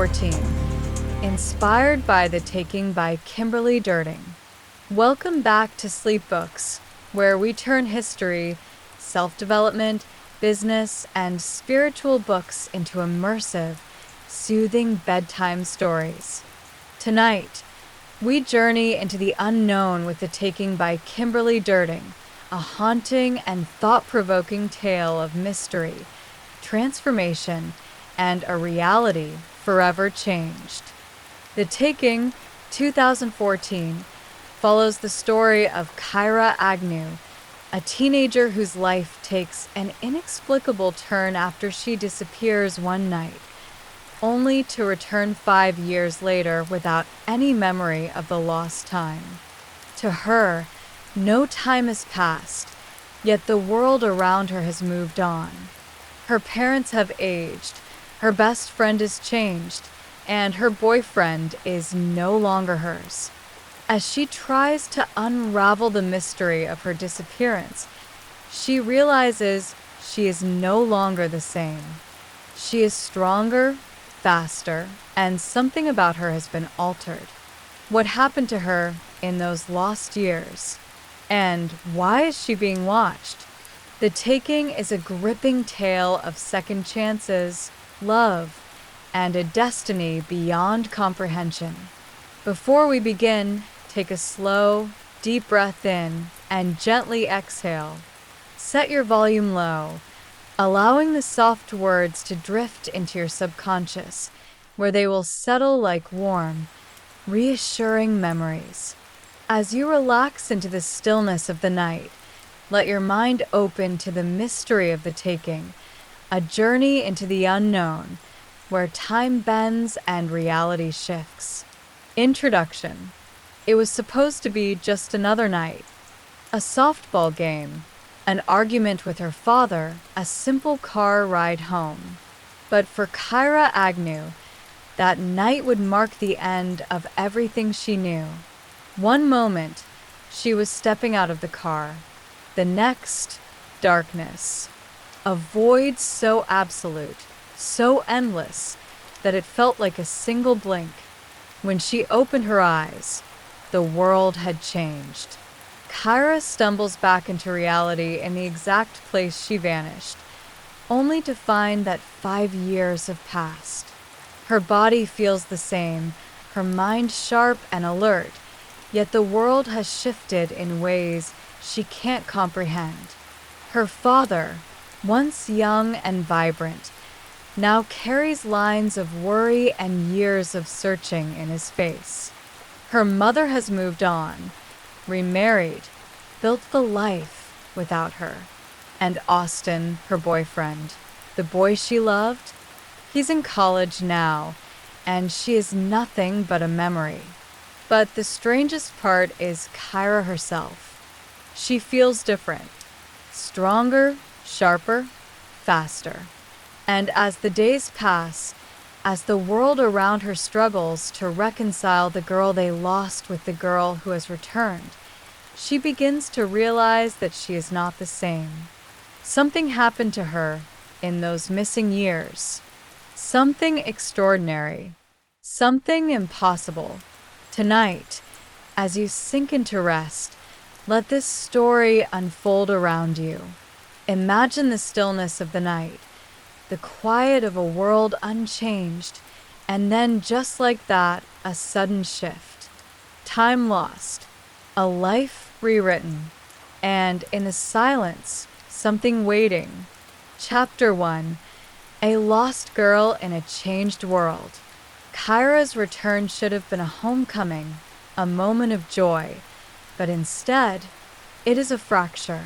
2014. Inspired by The Taking by Kimberly Derting. Welcome back to Sleep Books, where we turn history, self-development, business, and spiritual books into immersive, soothing bedtime stories. Tonight, we journey into the unknown with The Taking by Kimberly Derting, a haunting and thought-provoking tale of mystery, transformation, and a reality forever changed. The Taking, 2014, follows the story of Kyra Agnew, a teenager whose life takes an inexplicable turn after she disappears one night, only to return 5 years later without any memory of the lost time. To her, no time has passed, yet the world around her has moved on. Her parents have aged, her best friend is changed, and her boyfriend is no longer hers. As she tries to unravel the mystery of her disappearance, she realizes she is no longer the same. She is stronger, faster, and something about her has been altered. What happened to her in those lost years? And why is she being watched? The Taking is a gripping tale of second chances, love, and a destiny beyond comprehension. Before we begin, take a slow, deep breath in and gently exhale. Set your volume low, allowing the soft words to drift into your subconscious, where they will settle like warm, reassuring memories. As you relax into the stillness of the night, let your mind open to the mystery of the taking, a journey into the unknown, where time bends and reality shifts. Introduction. It was supposed to be just another night. A softball game, an argument with her father, a simple car ride home. But for Kyra Agnew, that night would mark the end of everything she knew. One moment, she was stepping out of the car. The next, darkness. A void so absolute, so endless, that it felt like a single blink. When she opened her eyes, the world had changed. Kyra stumbles back into reality in the exact place she vanished, only to find that 5 years have passed. Her body feels the same, her mind sharp and alert, yet the world has shifted in ways she can't comprehend. Her father, once young and vibrant, now carries lines of worry and years of searching in his face. Her mother has moved on, remarried, built the life without her. And Austin, her boyfriend, the boy she loved, he's in college now, and she is nothing but a memory. But the strangest part is Kyra herself. She feels different, stronger, sharper, faster. And as the days pass, as the world around her struggles to reconcile the girl they lost with the girl who has returned, she begins to realize that she is not the same. Something happened to her in those missing years. Something extraordinary. Something impossible. Tonight, as you sink into rest, let this story unfold around you. Imagine the stillness of the night, the quiet of a world unchanged, and then just like that, a sudden shift. Time lost, a life rewritten, and in the silence, something waiting. Chapter 1. A lost girl in a changed world. Kyra's return should have been a homecoming, a moment of joy, but instead, it is a fracture.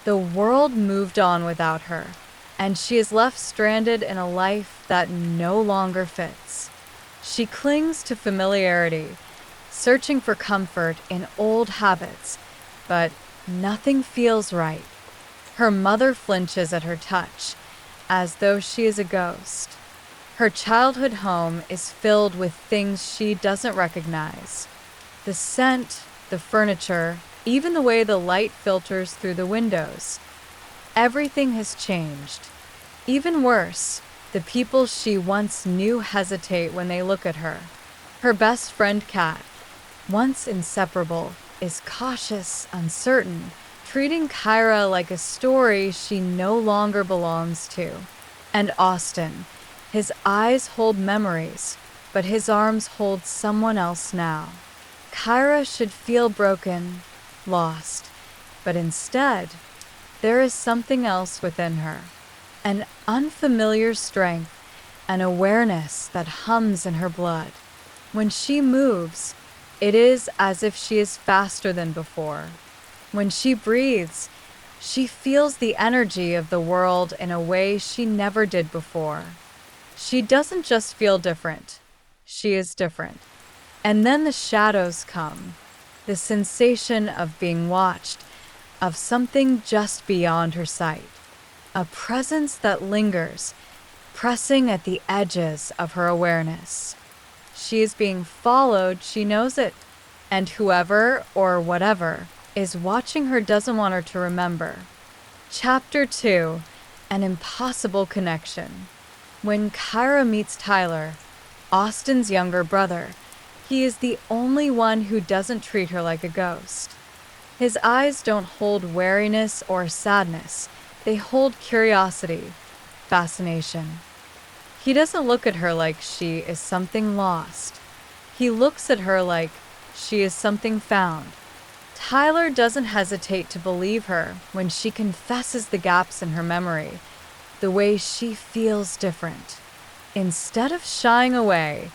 The world moved on without her, and she is left stranded in a life that no longer fits. She clings to familiarity, searching for comfort in old habits, but nothing feels right. Her mother flinches at her touch, as though she is a ghost. Her childhood home is filled with things she doesn't recognize. The scent, the furniture, even the way the light filters through the windows. Everything has changed. Even worse, The people she once knew hesitate when they look at her. Her best friend Kat, once inseparable, is cautious, uncertain, treating Kyra like a story she no longer belongs to. And Austin, his eyes hold memories, but his arms hold someone else now. Kyra should feel broken, lost, but instead, there is something else within her. An unfamiliar strength, an awareness that hums in her blood. When she moves, it is as if she is faster than before. When she breathes, she feels the energy of the world in a way she never did before. She doesn't just feel different, she is different. And then the shadows come, the sensation of being watched, of something just beyond her sight. A presence that lingers, pressing at the edges of her awareness. She is being followed, she knows it, and whoever or whatever is watching her doesn't want her to remember. Chapter 2: An Impossible Connection. When Kyra meets Tyler, Austin's younger brother, he is the only one who doesn't treat her like a ghost. His eyes don't hold wariness or sadness. They hold curiosity, fascination. He doesn't look at her like she is something lost. He looks at her like she is something found. Tyler doesn't hesitate to believe her when she confesses the gaps in her memory, the way she feels different. Instead of shying away,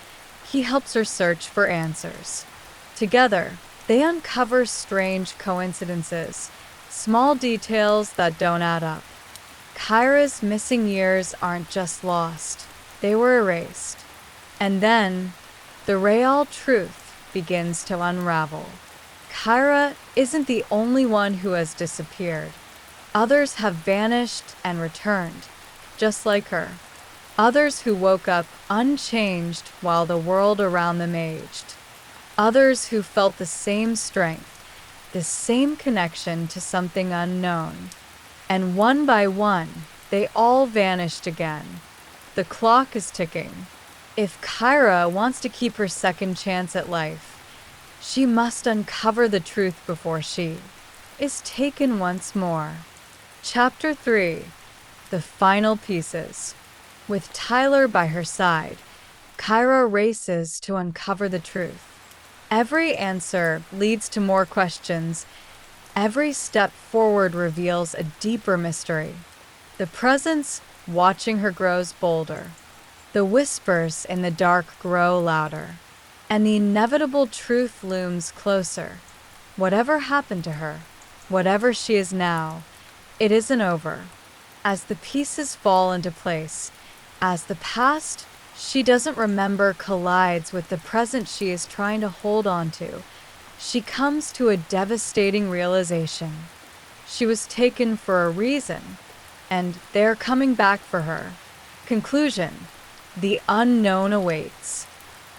he helps her search for answers. Together, they uncover strange coincidences, small details that don't add up. Kyra's missing years aren't just lost, they were erased. And then, the real truth begins to unravel. Kyra isn't the only one who has disappeared. Others have vanished and returned, just like her. Others who woke up unchanged while the world around them aged. Others who felt the same strength, the same connection to something unknown. And one by one, they all vanished again. The clock is ticking. If Kyra wants to keep her second chance at life, she must uncover the truth before she is taken once more. Chapter 3: The Final Pieces. With Tyler by her side, Kyra races to uncover the truth. Every answer leads to more questions. Every step forward reveals a deeper mystery. The presence watching her grows bolder. The whispers in the dark grow louder. And the inevitable truth looms closer. Whatever happened to her, whatever she is now, it isn't over. As the pieces fall into place, as the past she doesn't remember collides with the present she is trying to hold on to, she comes to a devastating realization. She was taken for a reason, and they're coming back for her. Conclusion: the unknown awaits.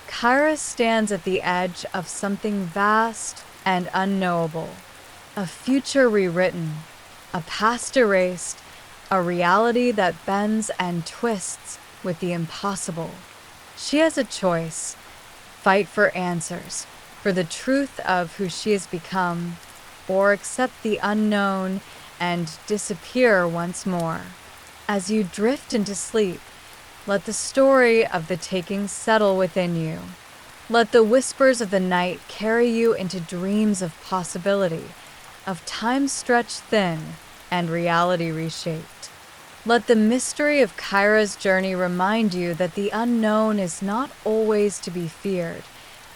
Kyra stands at the edge of something vast and unknowable. A future rewritten, a past erased, a reality that bends and twists with the impossible. She has a choice: fight for answers, for the truth of who she has become, or accept the unknown and disappear once more. As you drift into sleep, let the story of the taking settle within you. Let the whispers of the night carry you into dreams of possibility, of time stretched thin and reality reshaped. Let the mystery of Kyra's journey remind you that the unknown is not always to be feared,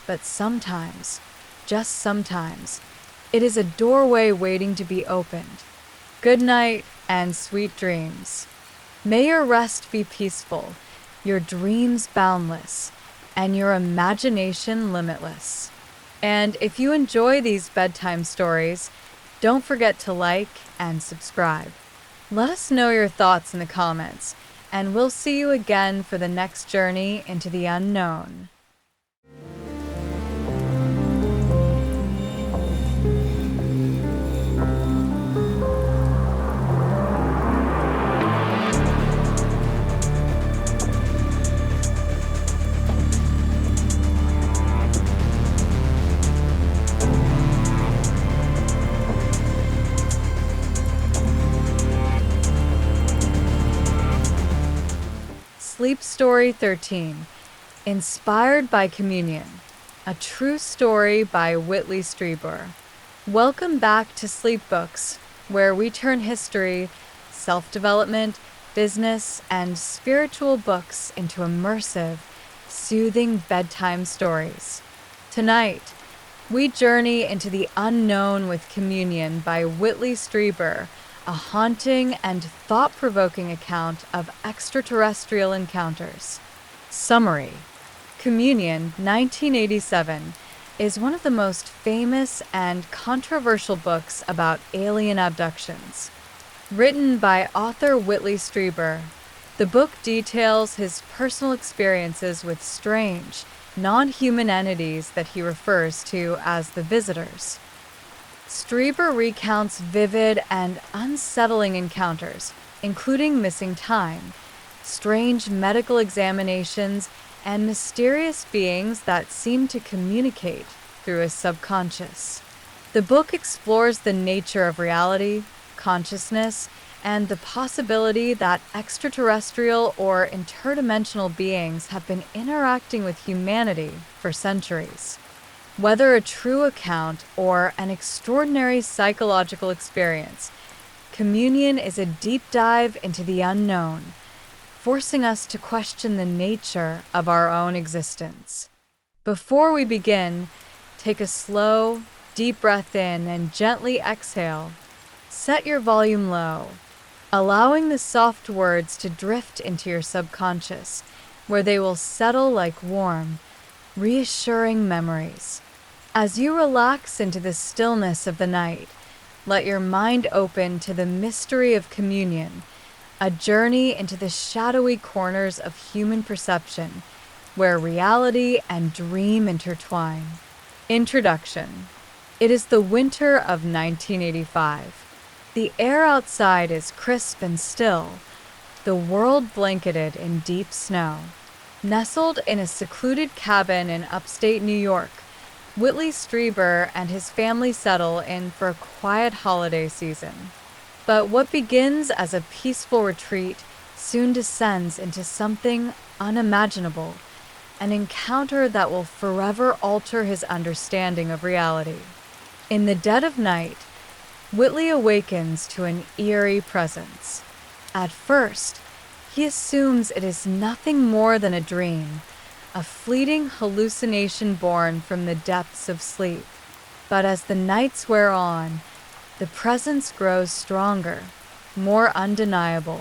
but sometimes, just sometimes, it is a doorway waiting to be opened. Good night and sweet dreams. May your rest be peaceful, your dreams boundless, and your imagination limitless. And if you enjoy these bedtime stories, don't forget to like and subscribe. Let us know your thoughts in the comments, and we'll see you again for the next journey into the unknown. Story 13, Inspired by Communion, a true story by Whitley Strieber. Welcome back to Sleep Books, where we turn history, self-development, business, and spiritual books into immersive, soothing bedtime stories. Tonight, we journey into the unknown with Communion by Whitley Strieber, a haunting and thought-provoking account of extraterrestrial encounters. Summary: Communion, 1987, is one of the most famous and controversial books about alien abductions. Written by author Whitley Strieber, the book details his personal experiences with strange, non-human entities that he refers to as the visitors. Strieber recounts vivid and unsettling encounters, including missing time, strange medical examinations, and mysterious beings that seem to communicate through his subconscious. The book explores the nature of reality, consciousness, and the possibility that extraterrestrial or interdimensional beings have been interacting with humanity for centuries. Whether a true account or an extraordinary psychological experience, Communion is a deep dive into the unknown, forcing us to question the nature of our own existence. Before we begin, take a slow, deep breath in and gently exhale. Set your volume low, allowing the soft words to drift into your subconscious, where they will settle like warm, reassuring memories. As you relax into the stillness of the night, let your mind open to the mystery of Communion, a journey into the shadowy corners of human perception, where reality and dream intertwine. Introduction. It is the winter of 1985. The air outside is crisp and still, the world blanketed in deep snow. Nestled in a secluded cabin in upstate New York, Whitley Strieber and his family settle in for a quiet holiday season. But what begins as a peaceful retreat soon descends into something unimaginable, an encounter that will forever alter his understanding of reality. In the dead of night, Whitley awakens to an eerie presence. At first, he assumes it is nothing more than a dream, a fleeting hallucination born from the depths of sleep. But as the nights wear on, the presence grows stronger, more undeniable.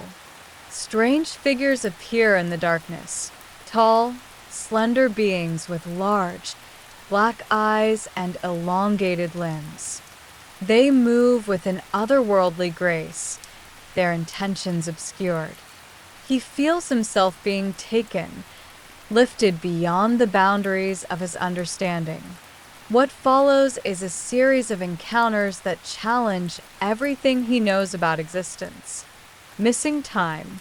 Strange figures appear in the darkness, tall, slender beings with large, black eyes and elongated limbs. They move with an otherworldly grace, their intentions obscured. He feels himself being taken, lifted beyond the boundaries of his understanding. What follows is a series of encounters that challenge everything he knows about existence. Missing time,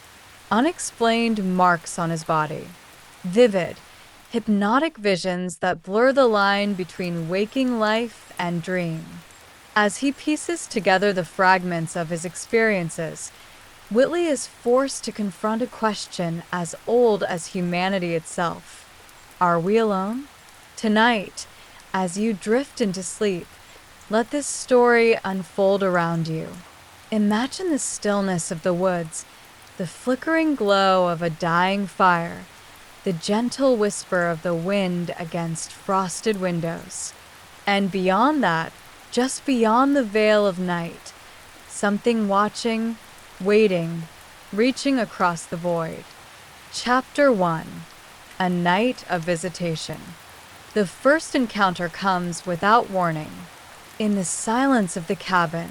unexplained marks on his body, vivid, hypnotic visions that blur the line between waking life and dream. As he pieces together the fragments of his experiences, Whitley is forced to confront a question as old as humanity itself. Are we alone? Tonight, as you drift into sleep, let this story unfold around you. Imagine the stillness of the woods, the flickering glow of a dying fire, the gentle whisper of the wind against frosted windows. And beyond that, just beyond the veil of night, something watching, waiting, reaching across the void. Chapter 1. A Night of Visitation. The first encounter comes without warning. In the silence of the cabin,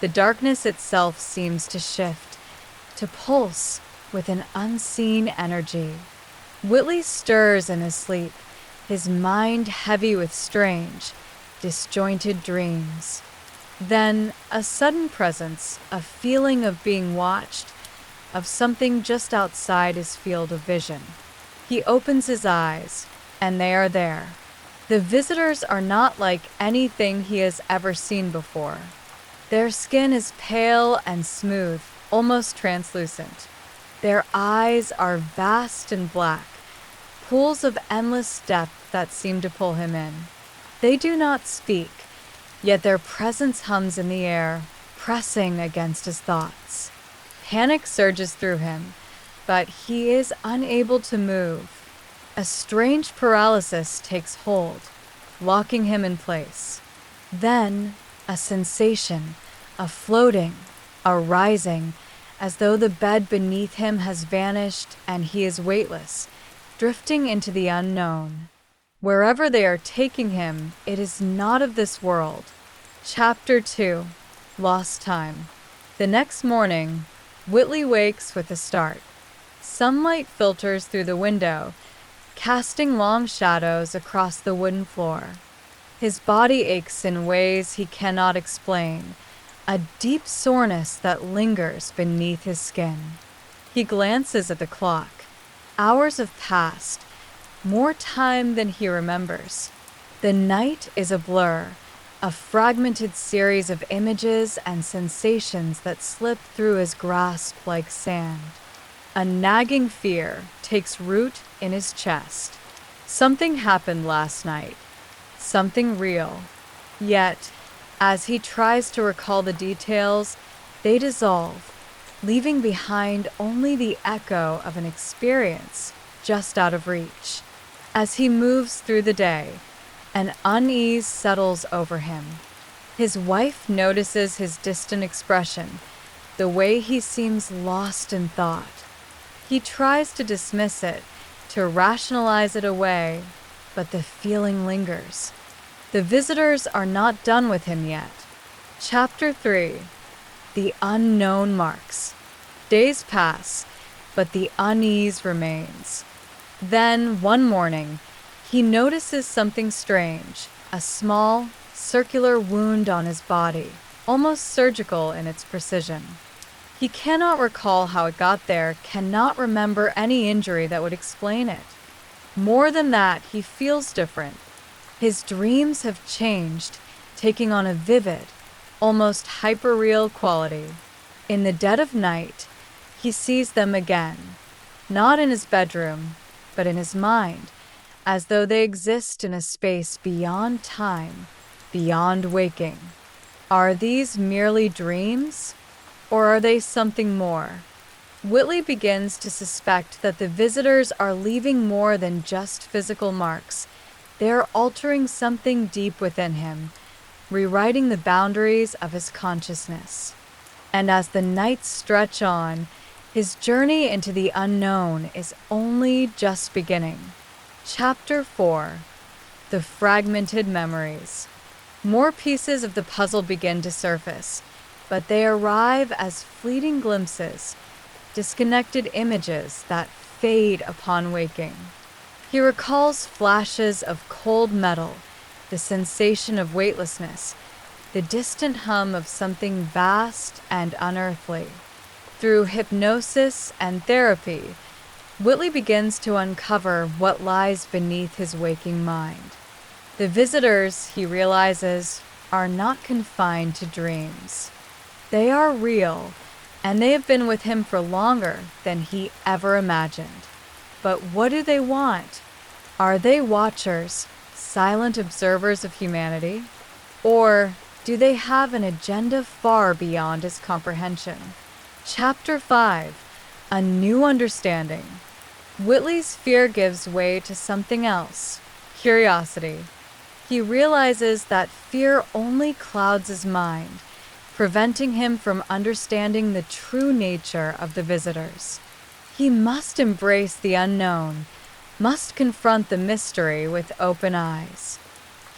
the darkness itself seems to shift, to pulse with an unseen energy. Whitley stirs in his sleep, his mind heavy with strange, disjointed dreams. Then a sudden presence, a feeling of being watched, of something just outside his field of vision. He opens his eyes, and they are there. The visitors are not like anything he has ever seen before. Their skin is pale and smooth, almost translucent. Their eyes are vast and black, pools of endless depth that seem to pull him in. They do not speak, yet their presence hums in the air, pressing against his thoughts. Panic surges through him, but he is unable to move. A strange paralysis takes hold, locking him in place. Then, a sensation, a floating, a rising, as though the bed beneath him has vanished and he is weightless, drifting into the unknown. Wherever they are taking him, it is not of this world. Chapter 2. Lost Time. The next morning, Whitley wakes with a start. Sunlight filters through the window, casting long shadows across the wooden floor. His body aches in ways he cannot explain, a deep soreness that lingers beneath his skin. He glances at the clock. Hours have passed, more time than he remembers. The night is a blur, a fragmented series of images and sensations that slip through his grasp like sand. A nagging fear takes root in his chest. Something happened last night, something real. Yet, as he tries to recall the details, they dissolve, leaving behind only the echo of an experience just out of reach. As he moves through the day, an unease settles over him. His wife notices his distant expression, the way he seems lost in thought. He tries to dismiss it, to rationalize it away, but the feeling lingers. The visitors are not done with him yet. Chapter 3. The Unknown Marks. Days pass, but the unease remains. Then, one morning, he notices something strange, a small, circular wound on his body, almost surgical in its precision. He cannot recall how it got there, cannot remember any injury that would explain it. More than that, he feels different. His dreams have changed, taking on a vivid, almost hyperreal quality. In the dead of night, he sees them again, not in his bedroom, but in his mind, as though they exist in a space beyond time, beyond waking. Are these merely dreams, or are they something more? Whitley begins to suspect that the visitors are leaving more than just physical marks. They are altering something deep within him, rewriting the boundaries of his consciousness. And as the nights stretch on, his journey into the unknown is only just beginning. Chapter 4. The Fragmented Memories. More pieces of the puzzle begin to surface, but they arrive as fleeting glimpses, disconnected images that fade upon waking. He recalls flashes of cold metal, the sensation of weightlessness, the distant hum of something vast and unearthly. Through hypnosis and therapy, Whitley begins to uncover what lies beneath his waking mind. The visitors, he realizes, are not confined to dreams. They are real, and they have been with him for longer than he ever imagined. But what do they want? Are they watchers, silent observers of humanity? Or do they have an agenda far beyond his comprehension? Chapter 5. A New Understanding. Whitley's fear gives way to something else, curiosity. He realizes that fear only clouds his mind, preventing him from understanding the true nature of the visitors. He must embrace the unknown, must confront the mystery with open eyes.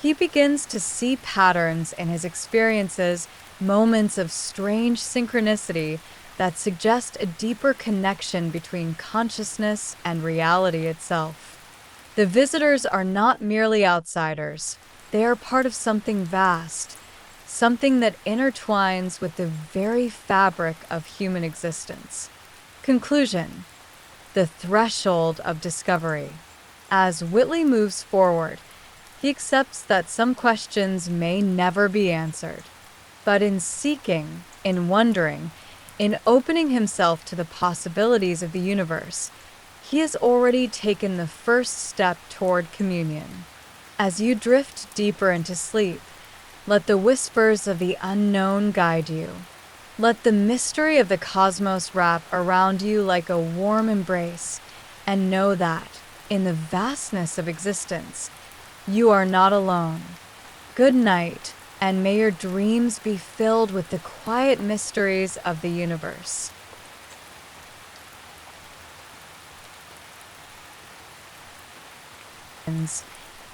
He begins to see patterns in his experiences, moments of strange synchronicity that suggest a deeper connection between consciousness and reality itself. The visitors are not merely outsiders. They are part of something vast, something that intertwines with the very fabric of human existence. Conclusion. The threshold of discovery. As Whitley moves forward, he accepts that some questions may never be answered. But in seeking, in wondering, In opening himself to the possibilities of the universe, he has already taken the first step toward communion. As you drift deeper into sleep, let the whispers of the unknown guide you. Let the mystery of the cosmos wrap around you like a warm embrace, and know that, in the vastness of existence, you are not alone. Good night, and may your dreams be filled with the quiet mysteries of the universe.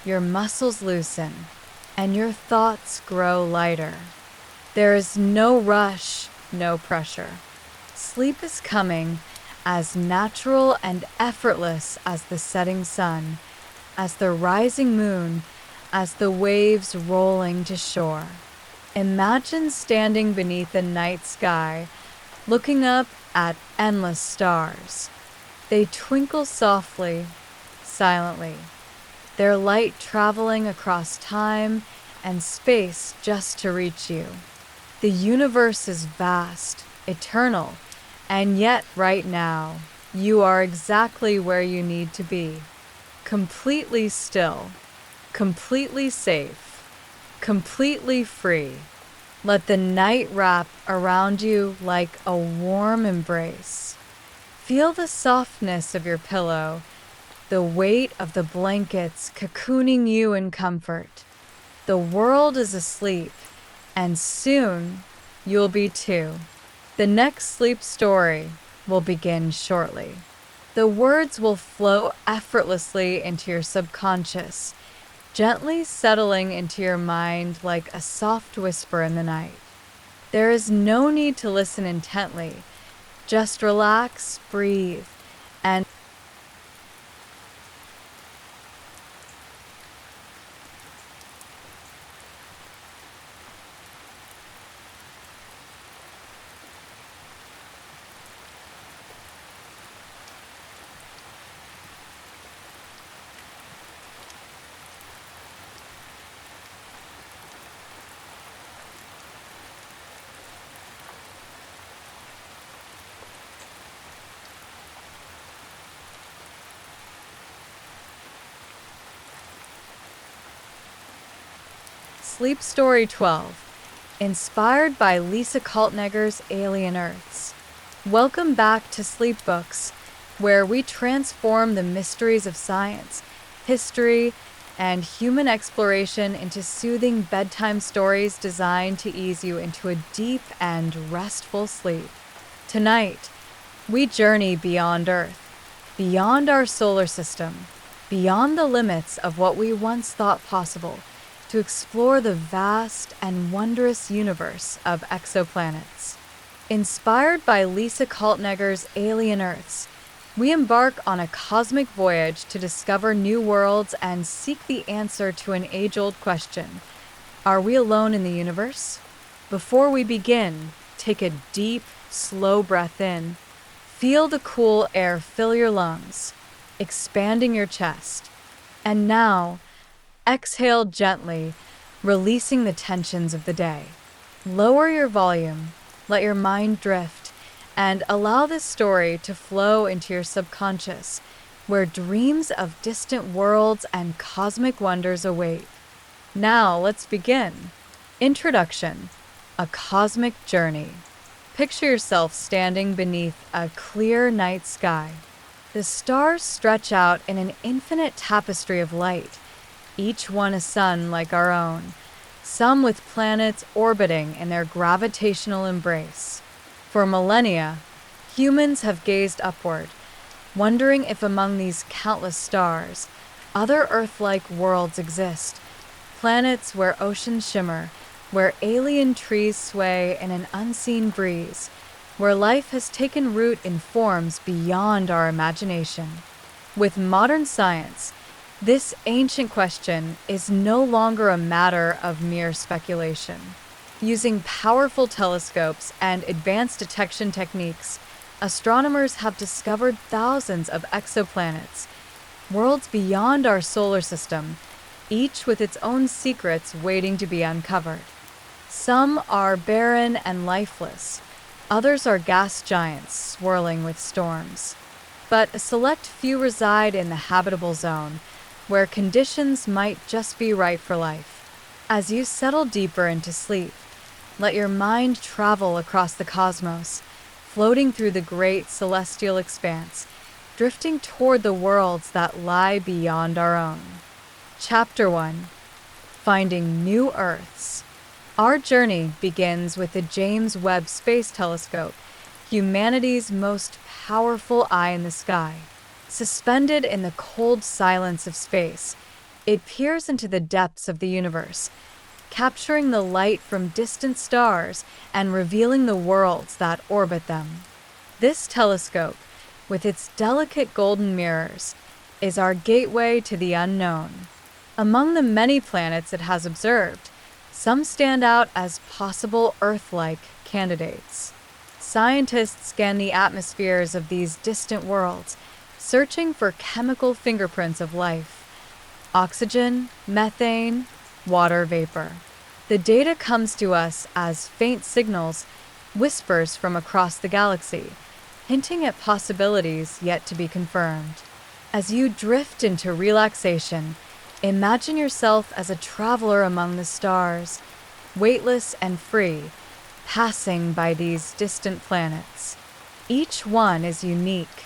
Your muscles loosen, and your thoughts grow lighter. There is no rush, no pressure. Sleep is coming, as natural and effortless as the setting sun, as the rising moon, as the waves rolling to shore. Imagine standing beneath the night sky, looking up at endless stars. They twinkle softly, silently, their light traveling across time and space just to reach you. The universe is vast, eternal, and yet right now, you are exactly where you need to be. Completely still, completely safe, completely free. Let the night wrap around you like a warm embrace. Feel the softness of your pillow, the weight of the blankets cocooning you in comfort. The world is asleep, and soon you'll be too. The next sleep story will begin shortly. The words will flow effortlessly into your subconscious, gently settling into your mind like a soft whisper in the night. There is no need to listen intently. Just relax, breathe, and Sleep Story 12, inspired by Lisa Kaltneger's Alien Earths. Welcome back to Sleep Books, where we transform the mysteries of science, history, and human exploration into soothing bedtime stories designed to ease you into a deep and restful sleep. Tonight, we journey beyond Earth, beyond our solar system, beyond the limits of what we once thought possible, to explore the vast and wondrous universe of exoplanets. Inspired by Lisa Kaltneger's Alien Earths, we embark on a cosmic voyage to discover new worlds and seek the answer to an age-old question: are we alone in the universe? Before we begin, take a deep, slow breath in. Feel the cool air fill your lungs, expanding your chest. And now, exhale gently, releasing the tensions of the day. Lower your volume, let your mind drift, and allow this story to flow into your subconscious, where dreams of distant worlds and cosmic wonders await. Now, let's begin. Introduction: a cosmic journey. Picture yourself standing beneath a clear night sky. The stars stretch out in an infinite tapestry of light, each one a sun like our own, some with planets orbiting in their gravitational embrace. For millennia, humans have gazed upward, wondering if among these countless stars, other Earth-like worlds exist, planets where oceans shimmer, where alien trees sway in an unseen breeze, where life has taken root in forms beyond our imagination. With modern science, this ancient question is no longer a matter of mere speculation. Using powerful telescopes and advanced detection techniques, astronomers have discovered thousands of exoplanets, worlds beyond our solar system, each with its own secrets waiting to be uncovered. Some are barren and lifeless, Others are gas giants swirling with storms. But a select few reside in the habitable zone, where conditions might just be right for life. As you settle deeper into sleep, let your mind travel across the cosmos, floating through the great celestial expanse, drifting toward the worlds that lie beyond our own. Chapter 1: Finding New Earths. Our journey begins with the James Webb Space Telescope, humanity's most powerful eye in the sky. Suspended in the cold silence of space, it peers into the depths of the universe, capturing the light from distant stars and revealing the worlds that orbit them. This telescope, with its delicate golden mirrors, is our gateway to the unknown. Among the many planets it has observed, some stand out as possible Earth-like candidates. Scientists scan the atmospheres of these distant worlds, searching for chemical fingerprints of life: oxygen, methane, water vapor. The data comes to us as faint signals, whispers from across the galaxy, hinting at possibilities yet to be confirmed. As you drift into relaxation, imagine yourself as a traveler among the stars, weightless and free, passing by these distant planets. Each one is unique,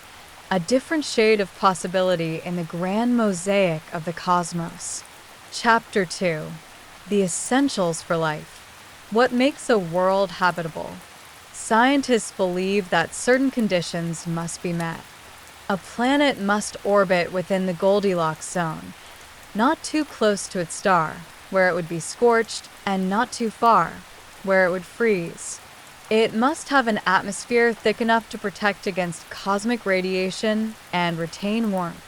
a different shade of possibility in the grand mosaic of the cosmos. Chapter 2: The Essentials for Life. What makes a world habitable? Scientists believe that certain conditions must be met. A planet must orbit within the Goldilocks zone, not too close to its star, where it would be scorched, and not too far, where it would freeze. It must have an atmosphere thick enough to protect against cosmic radiation and retain warmth.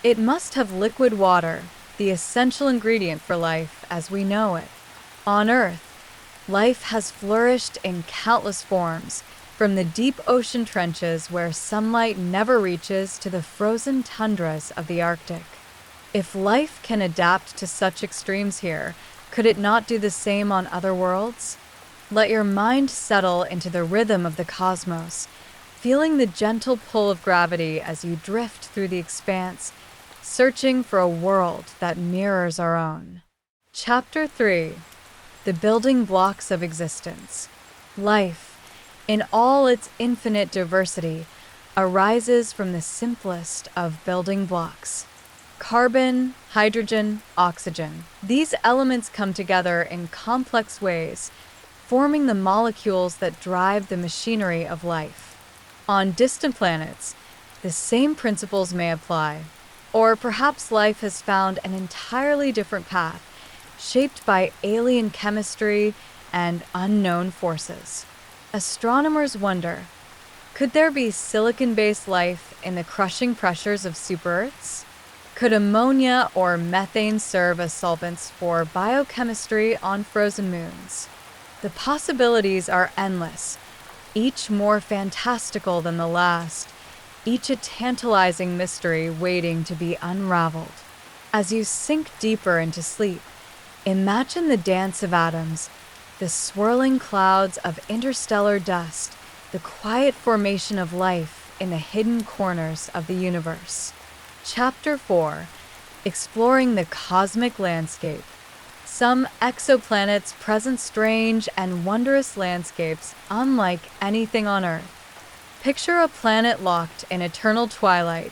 It must have liquid water, the essential ingredient for life as we know it. On Earth, life has flourished in countless forms, from the deep ocean trenches where sunlight never reaches to the frozen tundras of the Arctic. If life can adapt to such extremes here, could it not do the same on other worlds? Let your mind settle into the rhythm of the cosmos, feeling the gentle pull of gravity as you drift through the expanse, searching for a world that mirrors our own. Chapter 3: The Building Blocks of Existence. Life, in all its infinite diversity, arises from the simplest of building blocks: carbon, hydrogen, oxygen. These elements come together in complex ways, forming the molecules that drive the machinery of life. On distant planets, the same principles may apply, or perhaps life has found an entirely different path, shaped by alien chemistry and unknown forces. Astronomers wonder, could there be silicon-based life in the crushing pressures of super-Earths? Could ammonia or methane serve as solvents for biochemistry on frozen moons? The possibilities are endless, each more fantastical than the last, each a tantalizing mystery waiting to be unraveled. As you sink deeper into sleep, imagine the dance of atoms, the swirling clouds of interstellar dust, the quiet formation of life in the hidden corners of the universe. Chapter 4: Exploring the Cosmic Landscape. Some exoplanets present strange and wondrous landscapes unlike anything on Earth. Picture a planet locked in eternal twilight,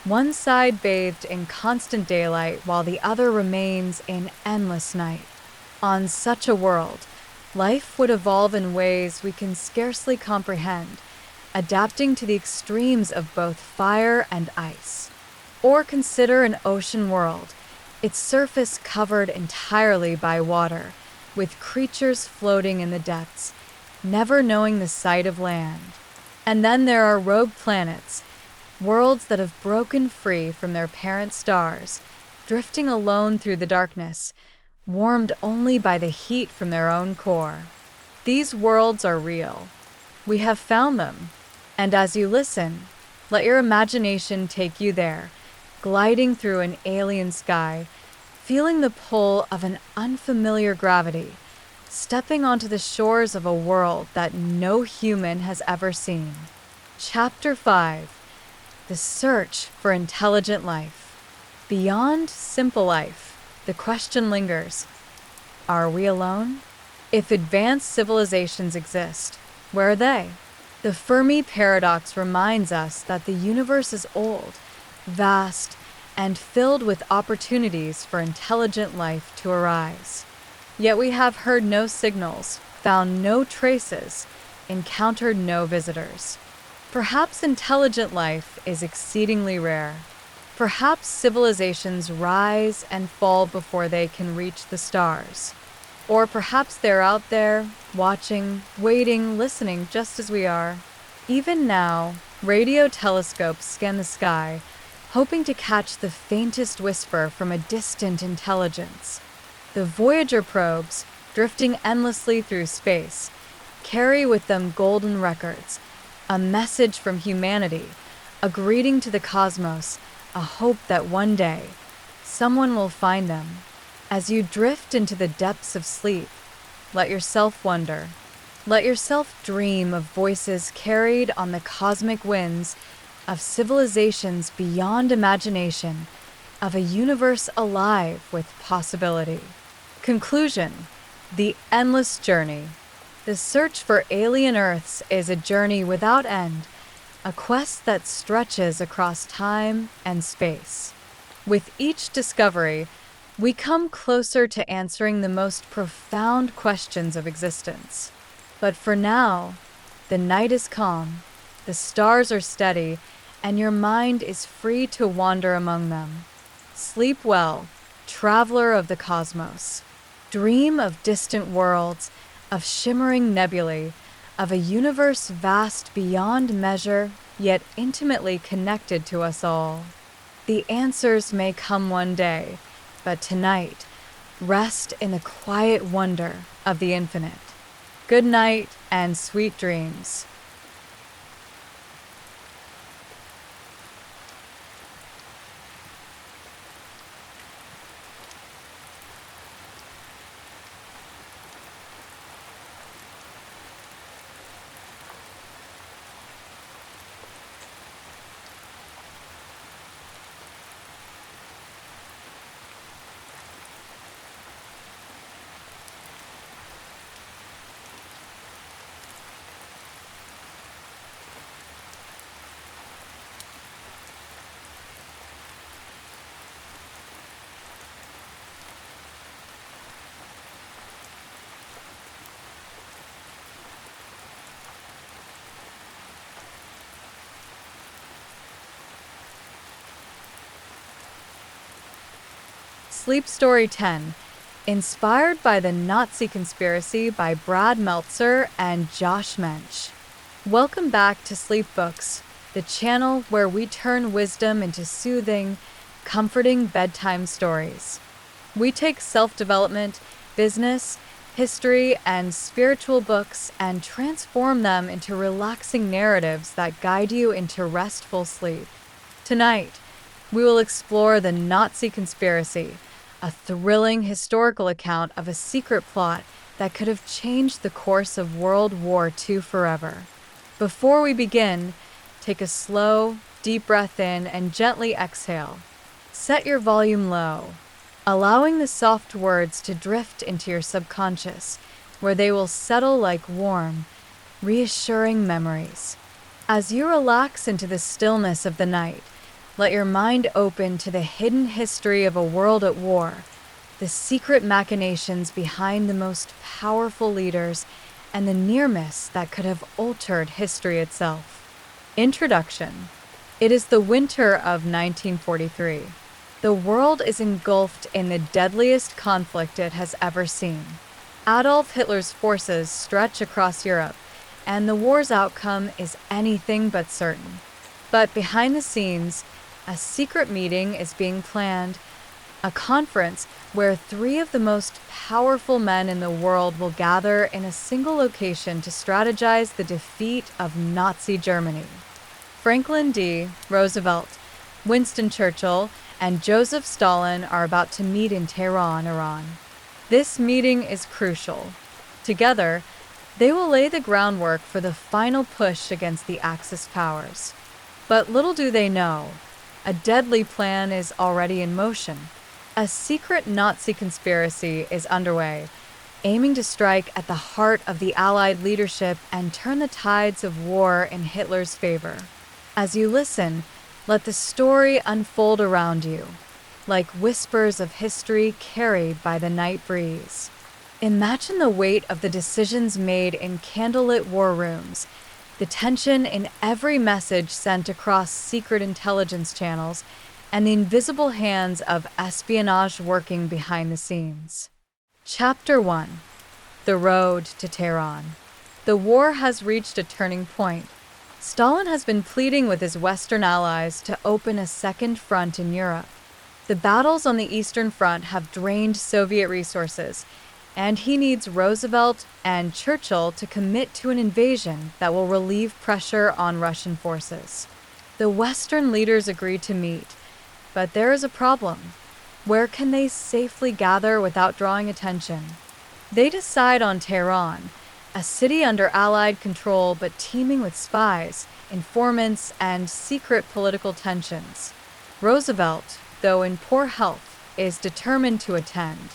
one side bathed in constant daylight while the other remains in endless night. On such a world, life would evolve in ways we can scarcely comprehend, adapting to the extremes of both fire and ice. Or consider an ocean world, its surface covered entirely by water, with creatures floating in the depths, never knowing the sight of land. And then there are rogue planets, worlds that have broken free from their parent stars, drifting alone through the darkness, warmed only by the heat from their own core. These worlds are real. We have found them. And as you listen, let your imagination take you there, gliding through an alien sky, feeling the pull of an unfamiliar gravity, stepping onto the shores of a world that no human has ever seen. Chapter 5: The Search for Intelligent Life. Beyond simple life, the question lingers: are we alone? If advanced civilizations exist, where are they? The Fermi paradox reminds us that the universe is old, vast, and filled with opportunities for intelligent life to arise. Yet we have heard no signals, found no traces, encountered no visitors. Perhaps intelligent life is exceedingly rare. Perhaps civilizations rise and fall before they can reach the stars. Or perhaps they're out there, watching, waiting, listening just as we are. Even now, radio telescopes scan the sky, hoping to catch the faintest whisper from a distant intelligence. The Voyager probes, drifting endlessly through space, carry with them golden records, a message from humanity, a greeting to the cosmos, a hope that one day someone will find them. As you drift into the depths of sleep, let yourself wonder. Let yourself dream of voices carried on the cosmic winds, of civilizations beyond imagination, of a universe alive with possibility. Conclusion: the endless journey. The search for alien Earths is a journey without end, a quest that stretches across time and space. With each discovery, we come closer to answering the most profound questions of existence. But for now, the night is calm, the stars are steady, and your mind is free to wander among them. Sleep well, traveler of the cosmos. Dream of distant worlds, of shimmering nebulae, of a universe vast beyond measure, yet intimately connected to us all. The answers may come one day, but tonight, rest in the quiet wonder of the infinite. Good night and sweet dreams. Sleep Story 10, inspired by the Nazi Conspiracy by Brad Meltzer and Josh Mensch. Welcome back to Sleep Books, the channel where we turn wisdom into soothing, comforting bedtime stories. We take self-development, business, history, and spiritual books and transform them into relaxing narratives that guide you into restful sleep. Tonight, we will explore the Nazi Conspiracy, a thrilling historical account of a secret plot that could have changed the course of World War II forever. Before we begin, take a slow, deep breath in and gently exhale. Set your volume low, allowing the soft words to drift into your subconscious, where they will settle like warm, reassuring memories. As you relax into the stillness of the night, let your mind open to the hidden history of a world at war, the secret machinations behind the most powerful leaders, and the near miss that could have altered history itself. Introduction. It is the winter of 1943. The world is engulfed in the deadliest conflict it has ever seen. Adolf Hitler's forces stretch across Europe, and the war's outcome is anything but certain. But behind the scenes, a secret meeting is being planned, a conference where 3 of the most powerful men in the world will gather in a single location to strategize the defeat of Nazi Germany. Franklin D. Roosevelt, Winston Churchill, and Joseph Stalin are about to meet in Tehran, Iran. This meeting is crucial. Together, they will lay the groundwork for the final push against the Axis powers. But little do they know, a deadly plan is already in motion. A secret Nazi conspiracy is underway, aiming to strike at the heart of the Allied leadership and turn the tides of war in Hitler's favor. As you listen, let the story unfold around you, like whispers of history carried by the night breeze. Imagine the weight of the decisions made in candlelit war rooms, the tension in every message sent across secret intelligence channels, and the invisible hands of espionage working behind the scenes. Chapter 1. The Road to Tehran. The war has reached a turning point. Stalin has been pleading with his Western allies to open a second front in Europe. The battles on the Eastern Front have drained Soviet resources, and he needs Roosevelt and Churchill to commit to an invasion that will relieve pressure on Russian forces. The Western leaders agree to meet, but there is a problem. Where can they safely gather without drawing attention? They decide on Tehran, a city under Allied control but teeming with spies, informants, and secret political tensions. Roosevelt, though in poor health, is determined to attend.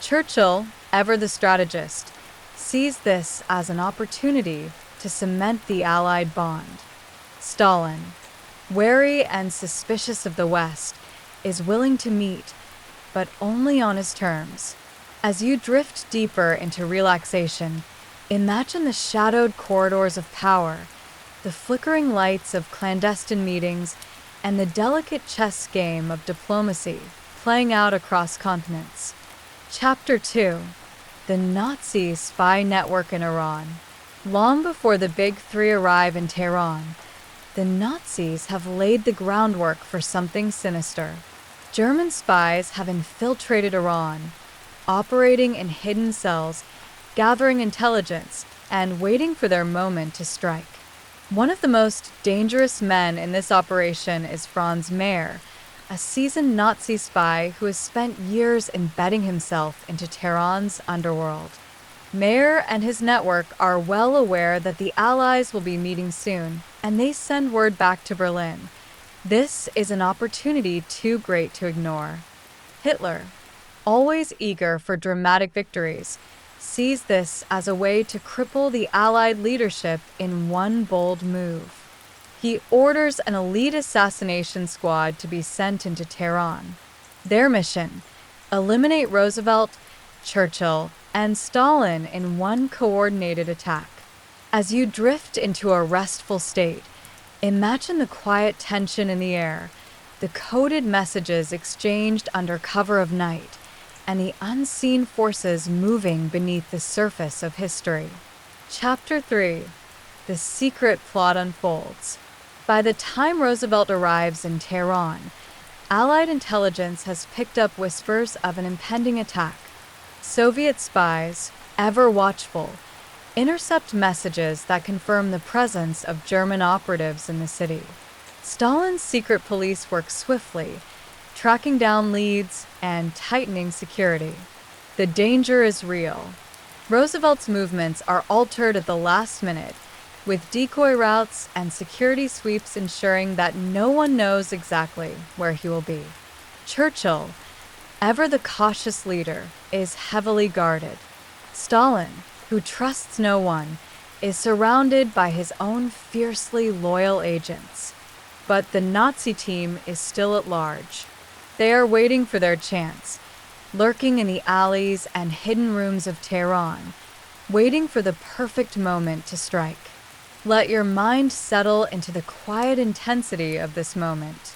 Churchill, ever the strategist, sees this as an opportunity to cement the Allied bond. Stalin, wary and suspicious of the West, is willing to meet, but only on his terms. As you drift deeper into relaxation, imagine the shadowed corridors of power, the flickering lights of clandestine meetings, and the delicate chess game of diplomacy playing out across continents. Chapter 2. The Nazi Spy Network in Iran. Long before the Big Three arrive in Tehran, the Nazis have laid the groundwork for something sinister. German spies have infiltrated Iran, operating in hidden cells, gathering intelligence, and waiting for their moment to strike. One of the most dangerous men in this operation is Franz Mayer, a seasoned Nazi spy who has spent years embedding himself into Tehran's underworld. Mayer and his network are well aware that the Allies will be meeting soon, and they send word back to Berlin. This is an opportunity too great to ignore. Hitler, always eager for dramatic victories, sees this as a way to cripple the Allied leadership in one bold move. He orders an elite assassination squad to be sent into Tehran. Their mission: eliminate Roosevelt, Churchill, and Stalin in one coordinated attack. As you drift into a restful state, imagine the quiet tension in the air, the coded messages exchanged under cover of night, and the unseen forces moving beneath the surface of history. Chapter 3. The secret plot unfolds. By the time Roosevelt arrives in Tehran, Allied intelligence has picked up whispers of an impending attack. Soviet spies, ever watchful, intercept messages that confirm the presence of German operatives in the city. Stalin's secret police work swiftly, tracking down leads and tightening security. The danger is real. Roosevelt's movements are altered at the last minute, with decoy routes and security sweeps ensuring that no one knows exactly where he will be. Churchill, ever the cautious leader, is heavily guarded. Stalin, who trusts no one, is surrounded by his own fiercely loyal agents. But the Nazi team is still at large. They are waiting for their chance, lurking in the alleys and hidden rooms of Tehran, waiting for the perfect moment to strike. Let your mind settle into the quiet intensity of this moment.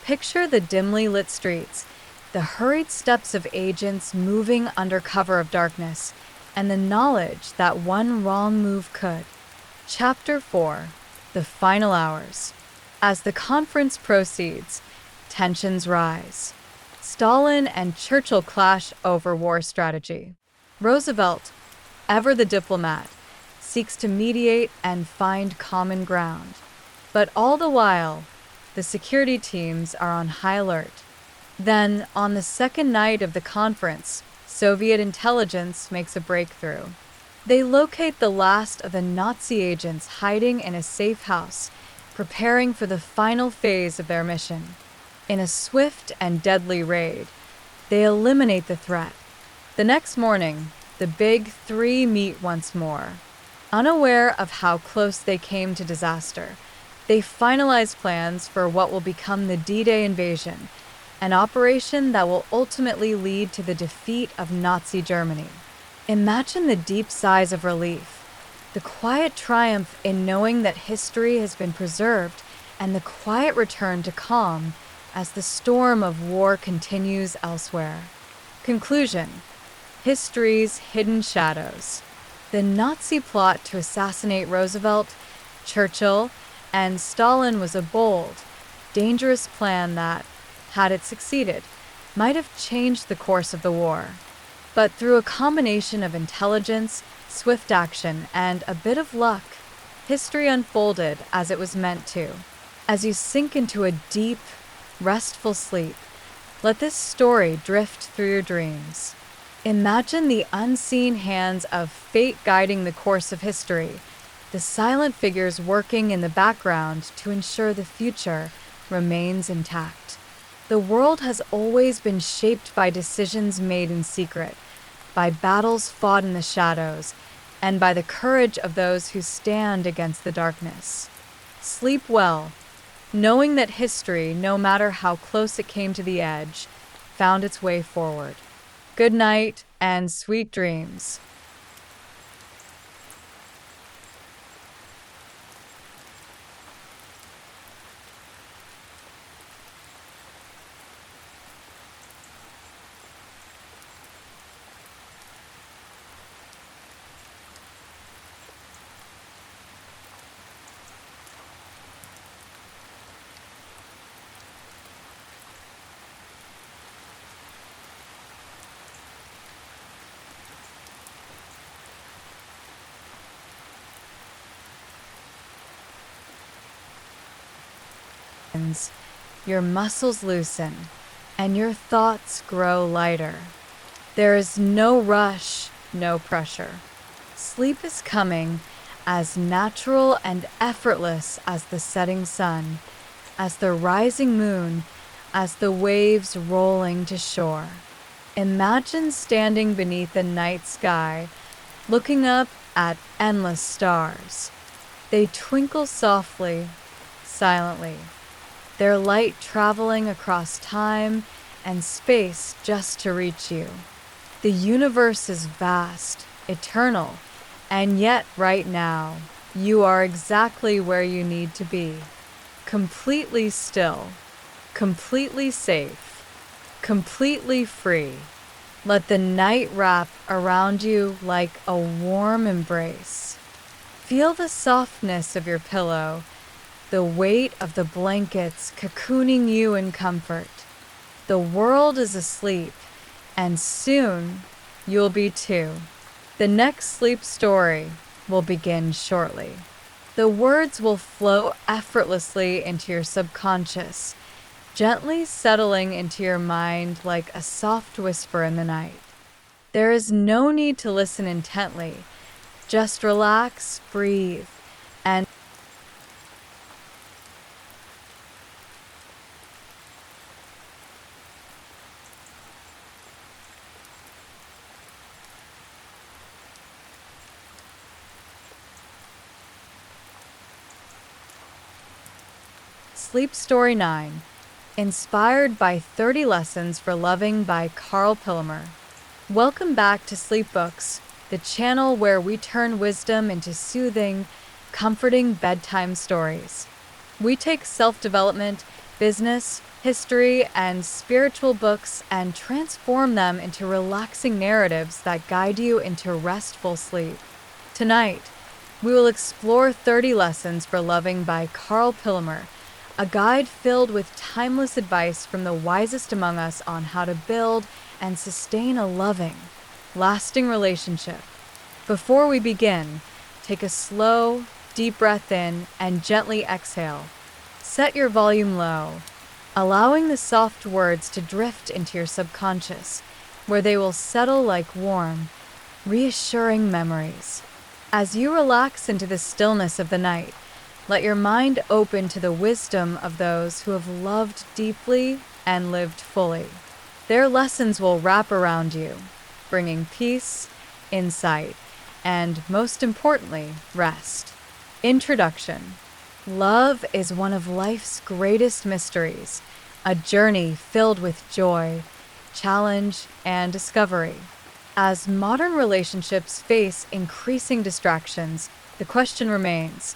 Picture the dimly lit streets, the hurried steps of agents moving under cover of darkness, and the knowledge that one wrong move could. Chapter 4. The Final Hours. As the conference proceeds, tensions rise. Stalin and Churchill clash over war strategy. Roosevelt, ever the diplomat, seeks to mediate and find common ground. But all the while, the security teams are on high alert. Then, on the second night of the conference, Soviet intelligence makes a breakthrough. They locate the last of the Nazi agents hiding in a safe house, preparing for the final phase of their mission. In a swift and deadly raid, they eliminate the threat. The next morning, the big three meet once more. Unaware of how close they came to disaster, they finalize plans for what will become the D-Day invasion, an operation that will ultimately lead to the defeat of Nazi Germany. Imagine the deep sighs of relief, the quiet triumph in knowing that history has been preserved, and the quiet return to calm as the storm of war continues elsewhere. Conclusion: history's hidden shadows. The Nazi plot to assassinate Roosevelt, Churchill, and Stalin was a bold, dangerous plan that, had it succeeded, might have changed the course of the war. But through a combination of intelligence, swift action, and a bit of luck, history unfolded as it was meant to. As you sink into a deep, restful sleep, let this story drift through your dreams. Imagine the unseen hands of fate guiding the course of history, the silent figures working in the background to ensure the future remains intact. The world has always been shaped by decisions made in secret, by battles fought in the shadows, and by the courage of those who stand against the darkness. Sleep well, knowing that history, no matter how close it came to the edge, found its way forward. Good night and sweet dreams. Your muscles loosen, and your thoughts grow lighter. There is no rush, no pressure. Sleep is coming as natural and effortless as the setting sun, as the rising moon, as the waves rolling to shore. Imagine standing beneath the night sky, looking up at endless stars. They twinkle softly, silently, their light traveling across time and space just to reach you. The universe is vast, eternal, and yet right now, you are exactly where you need to be. Completely still, completely safe, completely free. Let the night wrap around you like a warm embrace. Feel the softness of your pillow, the weight of the blankets cocooning you in comfort. The world is asleep, and soon you'll be too. The next sleep story will begin shortly. The words will flow effortlessly into your subconscious, gently settling into your mind like a soft whisper in the night. There is no need to listen intently. Just relax, breathe, and Sleep Story 9, inspired by 30 Lessons for Loving by Carl Pillemer. Welcome back to Sleep Books, the channel where we turn wisdom into soothing, comforting bedtime stories. We take self-development, business, history, and spiritual books and transform them into relaxing narratives that guide you into restful sleep. Tonight, we will explore 30 Lessons for Loving by Carl Pillemer, a guide filled with timeless advice from the wisest among us on how to build and sustain a loving, lasting relationship. Before we begin, take a slow, deep breath in and gently exhale. Set your volume low, allowing the soft words to drift into your subconscious, where they will settle like warm, reassuring memories. As you relax into the stillness of the night, let your mind open to the wisdom of those who have loved deeply and lived fully. Their lessons will wrap around you, bringing peace, insight, and, most importantly, rest. Introduction. Love is one of life's greatest mysteries, a journey filled with joy, challenge, and discovery. As modern relationships face increasing distractions, the question remains,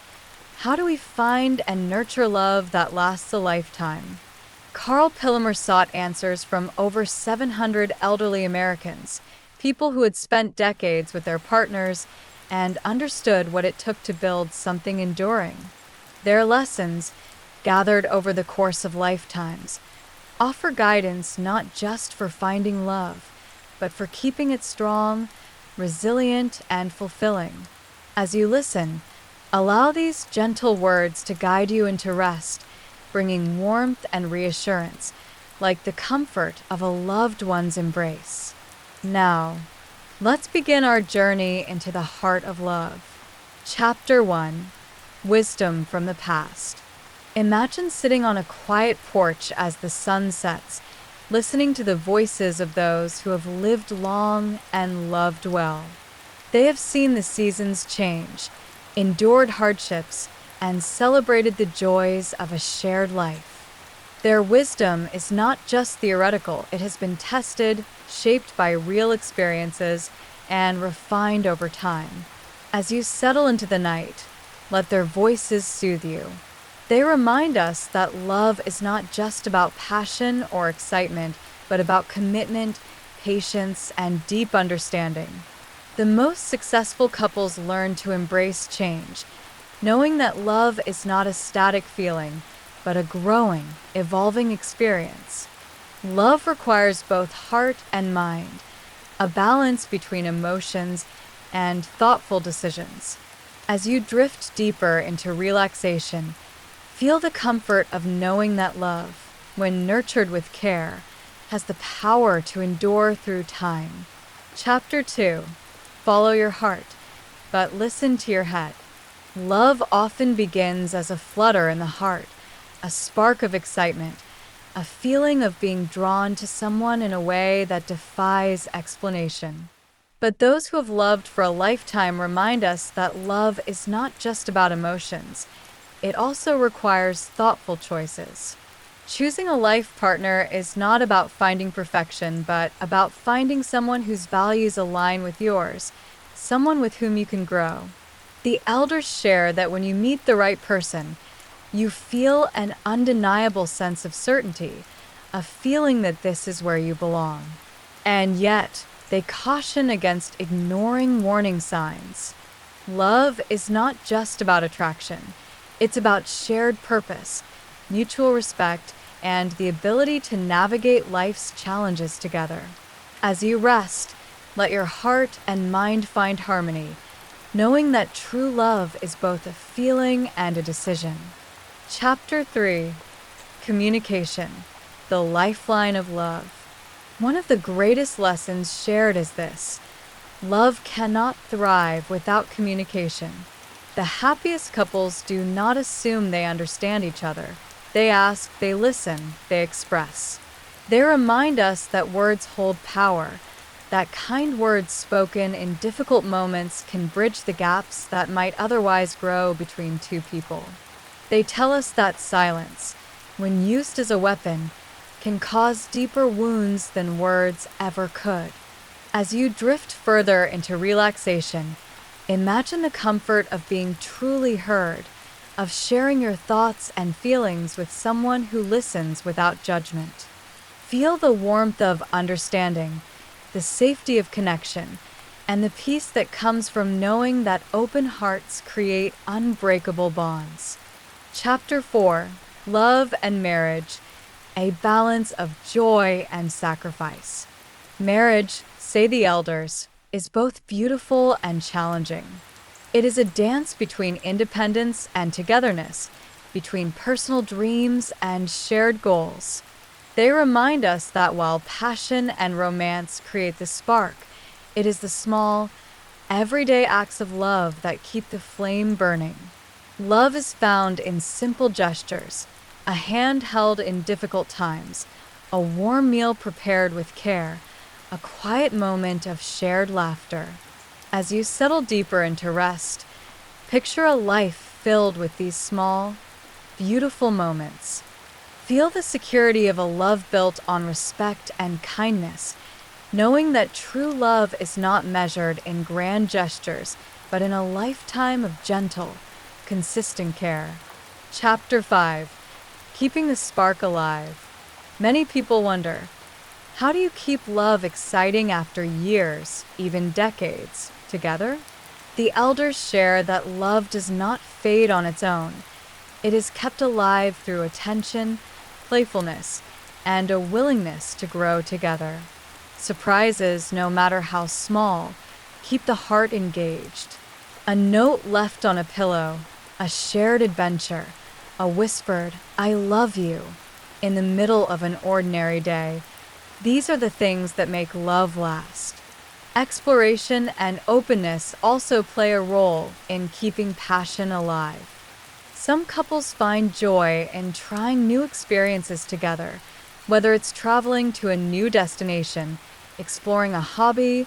how do we find and nurture love that lasts a lifetime? Carl Pillimer sought answers from over 700 elderly Americans, people who had spent decades with their partners and understood what it took to build something enduring. Their lessons, gathered over the course of lifetimes, offer guidance not just for finding love, but for keeping it strong, resilient, and fulfilling. As you listen, allow these gentle words to guide you into rest, bringing warmth and reassurance, like the comfort of a loved one's embrace. Now, let's begin our journey into the heart of love. Chapter 1. Wisdom from the past. Imagine sitting on a quiet porch as the sun sets, listening to the voices of those who have lived long and loved well. They have seen the seasons change, endured hardships, and celebrated the joys of a shared life. Their wisdom is not just theoretical, it has been tested, shaped by real experiences, and refined over time. As you settle into the night, let their voices soothe you. They remind us that love is not just about passion or excitement, but about commitment, patience, and deep understanding. The most successful couples learn to embrace change, knowing that love is not a static feeling, but a growing, evolving experience. Love requires both heart and mind, a balance between emotions and thoughtful decisions. As you drift deeper into relaxation, feel the comfort of knowing that love, when nurtured with care, has the power to endure through time. Chapter 2. Follow your heart, but listen to your head. Love often begins as a flutter in the heart, a spark of excitement, a feeling of being drawn to someone in a way that defies explanation. But those who have loved for a lifetime remind us that love is not just about emotions. It also requires thoughtful choices. Choosing a life partner is not about finding perfection, but about finding someone whose values align with yours, someone with whom you can grow. The elders share that when you meet the right person, you feel an undeniable sense of certainty, a feeling that this is where you belong. And yet, they caution against ignoring warning signs. Love is not just about attraction. It's about shared purpose, mutual respect, and the ability to navigate life's challenges together. As you rest, let your heart and mind find harmony, knowing that true love is both a feeling and a decision. Chapter 3. Communication, the lifeline of love. One of the greatest lessons shared is this: love cannot thrive without communication. The happiest couples do not assume they understand each other. They ask, they listen, they express. They remind us that words hold power, that kind words spoken in difficult moments can bridge the gaps that might otherwise grow between two people. They tell us that silence, when used as a weapon, can cause deeper wounds than words ever could. As you drift further into relaxation, imagine the comfort of being truly heard, of sharing your thoughts and feelings with someone who listens without judgment. Feel the warmth of understanding, the safety of connection, and the peace that comes from knowing that open hearts create unbreakable bonds. Chapter 4. Love and Marriage, a balance of joy and sacrifice. Marriage, say the elders, is both beautiful and challenging. It is a dance between independence and togetherness, between personal dreams and shared goals. They remind us that while passion and romance create the spark, It is the small, everyday acts of love that keep the flame burning. Love is found in simple gestures, a hand held in difficult times, a warm meal prepared with care, a quiet moment of shared laughter. As you settle deeper into rest, picture a life filled with these small, beautiful moments. Feel the security of a love built on respect and kindness, knowing that true love is not measured in grand gestures, but in a lifetime of gentle, consistent care. Chapter 5. Keeping the Spark Alive. Many people wonder, how do you keep love exciting after years, even decades, together? The elders share that love does not fade on its own. It is kept alive through attention, playfulness, and a willingness to grow together. Surprises, no matter how small, keep the heart engaged. A note left on a pillow, a shared adventure, a whispered, "I love you," in the middle of an ordinary day. These are the things that make love last. Exploration and openness also play a role in keeping passion alive. Some couples find joy in trying new experiences together, whether it's traveling to a new destination, exploring a hobby,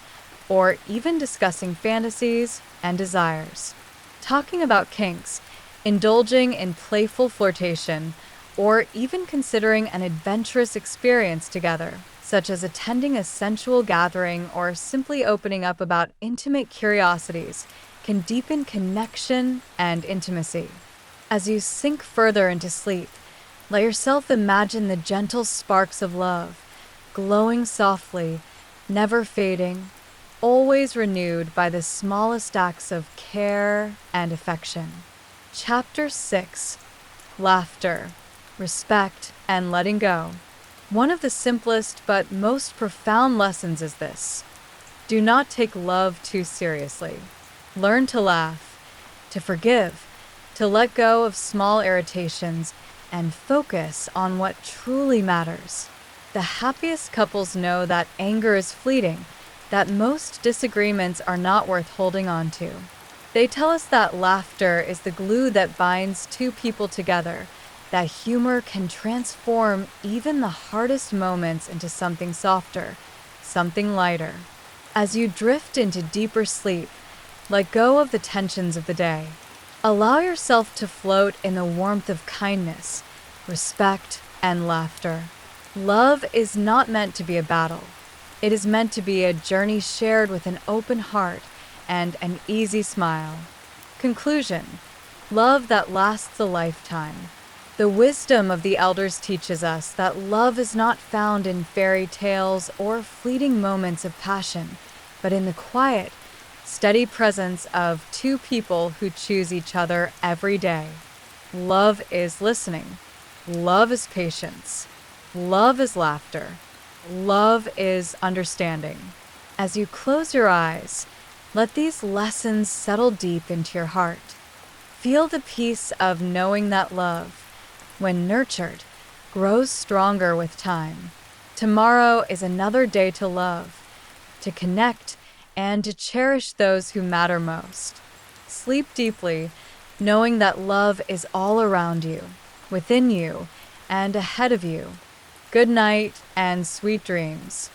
or even discussing fantasies and desires. Talking about kinks, indulging in playful flirtation, or even considering an adventurous experience together, such as attending a sensual gathering or simply opening up about intimate curiosities, can deepen connection and intimacy. As you sink further into sleep, let yourself imagine the gentle sparks of love, glowing softly, never fading, always renewed by the smallest acts of care and affection. Chapter 6. Laughter, Respect, and Letting Go. One of the simplest but most profound lessons is this: do not take love too seriously. Learn to laugh, to forgive, to let go of small irritations, and focus on what truly matters. The happiest couples know that anger is fleeting, that most disagreements are not worth holding on to. They tell us that laughter is the glue that binds two people together, that humor can transform even the hardest moments into something softer, something lighter. As you drift into deeper sleep, let go of the tensions of the day. Allow yourself to float in the warmth of kindness, respect, and laughter. Love is not meant to be a battle. It is meant to be a journey shared with an open heart and an easy smile. Conclusion: love that lasts a lifetime. The wisdom of the elders teaches us that love is not found in fairy tales or fleeting moments of passion, but in the quiet, steady presence of two people who choose each other every day. Love is listening. Love is patience. Love is laughter. Love is understanding. As you close your eyes, let these lessons settle deep into your heart. Feel the peace of knowing that love, when nurtured, grows stronger with time. Tomorrow is another day to love, to connect, and to cherish those who matter most. Sleep deeply, knowing that love is all around you, within you, and ahead of you. Good night and sweet dreams.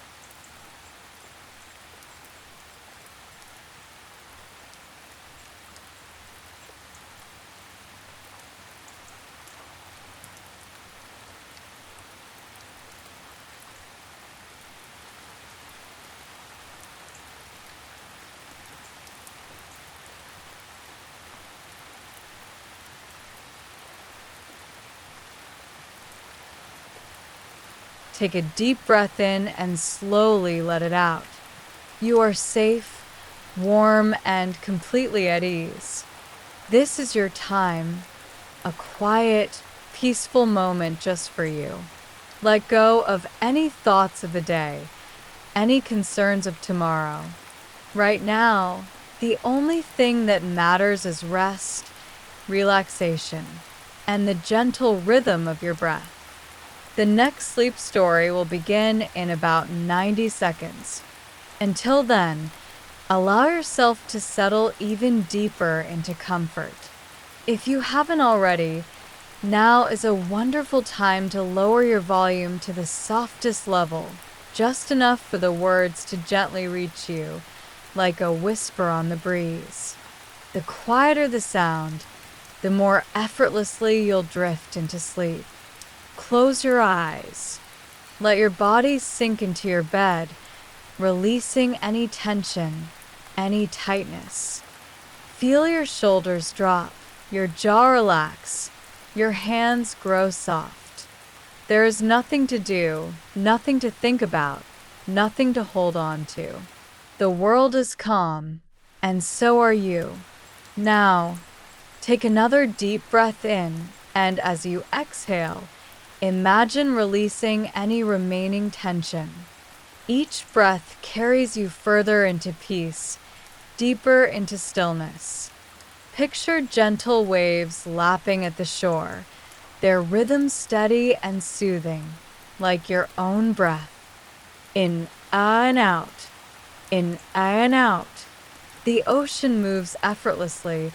Take a deep breath in and slowly let it out. You are safe, warm, and completely at ease. This is your time, a quiet, peaceful moment just for you. Let go of any thoughts of the day, any concerns of tomorrow. Right now, the only thing that matters is rest, relaxation, and the gentle rhythm of your breath. The next sleep story will begin in about 90 seconds. Until then, Allow yourself to settle even deeper into comfort. If you haven't already, now is a wonderful time to lower your volume to the softest level, just enough for the words to gently reach you, like a whisper on the breeze. The quieter the sound, the more effortlessly you'll drift into sleep. Close your eyes. Let your body sink into your bed, releasing any tension, any tightness. Feel your shoulders drop, your jaw relax, your hands grow soft. There is nothing to do, nothing to think about, nothing to hold on to. The world is calm, and so are you. Now, take another deep breath in, and as you exhale, imagine releasing any remaining tension. Each breath carries you further into peace, deeper into stillness. Picture gentle waves lapping at the shore, their rhythm steady and soothing, like your own breath. In and out, in and out. The ocean moves effortlessly,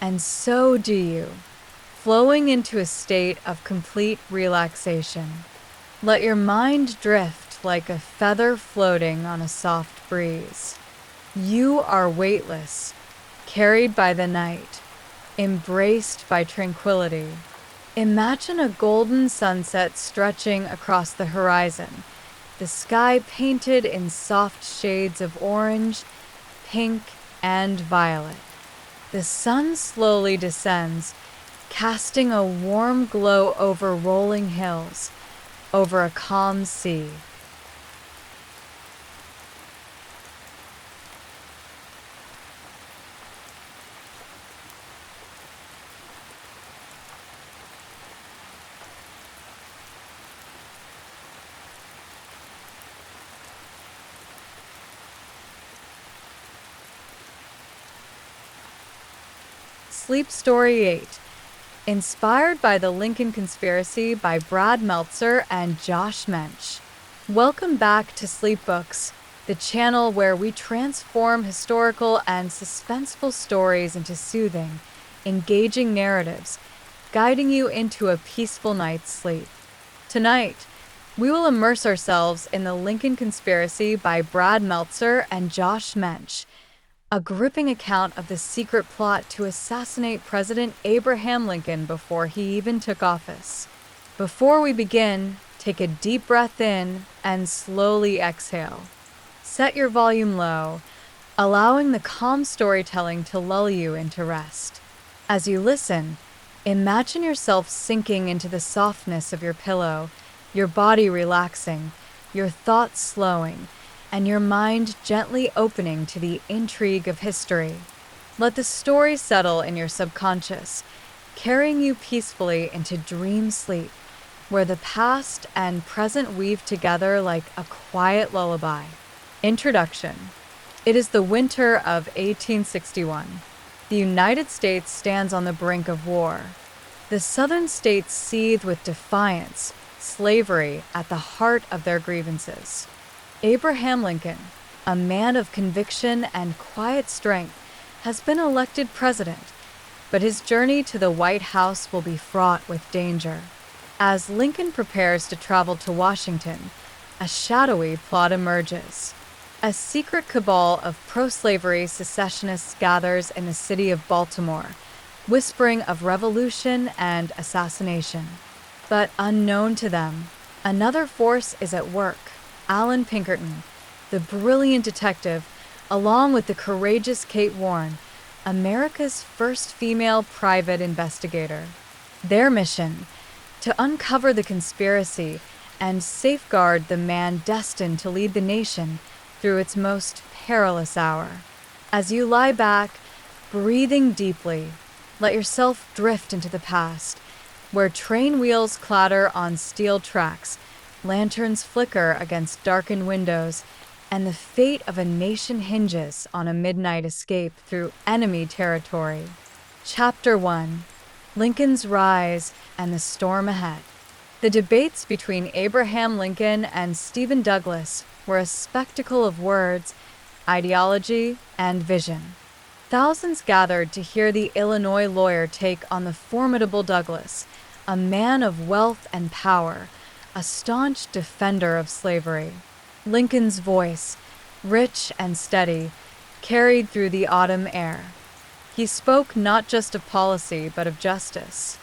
and so do you, flowing into a state of complete relaxation. Let your mind drift like a feather floating on a soft breeze. You are weightless, carried by the night, embraced by tranquility. Imagine a golden sunset stretching across the horizon, the sky painted in soft shades of orange, pink, and violet. The sun slowly descends, casting a warm glow over rolling hills, over a calm sea. Sleep Story 8. Inspired by the Lincoln Conspiracy by Brad Meltzer and Josh Mensch. Welcome back to Sleep Books, the channel where we transform historical and suspenseful stories into soothing, engaging narratives, guiding you into a peaceful night's sleep. Tonight, we will immerse ourselves in the Lincoln Conspiracy by Brad Meltzer and Josh Mensch, a gripping account of the secret plot to assassinate President Abraham Lincoln before he even took office. Before we begin, take a deep breath in and slowly exhale. Set your volume low, allowing the calm storytelling to lull you into rest. As you listen, imagine yourself sinking into the softness of your pillow, your body relaxing, your thoughts slowing, and your mind gently opening to the intrigue of history. Let the story settle in your subconscious, carrying you peacefully into dream sleep, where the past and present weave together like a quiet lullaby. Introduction. It is the winter of 1861. The United States stands on the brink of war. The southern states seethe with defiance, slavery at the heart of their grievances. Abraham Lincoln, a man of conviction and quiet strength, has been elected president, but his journey to the White House will be fraught with danger. As Lincoln prepares to travel to Washington, a shadowy plot emerges. A secret cabal of pro-slavery secessionists gathers in the city of Baltimore, whispering of revolution and assassination. But unknown to them, another force is at work. Alan Pinkerton, the brilliant detective, along with the courageous Kate Warren, America's first female private investigator. Their mission: to uncover the conspiracy and safeguard the man destined to lead the nation through its most perilous hour. As you lie back, breathing deeply, let yourself drift into the past, where train wheels clatter on steel tracks, lanterns flicker against darkened windows, and the fate of a nation hinges on a midnight escape through enemy territory. Chapter 1. Lincoln's Rise and the Storm Ahead. The debates between Abraham Lincoln and Stephen Douglas were a spectacle of words, ideology, and vision. Thousands gathered to hear the Illinois lawyer take on the formidable Douglas, a man of wealth and power, a staunch defender of slavery. Lincoln's voice, rich and steady, carried through the autumn air. He spoke not just of policy, but of justice.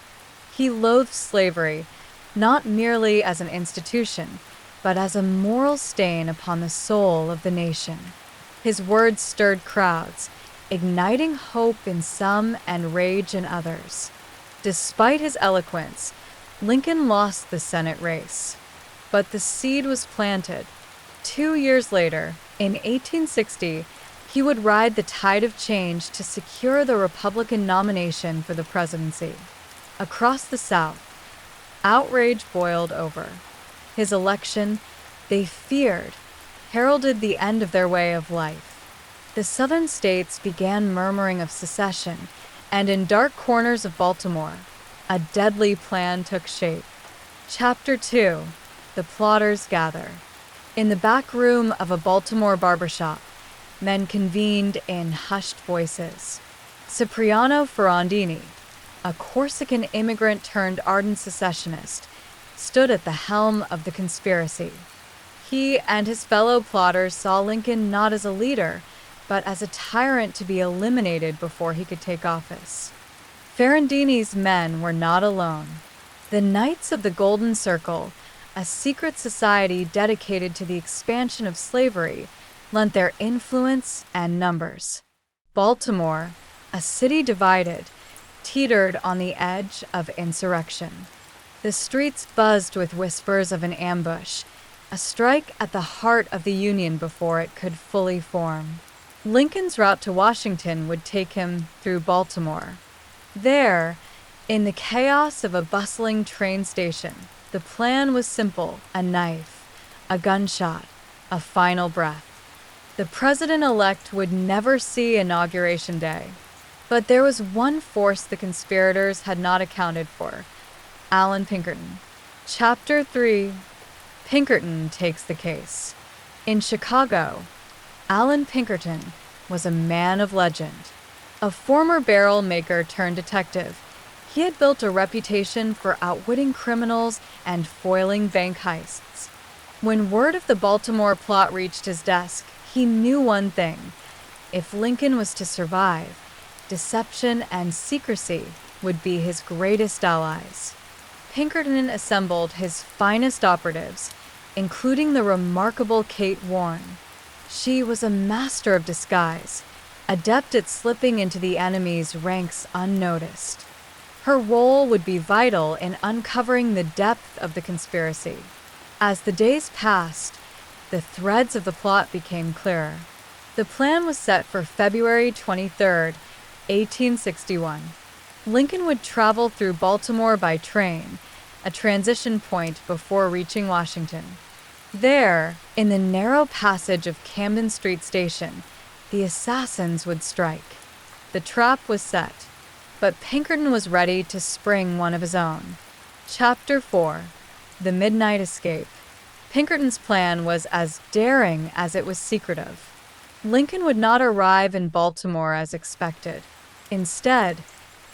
He loathed slavery, not merely as an institution, but as a moral stain upon the soul of the nation. His words stirred crowds, igniting hope in some and rage in others. Despite his eloquence, Lincoln lost the Senate race. But the seed was planted. 2 years later, in 1860, he would ride the tide of change to secure the Republican nomination for the presidency. Across the South, outrage boiled over. His election, they feared, heralded the end of their way of life. The southern states began murmuring of secession, and in dark corners of Baltimore, a deadly plan took shape. Chapter 2: The Plotters Gather. In the back room of a Baltimore barbershop, men convened in hushed voices. Cipriano Ferrandini, a Corsican immigrant turned ardent secessionist, stood at the helm of the conspiracy. He and his fellow plotters saw Lincoln not as a leader, but as a tyrant to be eliminated before he could take office. Ferrandini's men were not alone. The Knights of the Golden Circle, a secret society dedicated to the expansion of slavery, lent their influence and numbers. Baltimore, a city divided, teetered on the edge of insurrection. The streets buzzed with whispers of an ambush, a strike at the heart of the Union before it could fully form. Lincoln's route to Washington would take him through Baltimore. There, in the chaos of a bustling train station, the plan was simple: a knife, a gunshot, a final breath. The president-elect would never see Inauguration Day. But there was one force the conspirators had not accounted for: Allan Pinkerton. Chapter 3: Pinkerton Takes the Case. In Chicago, Allan Pinkerton was a man of legend. A former barrel maker turned detective, he had built a reputation for outwitting criminals and foiling bank heists. When word of the Baltimore plot reached his desk, he knew one thing: if Lincoln was to survive, deception and secrecy would be his greatest allies. Pinkerton assembled his finest operatives, including the remarkable Kate Warren. She was a master of disguise, adept at slipping into the enemy's ranks unnoticed. Her role would be vital in uncovering the depth of the conspiracy. As the days passed, the threads of the plot became clearer. The plan was set for February 23, 1861. Lincoln would travel through Baltimore by train, a transition point before reaching Washington. There, in the narrow passage of Camden Street Station, the assassins would strike. The trap was set, but Pinkerton was ready to spring one of his own. Chapter 4: The Midnight Escape. Pinkerton's plan was as daring as it was secretive. Lincoln would not arrive in Baltimore as expected. Instead,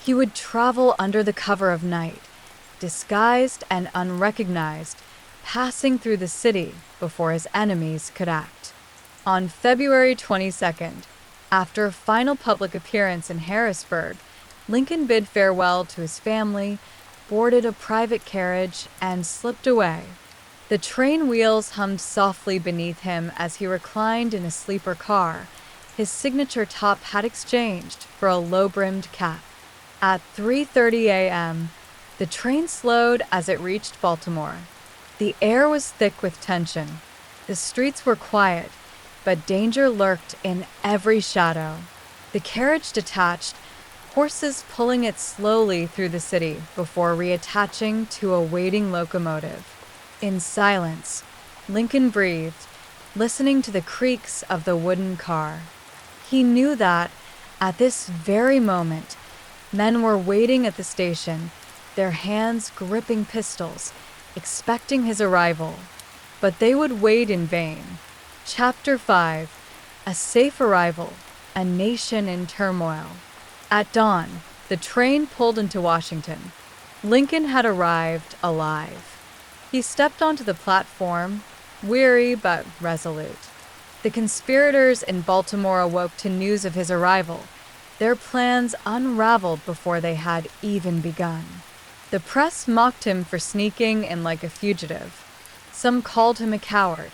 he would travel under the cover of night, disguised and unrecognized, passing through the city before his enemies could act. On February 22nd, after a final public appearance in Harrisburg, Lincoln bid farewell to his family, boarded a private carriage, and slipped away. The train wheels hummed softly beneath him as he reclined in a sleeper car, his signature top hat exchanged for a low-brimmed cap. At 3:30 a.m., the train slowed as it reached Baltimore. The air was thick with tension. The streets were quiet, but danger lurked in every shadow. The carriage detached, horses pulling it slowly through the city before reattaching to a waiting locomotive. In silence, Lincoln breathed, listening to the creaks of the wooden car. He knew that, at this very moment, men were waiting at the station, their hands gripping pistols, expecting his arrival. But they would wait in vain. Chapter 5: A safe arrival, a nation in turmoil. At dawn, the train pulled into Washington. Lincoln had arrived alive. He stepped onto the platform, weary but resolute. The conspirators in Baltimore awoke to news of his arrival. Their plans unraveled before they had even begun. The press mocked him for sneaking in like a fugitive. Some called him a coward,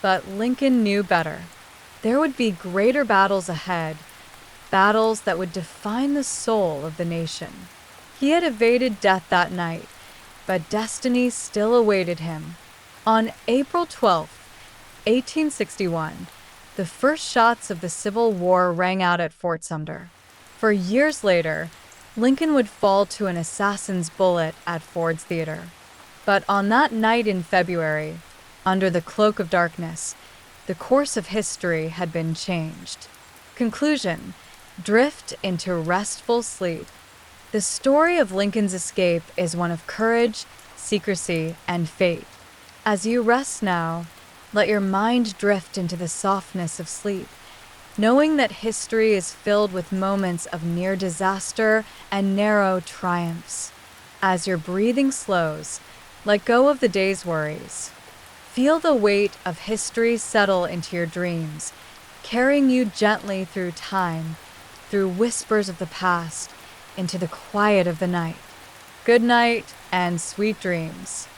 but Lincoln knew better. There would be greater battles ahead, battles that would define the soul of the nation. He had evaded death that night, but destiny still awaited him. On April 12, 1861, the first shots of the Civil War rang out at Fort Sumter. For years later, Lincoln would fall to an assassin's bullet at Ford's Theater. But on that night in February, under the cloak of darkness, the course of history had been changed. Conclusion: drift into restful sleep. The story of Lincoln's escape is one of courage, secrecy, and fate. As you rest now, let your mind drift into the softness of sleep, knowing that history is filled with moments of near disaster and narrow triumphs. As your breathing slows, let go of the day's worries. Feel the weight of history settle into your dreams, carrying you gently through time, through whispers of the past, into the quiet of the night. Good night and sweet dreams.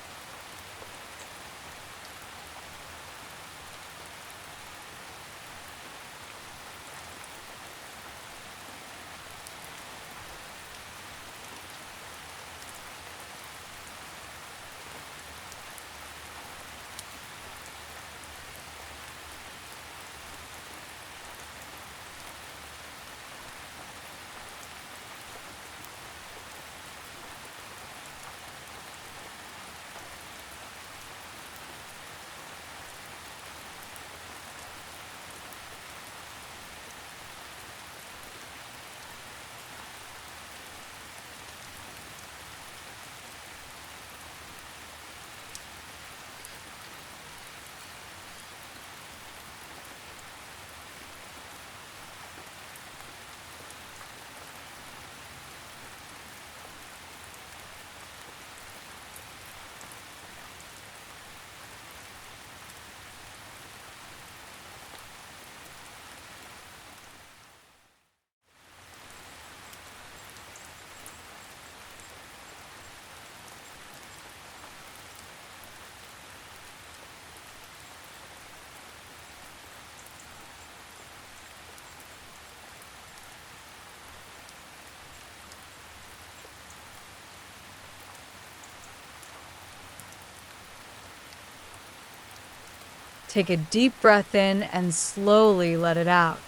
Take a deep breath in and slowly let it out.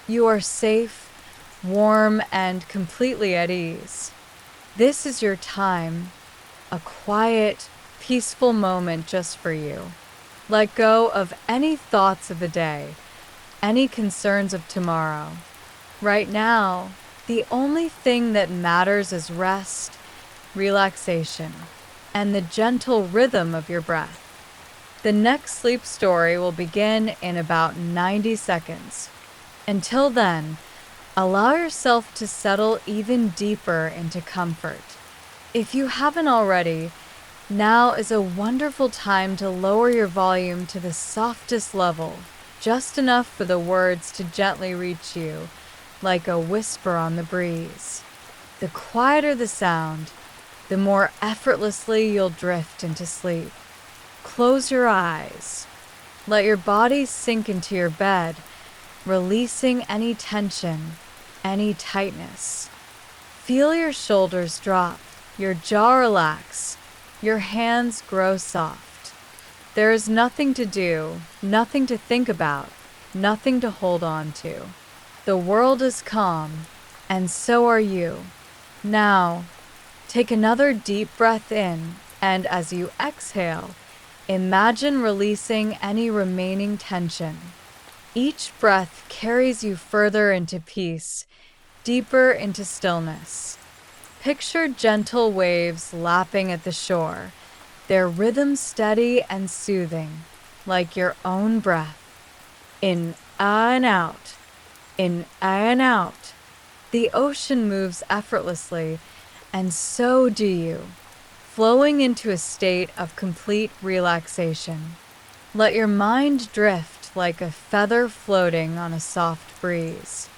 You are safe, warm, and completely at ease. This is your time, a quiet, peaceful moment just for you. Let go of any thoughts of the day, any concerns of tomorrow. Right now, the only thing that matters is rest, relaxation, and the gentle rhythm of your breath. The next sleep story will begin in about 90 seconds. Until then, allow yourself to settle even deeper into comfort. If you haven't already, now is a wonderful time to lower your volume to the softest level, just enough for the words to gently reach you, like a whisper on the breeze. The quieter the sound, the more effortlessly you'll drift into sleep. Close your eyes. Let your body sink into your bed, releasing any tension, any tightness. Feel your shoulders drop, your jaw relax, your hands grow soft. There is nothing to do, nothing to think about, nothing to hold on to. The world is calm, and so are you. Now, take another deep breath in, and as you exhale, imagine releasing any remaining tension. Each breath carries you further into peace, deeper into stillness. Picture gentle waves lapping at the shore, their rhythm steady and soothing, like your own breath. In and out, in and out. The ocean moves effortlessly, and so do you, flowing into a state of complete relaxation. Let your mind drift like a feather floating on a soft breeze.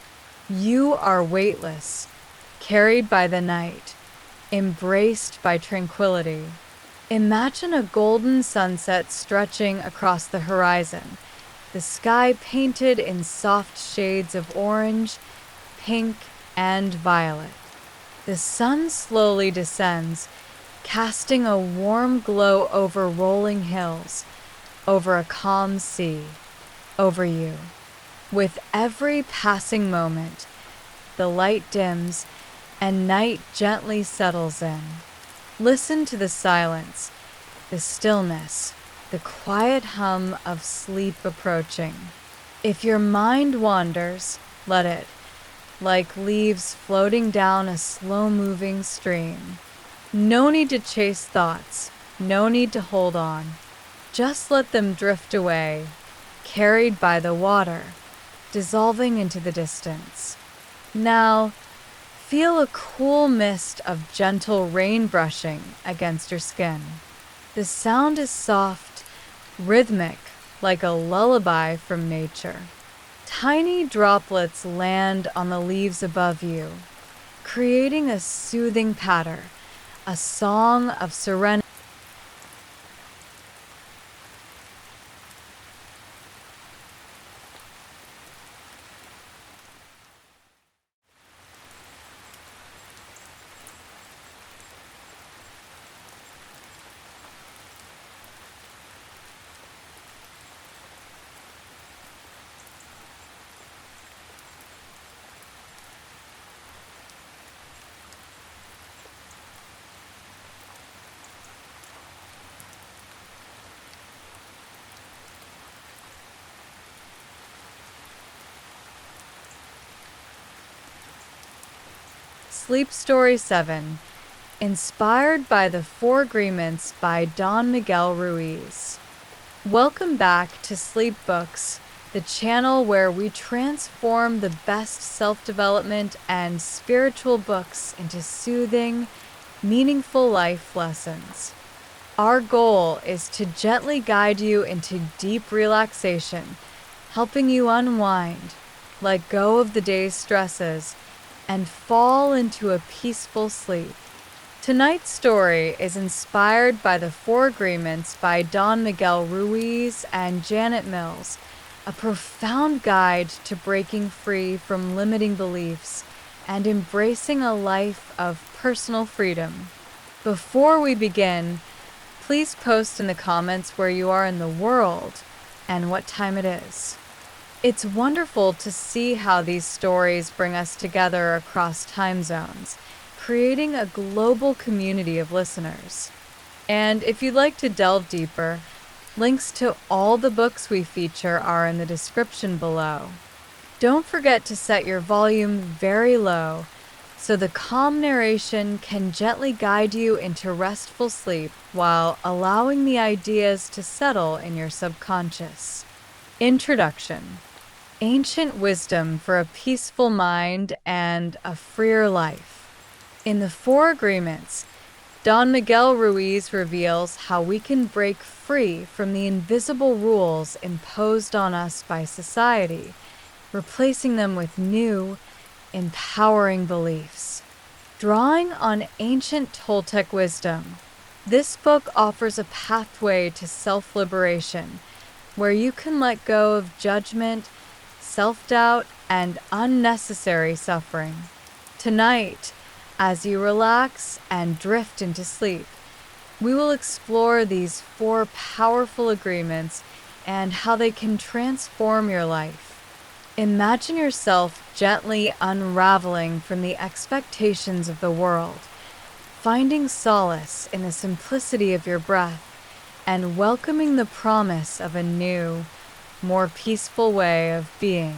You are weightless, carried by the night, embraced by tranquility. Imagine a golden sunset stretching across the horizon, the sky painted in soft shades of orange, pink, and violet. The sun slowly descends, casting a warm glow over rolling hills, over a calm sea, over you. With every passing moment, the light dims and night gently settles in. Listen to the silence, the stillness, the quiet hum of sleep approaching. If your mind wanders, let it, like leaves floating down a slow-moving stream. No need to chase thoughts, no need to hold on. Just let them drift away, carried by the water, dissolving into the distance. Now, feel a cool mist of gentle rain brushing against your skin. The sound is soft, rhythmic, like a lullaby from nature. Tiny droplets land on the leaves above you, creating a soothing patter, a song of serenity. Sleep Story 7, inspired by the Four Agreements by Don Miguel Ruiz. Welcome back to Sleep Books, the channel where we transform the best self-development and spiritual books into soothing, meaningful life lessons. Our goal is to gently guide you into deep relaxation, helping you unwind, let go of the day's stresses, and fall into a peaceful sleep. Tonight's story is inspired by the Four Agreements by Don Miguel Ruiz and Janet Mills, a profound guide to breaking free from limiting beliefs and embracing a life of personal freedom. Before we begin, please post in the comments where you are in the world and what time it is. It's wonderful to see how these stories bring us together across time zones, creating a global community of listeners. And if you'd like to delve deeper, links to all the books we feature are in the description below. Don't forget to set your volume very low so the calm narration can gently guide you into restful sleep while allowing the ideas to settle in your subconscious. Introduction. Ancient wisdom for a peaceful mind and a freer life. In the Four Agreements, Don Miguel Ruiz reveals how we can break free from the invisible rules imposed on us by society, replacing them with new, empowering beliefs. Drawing on ancient Toltec wisdom, this book offers a pathway to self-liberation, where you can let go of judgment, self-doubt, and unnecessary suffering. Tonight, as you relax and drift into sleep, we will explore these four powerful agreements and how they can transform your life. Imagine yourself gently unraveling from the expectations of the world, finding solace in the simplicity of your breath, and welcoming the promise of a new, more peaceful way of being.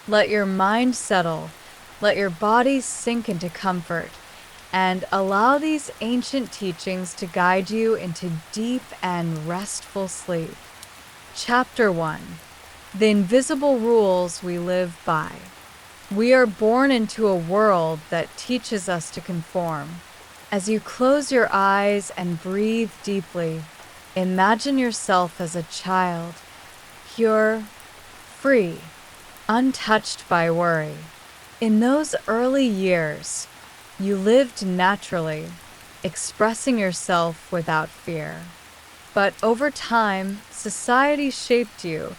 Let your mind settle, let your body sink into comfort, and allow these ancient teachings to guide you into deep and restful sleep. Chapter 1. the invisible rules we live by. We are born into a world that teaches us to conform. As you close your eyes and breathe deeply, imagine yourself as a child, pure, free, untouched by worry. In those early years, you lived naturally, expressing yourself without fear. But over time, society shaped you,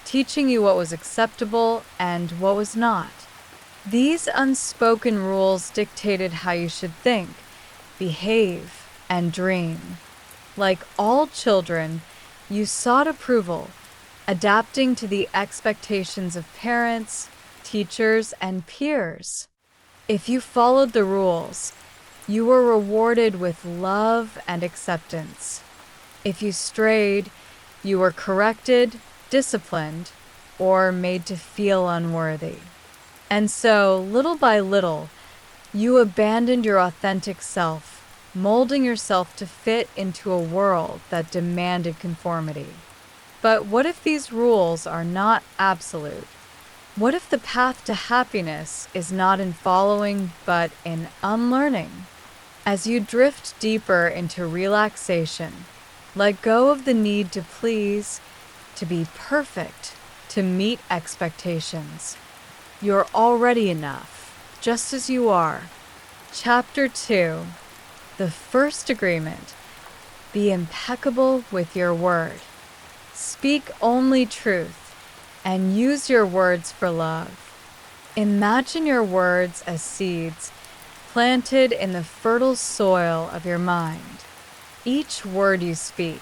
teaching you what was acceptable and what was not. These unspoken rules dictated how you should think, behave, and dream. Like all children, you sought approval, adapting to the expectations of parents, teachers, and peers. If you followed the rules, you were rewarded with love and acceptance. If you strayed, you were corrected, disciplined, or made to feel unworthy. And so, little by little, you abandoned your authentic self, molding yourself to fit into a world that demanded conformity. But what if these rules are not absolute? What if the path to happiness is not in following, but in unlearning? As you drift deeper into relaxation, let go of the need to please, to be perfect, to meet expectations. You're already enough, just as you are. Chapter 2. The first agreement. Be impeccable with your word. Speak only truth, and use your words for love. Imagine your words as seeds planted in the fertile soil of your mind. Each word you speak,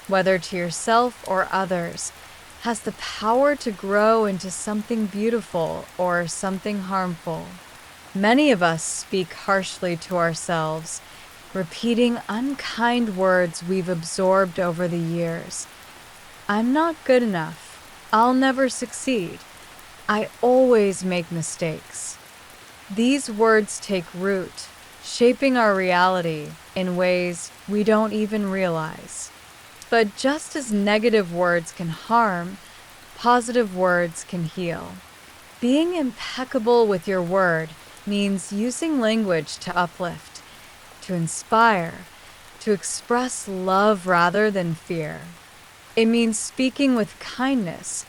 whether to yourself or others, has the power to grow into something beautiful or something harmful. Many of us speak harshly to ourselves, repeating unkind words we've absorbed over the years. I'm not good enough. I'll never succeed. I always make mistakes. These words take root, shaping our reality in ways we don't even realize. But just as negative words can harm, positive words can heal. Being impeccable with your word means using language to uplift, to inspire, to express love rather than fear. It means speaking with kindness,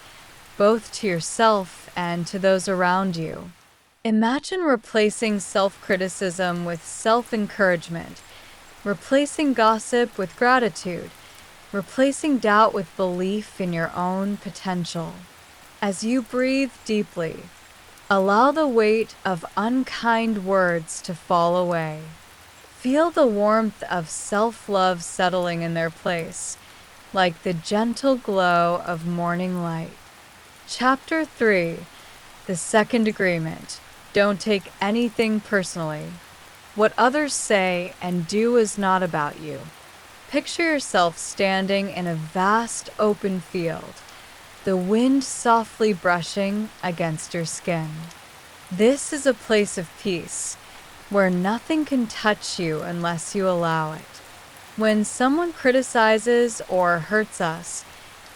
both to yourself and to those around you. Imagine replacing self-criticism with self-encouragement, replacing gossip with gratitude, replacing doubt with belief in your own potential. As you breathe deeply, allow the weight of unkind words to fall away. Feel the warmth of self-love settling in their place, like the gentle glow of morning light. Chapter 3. The second agreement. Don't take anything personally. What others say and do is not about you. Picture yourself standing in a vast open field, the wind softly brushing against your skin. This is a place of peace, where nothing can touch you unless you allow it. When someone criticizes or hurts us,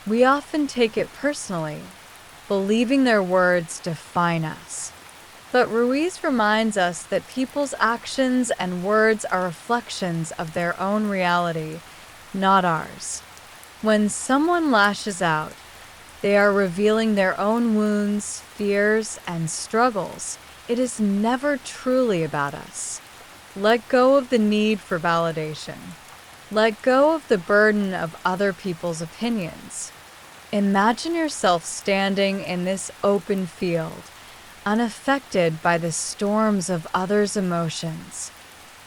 we often take it personally, believing their words define us. But Ruiz reminds us that people's actions and words are reflections of their own reality, not ours. When someone lashes out, they are revealing their own wounds, fears, and struggles. It is never truly about us. Let go of the need for validation. Let go of the burden of other people's opinions. Imagine yourself standing in this open field, unaffected by the storms of others' emotions.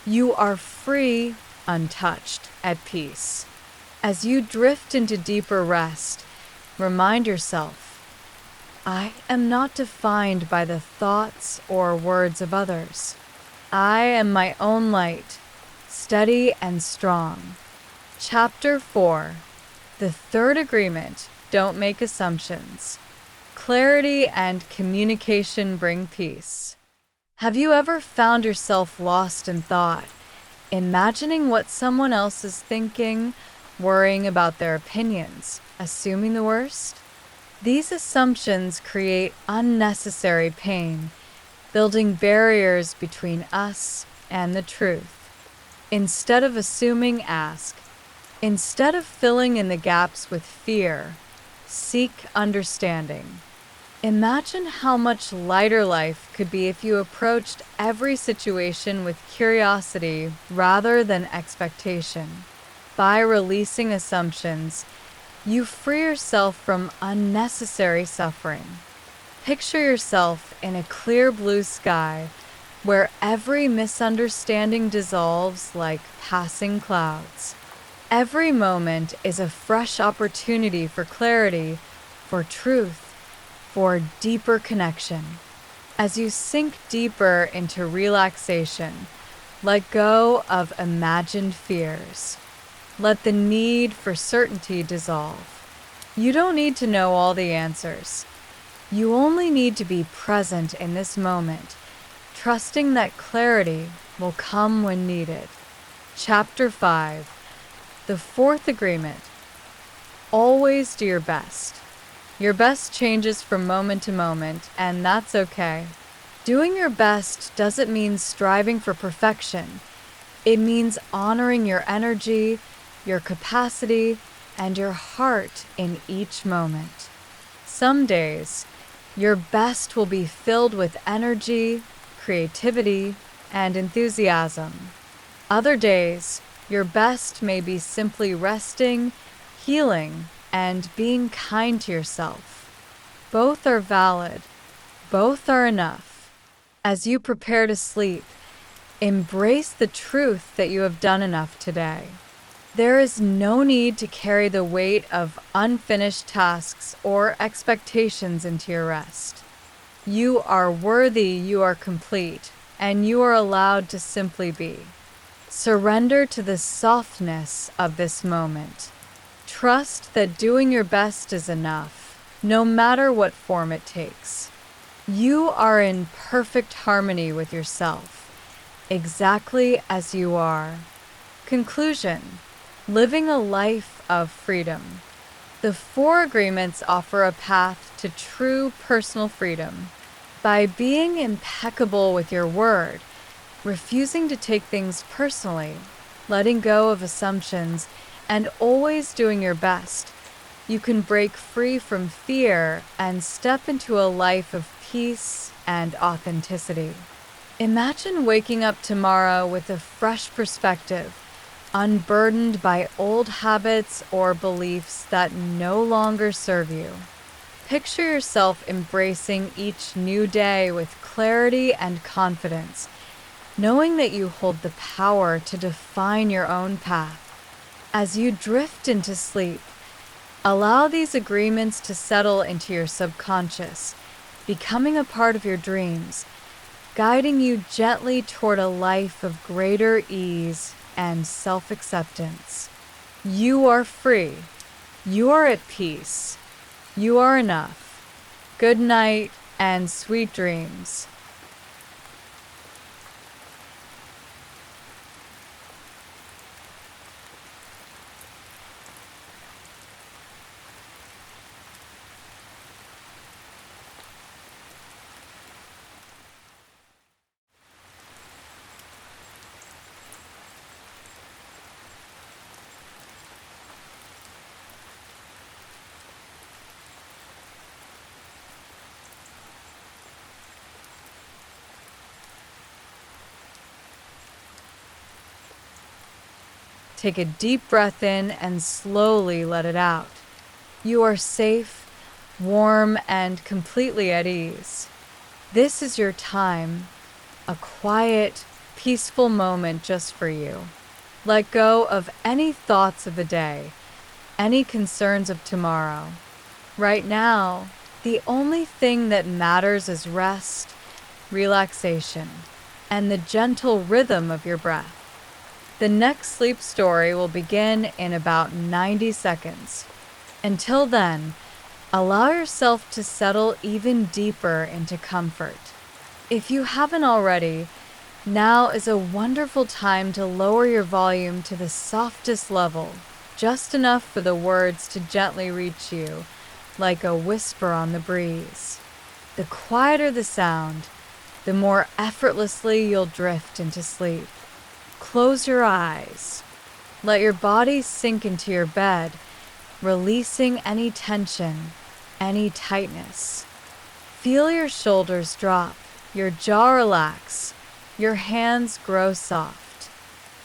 You are free, untouched, at peace. As you drift into deeper rest, remind yourself, I am not defined by the thoughts or words of others. I am my own light, steady and strong. Chapter 4. The third agreement. Don't make assumptions. Clarity and communication bring peace. Have you ever found yourself lost in thought, imagining what someone else is thinking, worrying about their opinions, assuming the worst? These assumptions create unnecessary pain, building barriers between us and the truth. Instead of assuming, ask. Instead of filling in the gaps with fear, seek understanding. Imagine how much lighter life could be if you approached every situation with curiosity rather than expectation. By releasing assumptions, you free yourself from unnecessary suffering. Picture yourself in a clear blue sky where every misunderstanding dissolves like passing clouds. Every moment is a fresh opportunity for clarity, for truth, for deeper connection. As you sink deeper into relaxation, let go of imagined fears. Let the need for certainty dissolve. You don't need to know all the answers. You only need to be present in this moment, trusting that clarity will come when needed. Chapter 5. The fourth agreement. Always do your best. Your best changes from moment to moment, and that's okay. Doing your best doesn't mean striving for perfection. It means honoring your energy, your capacity, and your heart in each moment. Some days, your best will be filled with energy, creativity, and enthusiasm. Other days, your best may be simply resting, healing, and being kind to yourself. Both are valid. Both are enough. As you prepare to sleep, embrace the truth that you have done enough today. There is no need to carry the weight of unfinished tasks or expectations into your rest. You are worthy, you are complete, and you are allowed to simply be. Surrender to the softness of this moment. Trust that doing your best is enough, no matter what form it takes. You are in perfect harmony with yourself, exactly as you are. Conclusion: living a life of freedom. The four agreements offer a path to true personal freedom. By being impeccable with your word, refusing to take things personally, letting go of assumptions, and always doing your best, you can break free from fear and step into a life of peace and authenticity. Imagine waking up tomorrow with a fresh perspective, unburdened by old habits or beliefs that no longer serve you. Picture yourself embracing each new day with clarity and confidence, knowing that you hold the power to define your own path. As you drift into sleep, allow these agreements to settle into your subconscious, becoming a part of your dreams, guiding you gently toward a life of greater ease and self-acceptance. You are free. You are at peace. You are enough. Good night and sweet dreams. Take a deep breath in and slowly let it out. You are safe, warm, and completely at ease. This is your time, a quiet, peaceful moment just for you. Let go of any thoughts of the day, any concerns of tomorrow. Right now, the only thing that matters is rest, relaxation, and the gentle rhythm of your breath. The next sleep story will begin in about 90 seconds. Until then, allow yourself to settle even deeper into comfort. If you haven't already, now is a wonderful time to lower your volume to the softest level, just enough for the words to gently reach you, like a whisper on the breeze. The quieter the sound, the more effortlessly you'll drift into sleep. Close your eyes. Let your body sink into your bed, releasing any tension, any tightness. Feel your shoulders drop, your jaw relax, your hands grow soft.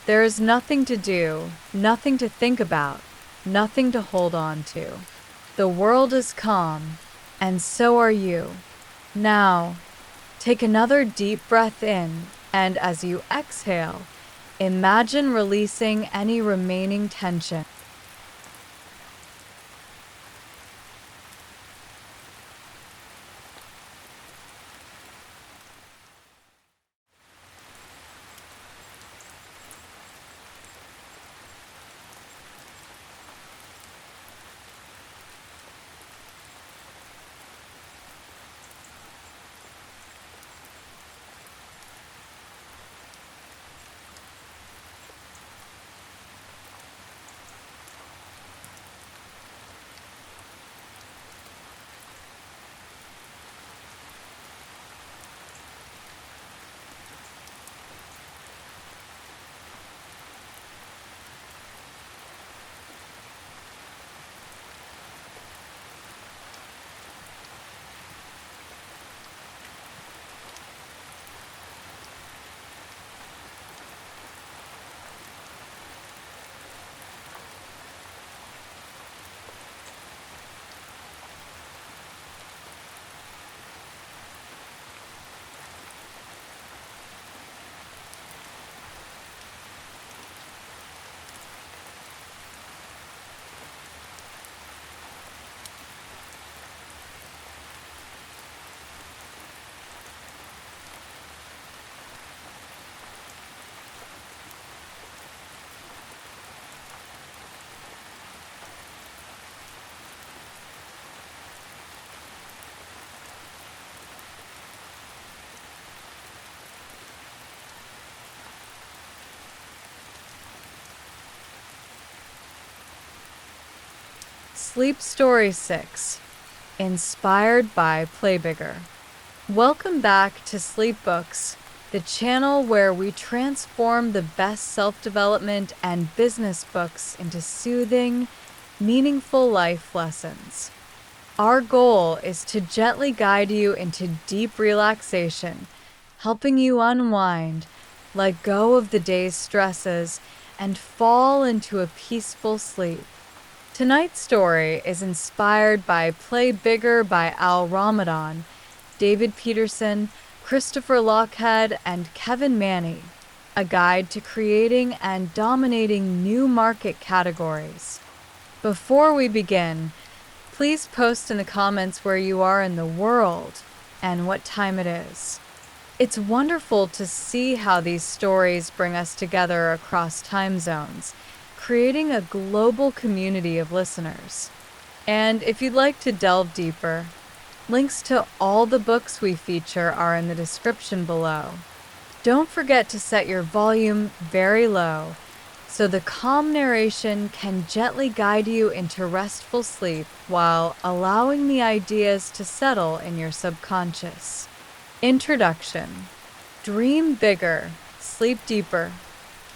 There is nothing to do, nothing to think about, nothing to hold on to. The world is calm, and so are you. Now, take another deep breath in, and as you exhale, imagine releasing any remaining tension. Sleep Story 6, inspired by Play Bigger. Welcome back to Sleep Books, the channel where we transform the best self-development and business books into soothing, meaningful life lessons. Our goal is to gently guide you into deep relaxation, helping you unwind, let go of the day's stresses, and fall into a peaceful sleep. Tonight's story is inspired by Play Bigger by Al Ramadan, David Peterson, Christopher Lochhead, and Kevin Manny, a guide to creating and dominating new market categories. Before we begin, please post in the comments where you are in the world and what time it is. It's wonderful to see how these stories bring us together across time zones, creating a global community of listeners. And if you'd like to delve deeper, links to all the books we feature are in the description below. Don't forget to set your volume very low so the calm narration can gently guide you into restful sleep while allowing the ideas to settle in your subconscious. Introduction. Dream bigger, sleep deeper,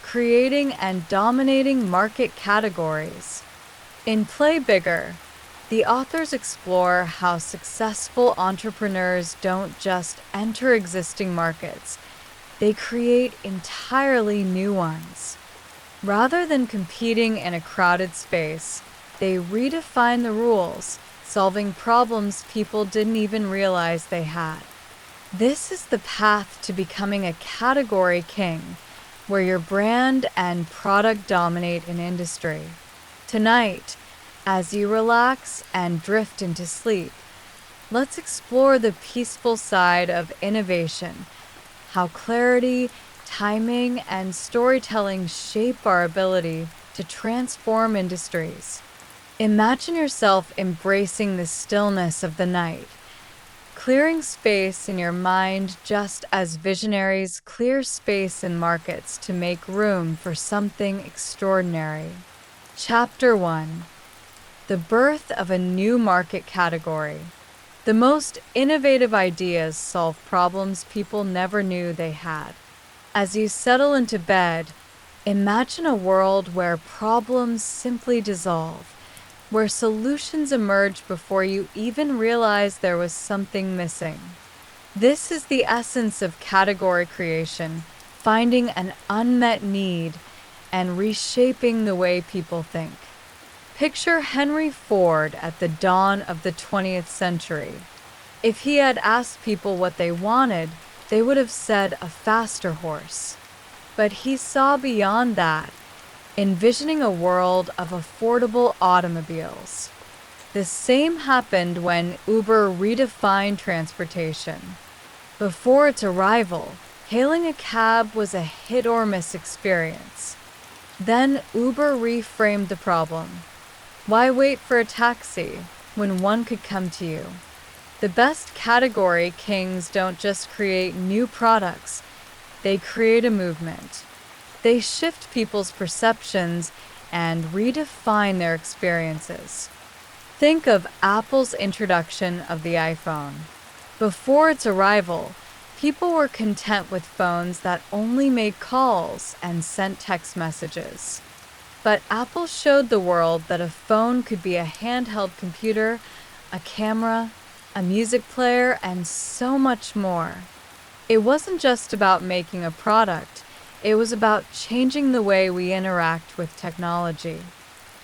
creating and dominating market categories. In Play Bigger, the authors explore how successful entrepreneurs don't just enter existing markets, they create entirely new ones. Rather than competing in a crowded space, they redefine the rules, solving problems people didn't even realize they had. This is the path to becoming a category king, where your brand and product dominate an industry. Tonight, as you relax and drift into sleep, let's explore the peaceful side of innovation, how clarity, timing, and storytelling shape our ability to transform industries. Imagine yourself embracing the stillness of the night, clearing space in your mind just as visionaries clear space in markets to make room for something extraordinary. Chapter 1. the birth of a new market category. The most innovative ideas solve problems people never knew they had. As you settle into bed, imagine a world where problems simply dissolve, where solutions emerge before you even realize there was something missing. This is the essence of category creation, finding an unmet need and reshaping the way people think. Picture Henry Ford at the dawn of the 20th century. If he had asked people what they wanted, they would have said a faster horse. But he saw beyond that, envisioning a world of affordable automobiles. The same happened when Uber redefined transportation. Before its arrival, hailing a cab was a hit-or-miss experience. Then Uber reframed the problem. Why wait for a taxi when one could come to you? The best category kings don't just create new products, they create a movement. They shift people's perceptions and redefine their experiences. Think of Apple's introduction of the iPhone. Before its arrival, people were content with phones that only made calls and sent text messages. But Apple showed the world that a phone could be a handheld computer, a camera, a music player, and so much more. It wasn't just about making a product, it was about changing the way we interact with technology.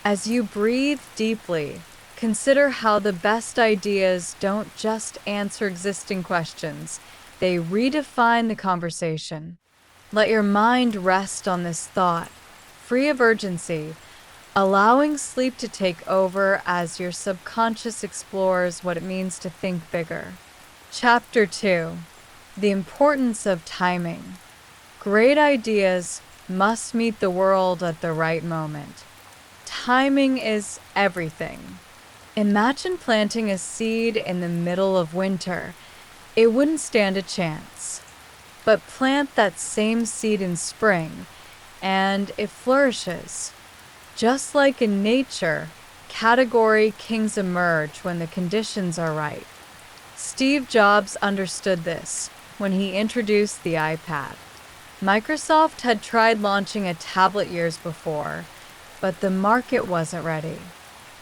As you breathe deeply, consider how the best ideas don't just answer existing questions, they redefine the conversation. Let your mind rest on this thought, free of urgency, allowing sleep to take over as your subconscious explores what it means to think bigger. Chapter 2: The Importance of Timing. Great ideas must meet the world at the right moment. Timing is everything. Imagine planting a seed in the middle of winter. It wouldn't stand a chance. But plant that same seed in spring, and it flourishes. Just like in nature, category kings emerge when the conditions are right. Steve Jobs understood this when he introduced the iPad. Microsoft had tried launching a tablet years before, but the market wasn't ready.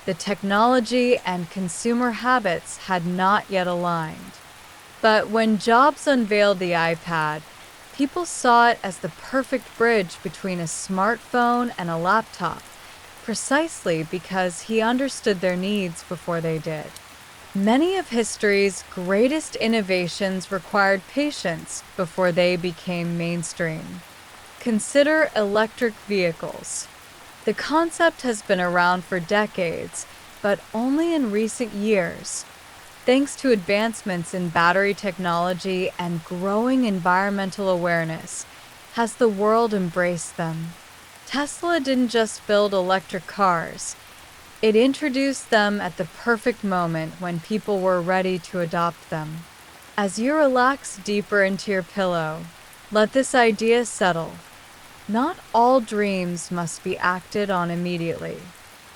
The technology and consumer habits had not yet aligned. But when Jobs unveiled the iPad, people saw it as the perfect bridge between a smartphone and a laptop, precisely because he understood their needs before they did. Many of history's greatest innovations required patience before they became mainstream. Consider electric vehicles. The concept has been around for decades, but only in recent years, thanks to advancements in battery technology and growing environmental awareness, has the world embraced them. Tesla didn't just build electric cars. It introduced them at the perfect moment when people were ready to adopt them. As you relax deeper into your pillow, let this idea settle. Not all dreams must be acted on immediately.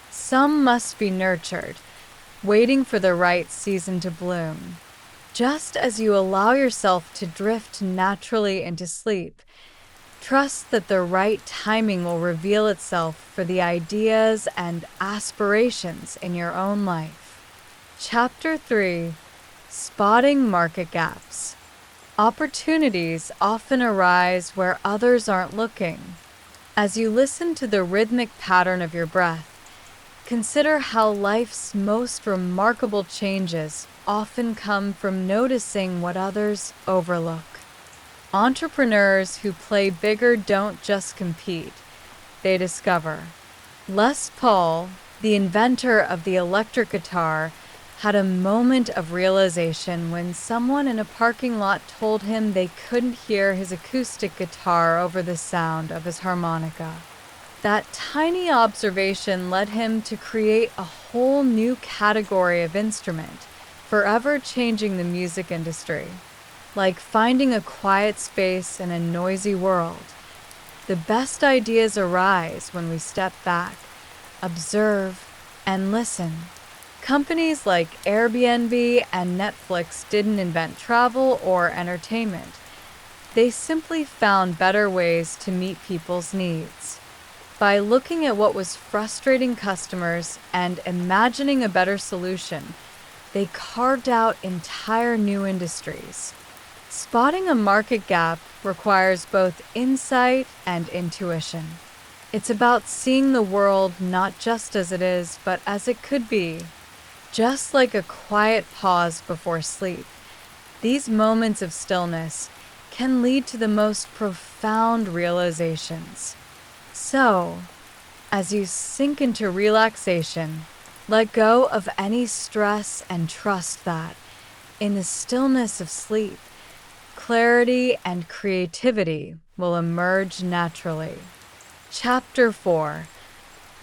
Some must be nurtured, waiting for the right season to bloom. Just as you allow yourself to drift naturally into sleep, trust that the right timing will reveal itself for the ideas and aspirations in your own life. Chapter 3: Spotting Market Gaps. Opportunities often arise where others aren't looking. As you listen to the rhythmic pattern of your breath, consider how life's most remarkable changes often come from noticing what others overlook. Entrepreneurs who play bigger don't just compete, they discover. Les Paul, the inventor of the electric guitar, had a moment of realization when someone in a parking lot told him they couldn't hear his acoustic guitar over the sound of his harmonica. That tiny observation led him to create a whole new category of instrument, forever changing the music industry. Like finding a quiet space in a noisy world, the best ideas arise when we step back, observe, and listen. Companies like Airbnb and Netflix didn't invent travel or entertainment. They simply found better ways to meet people's needs. By looking at what was frustrating customers and imagining a better solution, they carved out entire new industries. Spotting a market gap requires both insight and intuition. It's about seeing the world not just as it is, but as it could be. Just like a quiet pause before sleep, these moments of stillness can lead to the most profound realizations. So, as you sink into relaxation, let go of any stress and trust that, in the stillness of sleep, clarity and creativity will emerge naturally. Chapter 4: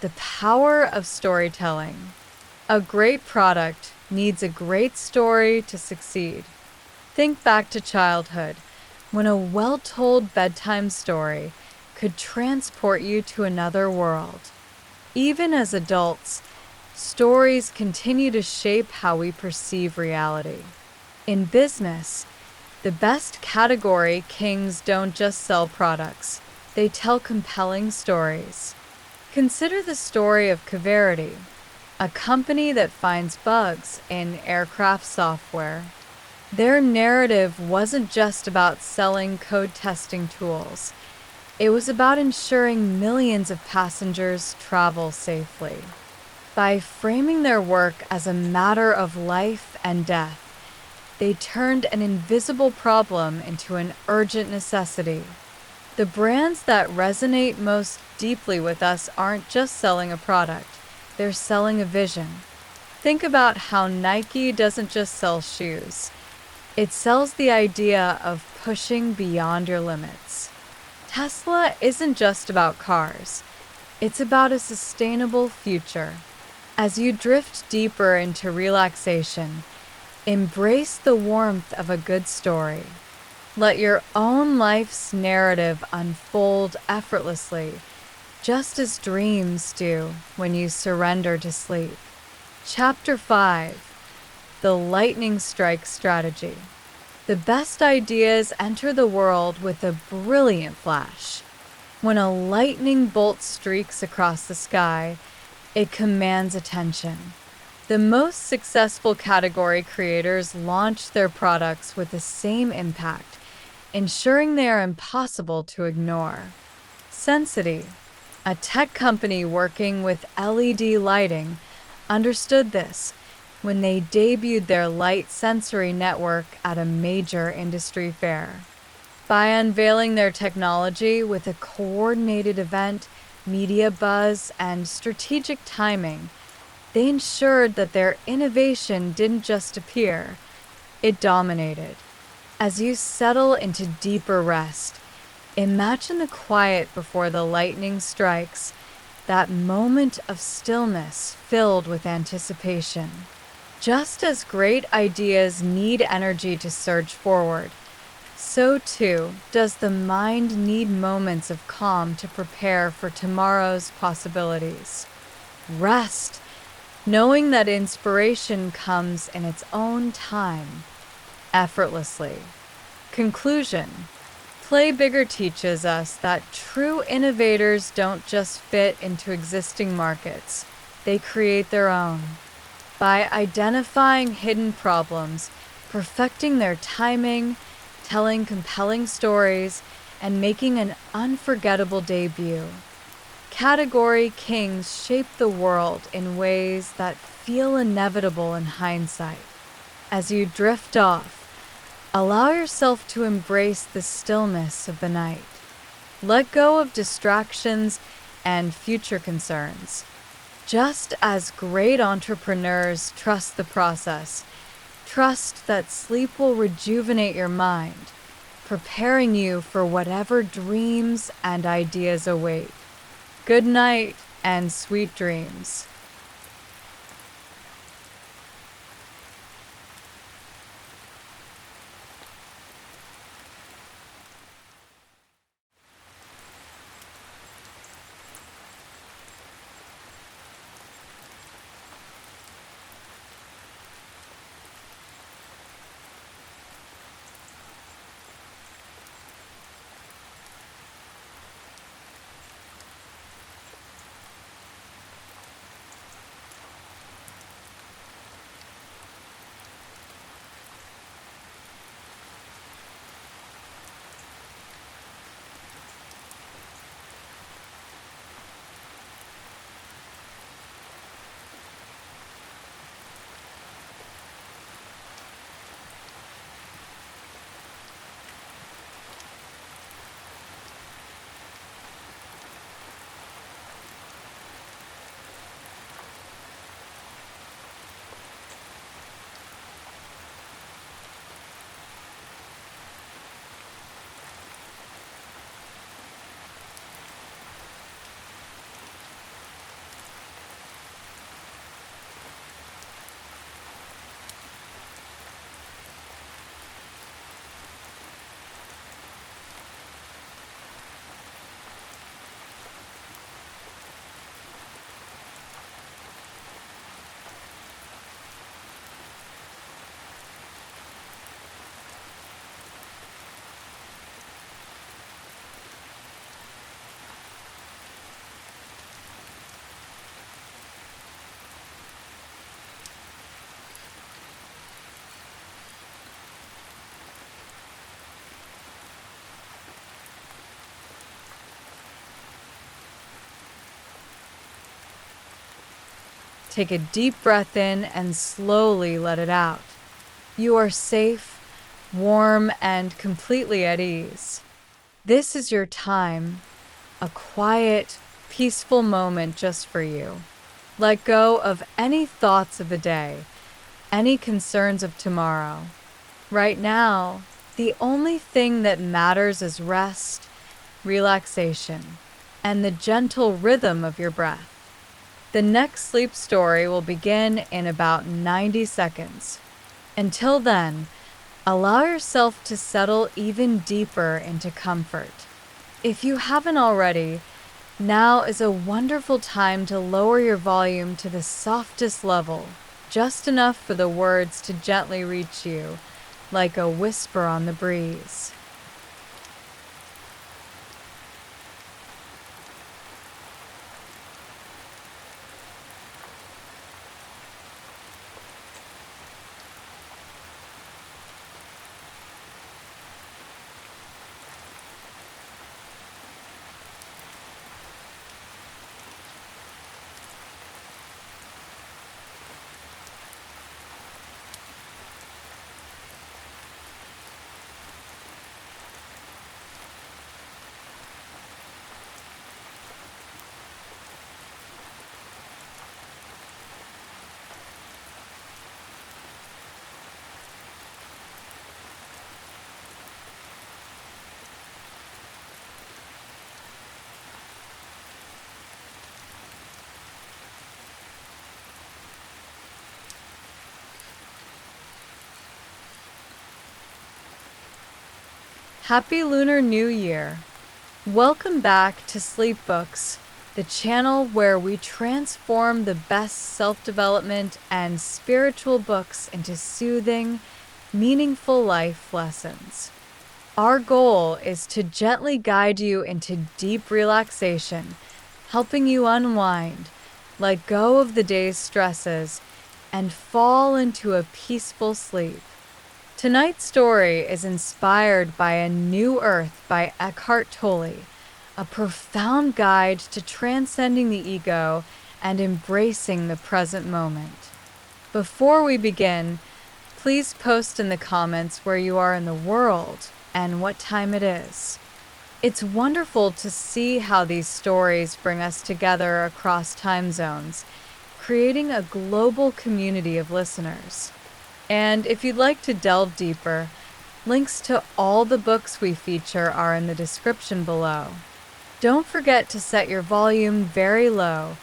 The Power of Storytelling. A great product needs a great story to succeed. Think back to childhood, when a well-told bedtime story could transport you to another world. Even as adults, stories continue to shape how we perceive reality. In business, the best category kings don't just sell products, they tell compelling stories. Consider the story of Kyra, a company that finds bugs in aircraft software. Their narrative wasn't just about selling code testing tools. It was about ensuring millions of passengers travel safely. By framing their work as a matter of life and death, they turned an invisible problem into an urgent necessity. The brands that resonate most deeply with us aren't just selling a product, they're selling a vision. Think about how Nike doesn't just sell shoes. It sells the idea of pushing beyond your limits. Tesla isn't just about cars. It's about a sustainable future. As you drift deeper into relaxation, embrace the warmth of a good story. Let your own life's narrative unfold effortlessly, just as dreams do when you surrender to sleep. Chapter 5: The Lightning Strike Strategy. The best ideas enter the world with a brilliant flash. When a lightning bolt streaks across the sky, it commands attention. The most successful category creators launch their products with the same impact, ensuring they are impossible to ignore. Sensity, a tech company working with LED lighting, understood this when they debuted their light sensory network at a major industry fair. By unveiling their technology with a coordinated event, media buzz, and strategic timing, they ensured that their innovation didn't just appear, it dominated. As you settle into deeper rest, imagine the quiet before the lightning strikes, that moment of stillness filled with anticipation. Just as great ideas need energy to surge forward, so too does the mind need moments of calm to prepare for tomorrow's possibilities. Rest, knowing that inspiration comes in its own time, effortlessly. Conclusion: Play Bigger teaches us that true innovators don't just fit into existing markets, they create their own. By identifying hidden problems, perfecting their timing, telling compelling stories, and making an unforgettable debut, category kings shape the world in ways that feel inevitable in hindsight. As you drift off, allow yourself to embrace the stillness of the night. Let go of distractions and future concerns. Just as great entrepreneurs trust the process, trust that sleep will rejuvenate your mind, preparing you for whatever dreams and ideas await. Good night and sweet dreams. Take a deep breath in and slowly let it out. You are safe, warm, and completely at ease. This is your time, a quiet, peaceful moment just for you. Let go of any thoughts of the day, any concerns of tomorrow. Right now, the only thing that matters is rest, relaxation, and the gentle rhythm of your breath. The next sleep story will begin in about 90 seconds. Until then, allow yourself to settle even deeper into comfort. If you haven't already, now is a wonderful time to lower your volume to the softest level, just enough for the words to gently reach you, like a whisper on the breeze. Happy Lunar New Year! Welcome back to Sleep Books, the channel where we transform the best self-development and spiritual books into soothing, meaningful life lessons. Our goal is to gently guide you into deep relaxation, helping you unwind, let go of the day's stresses, and fall into a peaceful sleep. Tonight's story is inspired by A New Earth by Eckhart Tolle, a profound guide to transcending the ego and embracing the present moment. Before we begin, please post in the comments where you are in the world and what time it is. It's wonderful to see how these stories bring us together across time zones, creating a global community of listeners. And if you'd like to delve deeper, links to all the books we feature are in the description below. Don't forget to set your volume very low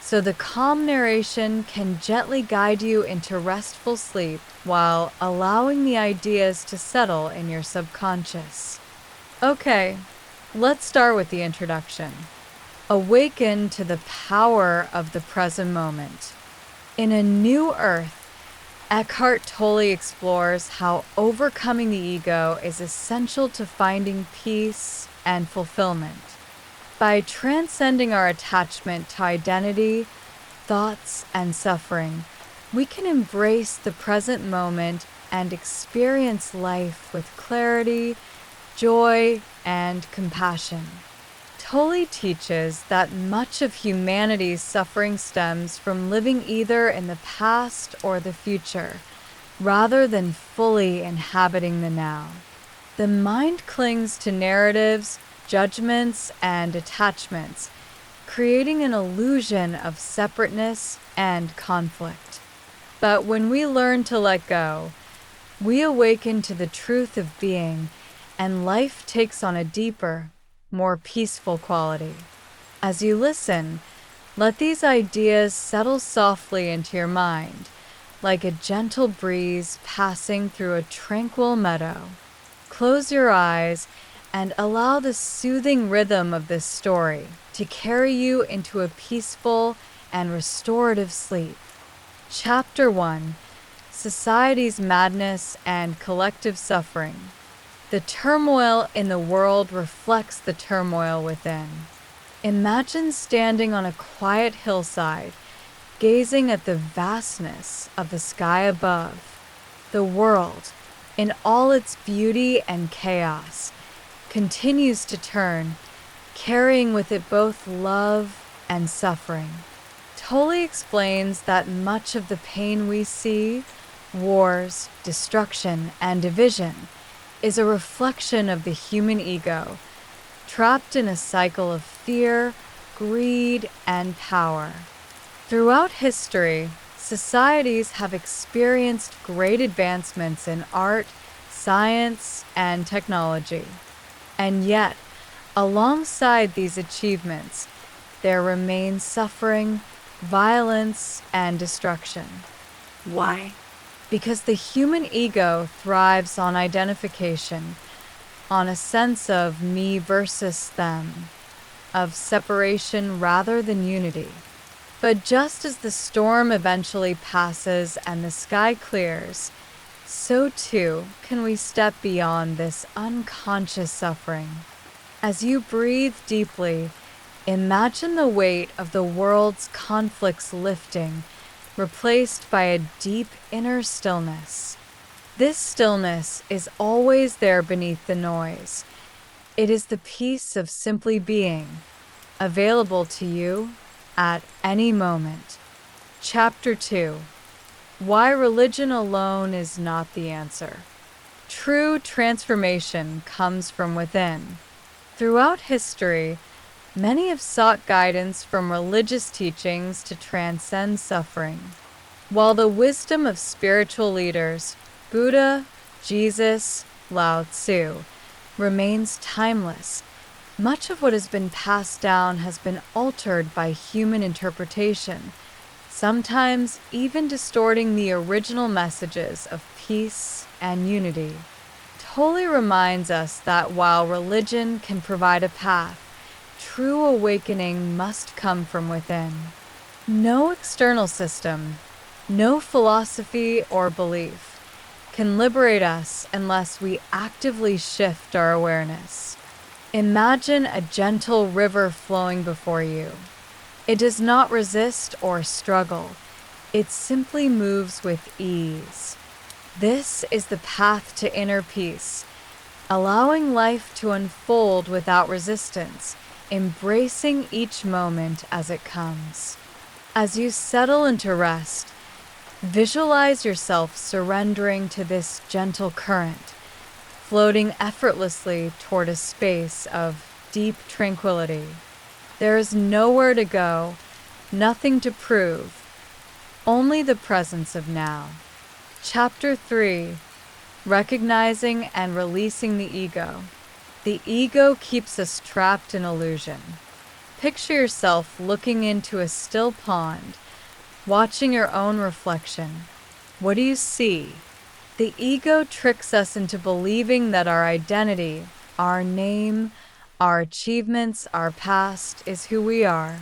so the calm narration can gently guide you into restful sleep while allowing the ideas to settle in your subconscious. Okay, let's start with the introduction. Awaken to the power of the present moment. In A New Earth, Eckhart Tolle explores how overcoming the ego is essential to finding peace and fulfillment. By transcending our attachment to identity, thoughts, and suffering, we can embrace the present moment and experience life with clarity, joy, and compassion. Tolle teaches that much of humanity's suffering stems from living either in the past or the future, rather than fully inhabiting the now. The mind clings to narratives, judgments, and attachments, creating an illusion of separateness and conflict. But when we learn to let go, we awaken to the truth of being, and life takes on a deeper, more peaceful quality. As you listen, let these ideas settle softly into your mind, like a gentle breeze passing through a tranquil meadow. Close your eyes and allow the soothing rhythm of this story to carry you into a peaceful and restorative sleep. Chapter 1: Society's Madness and Collective Suffering. The turmoil in the world reflects the turmoil within. Imagine standing on a quiet hillside, gazing at the vastness of the sky above. The world, in all its beauty and chaos, continues to turn, carrying with it both love and suffering. Tolle explains that much of the pain we see, wars, destruction, and division, is a reflection of the human ego, trapped in a cycle of fear, greed, and power. Throughout history, societies have experienced great advancements in art, science, and technology. And yet, alongside these achievements, there remains suffering, violence, and destruction. Why? Because the human ego thrives on identification, on a sense of me versus them, of separation rather than unity. But just as the storm eventually passes and the sky clears, so too can we step beyond this unconscious suffering. As you breathe deeply, imagine the weight of the world's conflicts lifting, replaced by a deep inner stillness. This stillness is always there beneath the noise. It is the peace of simply being, available to you at any moment. Chapter 2: Why Religion Alone is Not the Answer. True transformation comes from within. Throughout history, many have sought guidance from religious teachings to transcend suffering. While the wisdom of spiritual leaders, Buddha, Jesus, Lao Tzu, remains timeless, much of what has been passed down has been altered by human interpretation, sometimes even distorting the original messages of peace and unity. Tolle reminds us that while religion can provide a path, true awakening must come from within. No external system, no philosophy or belief can liberate us unless we actively shift our awareness. Imagine a gentle river flowing before you. It does not resist or struggle. It simply moves with ease. This is the path to inner peace, allowing life to unfold without resistance, embracing each moment as it comes. As you settle into rest, visualize yourself surrendering to this gentle current, floating effortlessly toward a space of deep tranquility. There is nowhere to go, nothing to prove, only the presence of now. Chapter 3: Recognizing and Releasing the Ego. The ego keeps us trapped in illusion. Picture yourself looking into a still pond, watching your own reflection. What do you see? The ego tricks us into believing that our identity, our name, our achievements, our past is who we are.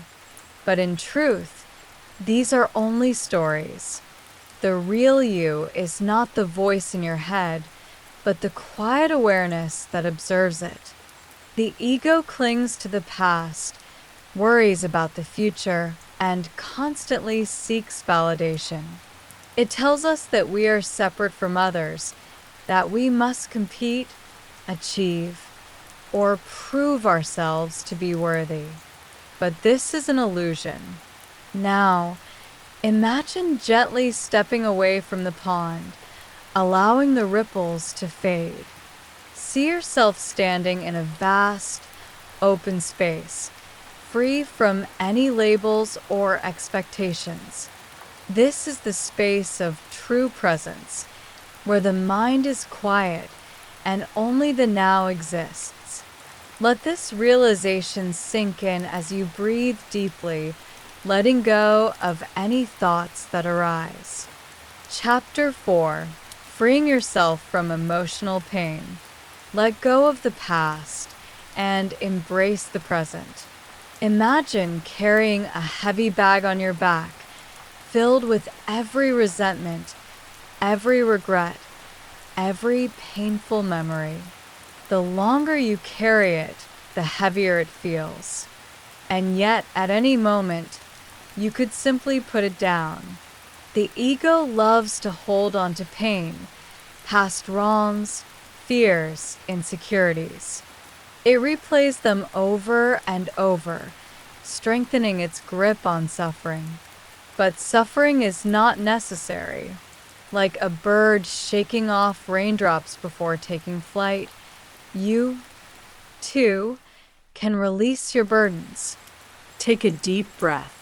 But in truth, these are only stories. The real you is not the voice in your head, but the quiet awareness that observes it. The ego clings to the past, worries about the future, and constantly seeks validation. It tells us that we are separate from others, that we must compete, achieve, or prove ourselves to be worthy. But this is an illusion. Now, imagine gently stepping away from the pond, allowing the ripples to fade. See yourself standing in a vast, open space, free from any labels or expectations. This is the space of true presence, where the mind is quiet and only the now exists. Let this realization sink in as you breathe deeply, letting go of any thoughts that arise. Chapter 4: Freeing Yourself from Emotional Pain. Let go of the past and embrace the present. Imagine carrying a heavy bag on your back, filled with every resentment, every regret, every painful memory. The longer you carry it, the heavier it feels. And yet, at any moment, you could simply put it down. The ego loves to hold on to pain, past wrongs, fears, insecurities. It replays them over and over, strengthening its grip on suffering. But suffering is not necessary. Like a bird shaking off raindrops before taking flight, you, too, can release your burdens. Take a deep breath.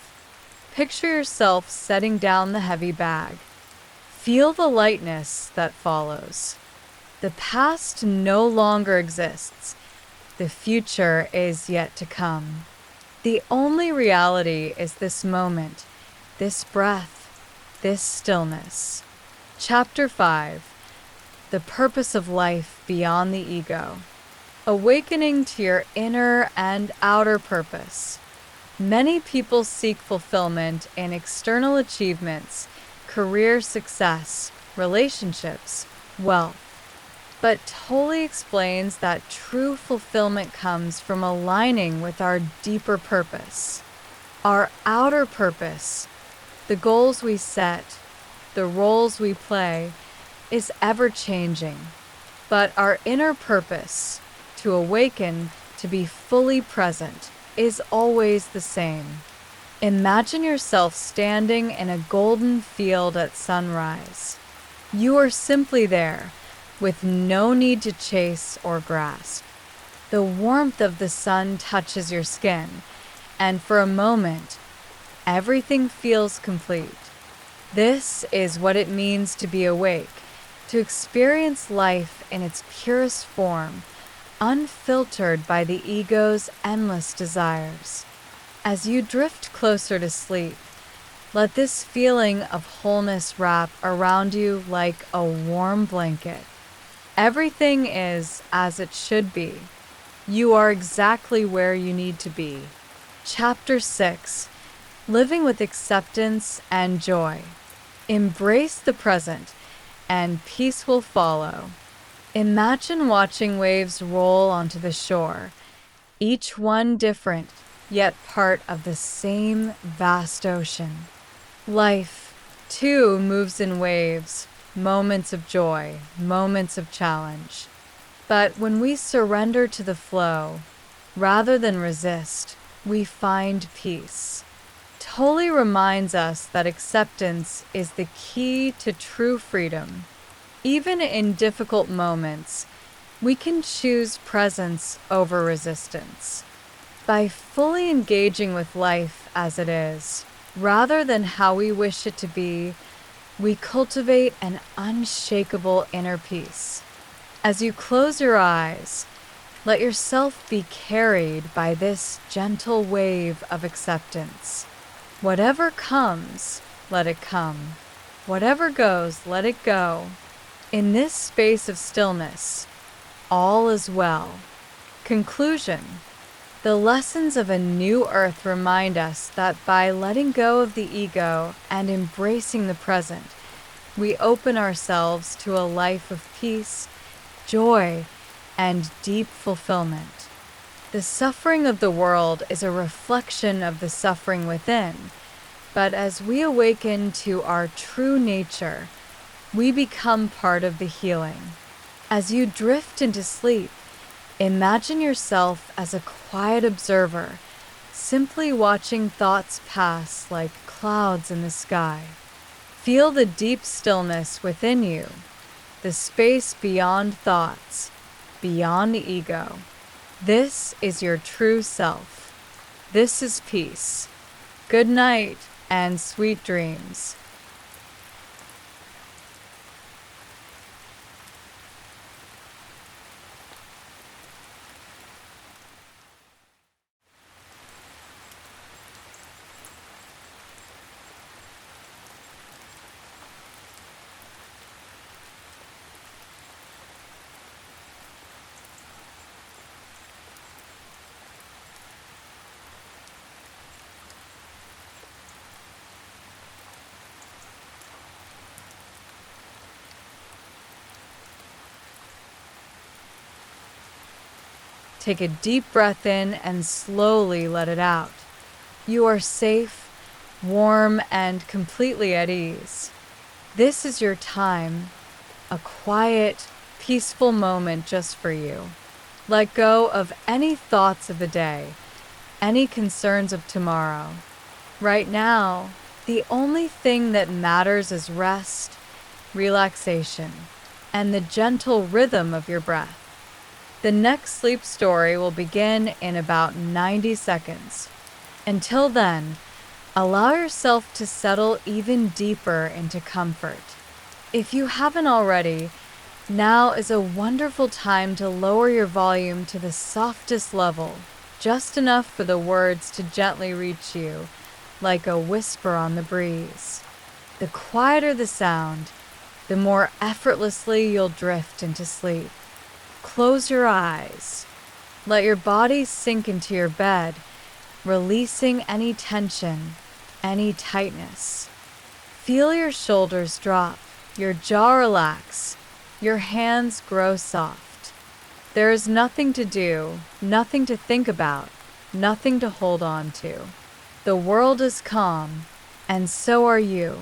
Picture yourself setting down the heavy bag. Feel the lightness that follows. The past no longer exists. The future is yet to come. The only reality is this moment, this breath, this stillness. Chapter 5. The Purpose of Life Beyond the Ego. Awakening to your inner and outer purpose. Many people seek fulfillment in external achievements, career success, relationships, wealth. But Tolle explains that true fulfillment comes from aligning with our deeper purpose. Our outer purpose, the goals we set, the roles we play, is ever-changing. But our inner purpose, to awaken, to be fully present, is always the same. Imagine yourself standing in a golden field at sunrise. You are simply there, with no need to chase or grasp. The warmth of the sun touches your skin, and for a moment, everything feels complete. This is what it means to be awake, to experience life in its purest form, unfiltered by the ego's endless desires. As you drift closer to sleep, let this feeling of wholeness wrap around you like a warm blanket. Everything is as it should be. You are exactly where you need to be. Chapter 6. Living with acceptance and joy. Embrace the present, and peace will follow. Imagine watching waves roll onto the shore, each one different, yet part of the same vast ocean. Life, too, moves in waves, moments of joy, moments of challenge. But when we surrender to the flow, rather than resist, we find peace. Tolle reminds us that acceptance is the key to true freedom. Even in difficult moments, we can choose presence over resistance. By fully engaging with life as it is, rather than how we wish it to be, we cultivate an unshakable inner peace. As you close your eyes, let yourself be carried by this gentle wave of acceptance. Whatever comes, let it come. Whatever goes, let it go. In this space of stillness, all is well. Conclusion. The lessons of a new earth remind us that by letting go of the ego and embracing the present, we open ourselves to a life of peace, joy, and deep fulfillment. The suffering of the world is a reflection of the suffering within, but as we awaken to our true nature, we become part of the healing. As you drift into sleep, imagine yourself as a quiet observer, simply watching thoughts pass like clouds in the sky. Feel the deep stillness within you, the space beyond thoughts, beyond the ego. This is your true self. This is peace. Good night and sweet dreams. Take a deep breath in and slowly let it out. You are safe, warm, and completely at ease. This is your time, a quiet, peaceful moment just for you. Let go of any thoughts of the day, any concerns of tomorrow. Right now, The only thing that matters is rest, relaxation, and the gentle rhythm of your breath. The next sleep story will begin in about 90 seconds. Until then, allow yourself to settle even deeper into comfort. If you haven't already, now is a wonderful time to lower your volume to the softest level, just enough for the words to gently reach you, like a whisper on the breeze. The quieter the sound, the more effortlessly you'll drift into sleep. Close your eyes. Let your body sink into your bed, releasing any tension, any tightness. Feel your shoulders drop, your jaw relax, your hands grow soft. There is nothing to do, nothing to think about, nothing to hold on to. The world is calm, and so are you.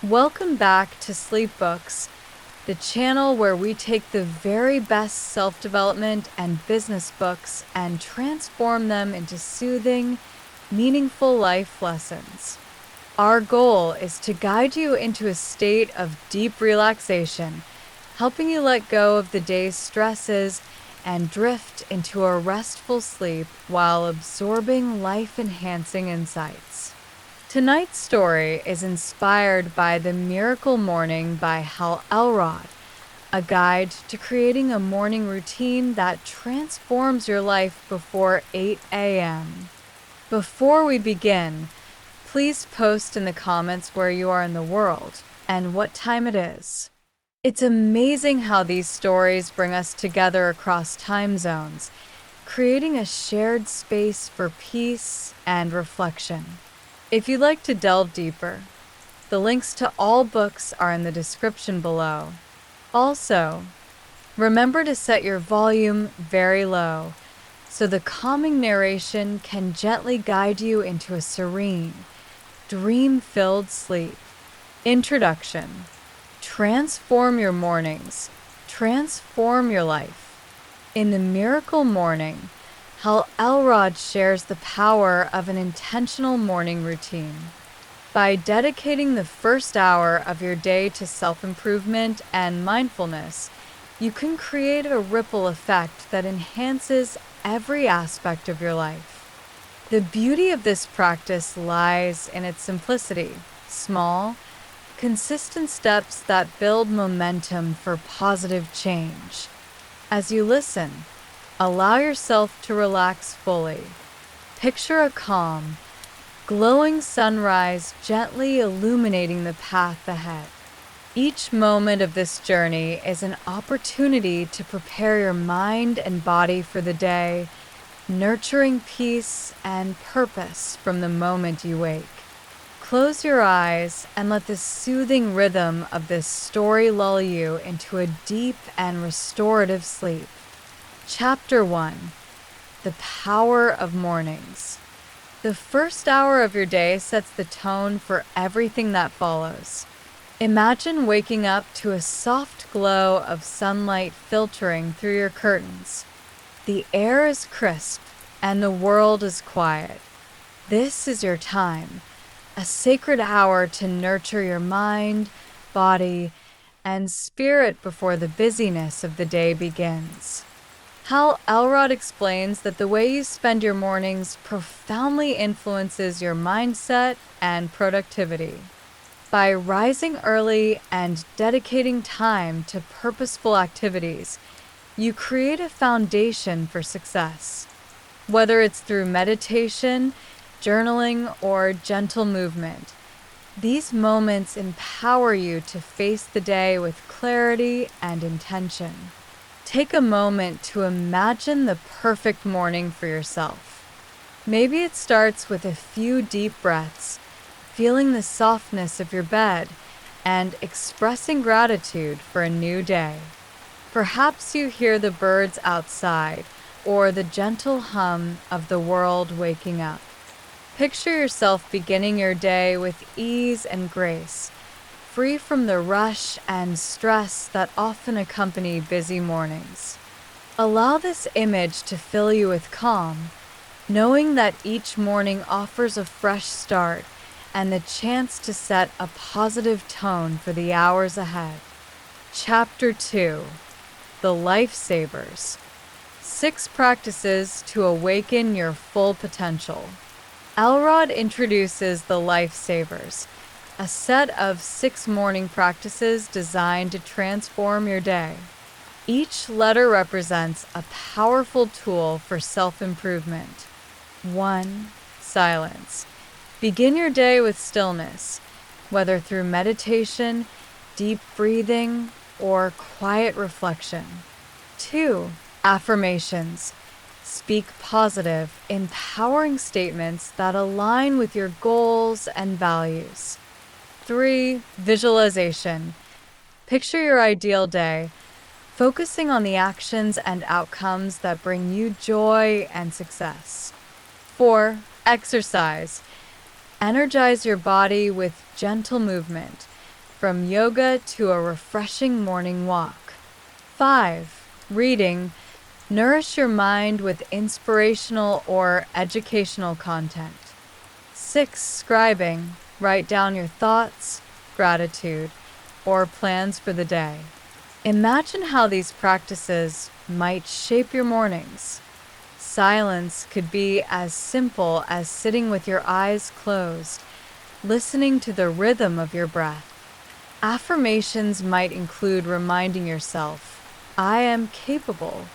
Welcome back to Sleep Books, the channel where we take the very best self-development and business books and transform them into soothing, meaningful life lessons. Our goal is to guide you into a state of deep relaxation, helping you let go of the day's stresses and drift into a restful sleep while absorbing life-enhancing insights. Tonight's story is inspired by The Miracle Morning by Hal Elrod, a guide to creating a morning routine that transforms your life before 8 a.m. Before we begin, please post in the comments where you are in the world and what time it is. It's amazing how these stories bring us together across time zones, creating a shared space for peace and reflection. If you'd like to delve deeper, the links to all books are in the description below. Also, remember to set your volume very low so the calming narration can gently guide you into a serene, dream-filled sleep. Introduction. Transform your mornings. Transform your life. In The Miracle Morning, Hal Elrod shares the power of an intentional morning routine. By dedicating the first hour of your day to self-improvement and mindfulness, you can create a ripple effect that enhances every aspect of your life. The beauty of this practice lies in its simplicity, small, consistent steps that build momentum for positive change. As you listen, allow yourself to relax fully. Picture a calm, glowing sunrise gently illuminating the path ahead. Each moment of this journey is an opportunity to prepare your mind and body for the day, nurturing peace and purpose from the moment you wake. Close your eyes and let the soothing rhythm of this story lull you into a deep and restorative sleep. Chapter 1. The Power of Mornings. The first hour of your day sets the tone for everything that follows. Imagine waking up to a soft glow of sunlight filtering through your curtains. The air is crisp and the world is quiet. This is your time, a sacred hour to nurture your mind, body, and spirit before the busyness of the day begins. Hal Elrod explains that the way you spend your mornings profoundly influences your mindset and productivity. By rising early and dedicating time to purposeful activities, you create a foundation for success. Whether it's through meditation, journaling, or gentle movement, these moments empower you to face the day with clarity and intention. Take a moment to imagine the perfect morning for yourself. Maybe it starts with a few deep breaths, feeling the softness of your bed, and expressing gratitude for a new day. Perhaps you hear the birds outside or the gentle hum of the world waking up. Picture yourself beginning your day with ease and grace, free from the rush and stress that often accompany busy mornings. Allow this image to fill you with calm, knowing that each morning offers a fresh start and the chance to set a positive tone for the hours ahead. Chapter 2: The Lifesavers. 6 Practices to Awaken Your Full Potential. Elrod introduces the Lifesavers, a set of 6 morning practices designed to transform your day. Each letter represents a powerful tool for self-improvement. 1. Silence. Begin your day with stillness, whether through meditation, deep breathing, or quiet reflection. 2. Affirmations. Speak positive, empowering statements that align with your goals and values. 3. Visualization. Picture your ideal day, focusing on the actions and outcomes that bring you joy and success. 4. Exercise. Energize your body with gentle movement, from yoga to a refreshing morning walk. 5. Reading. Nourish your mind with inspirational or educational content. 6. Scribing. Write down your thoughts, gratitude, or plans for the day. Imagine how these practices might shape your mornings. Silence could be as simple as sitting with your eyes closed, listening to the rhythm of your breath. Affirmations might include reminding yourself, "I am capable,"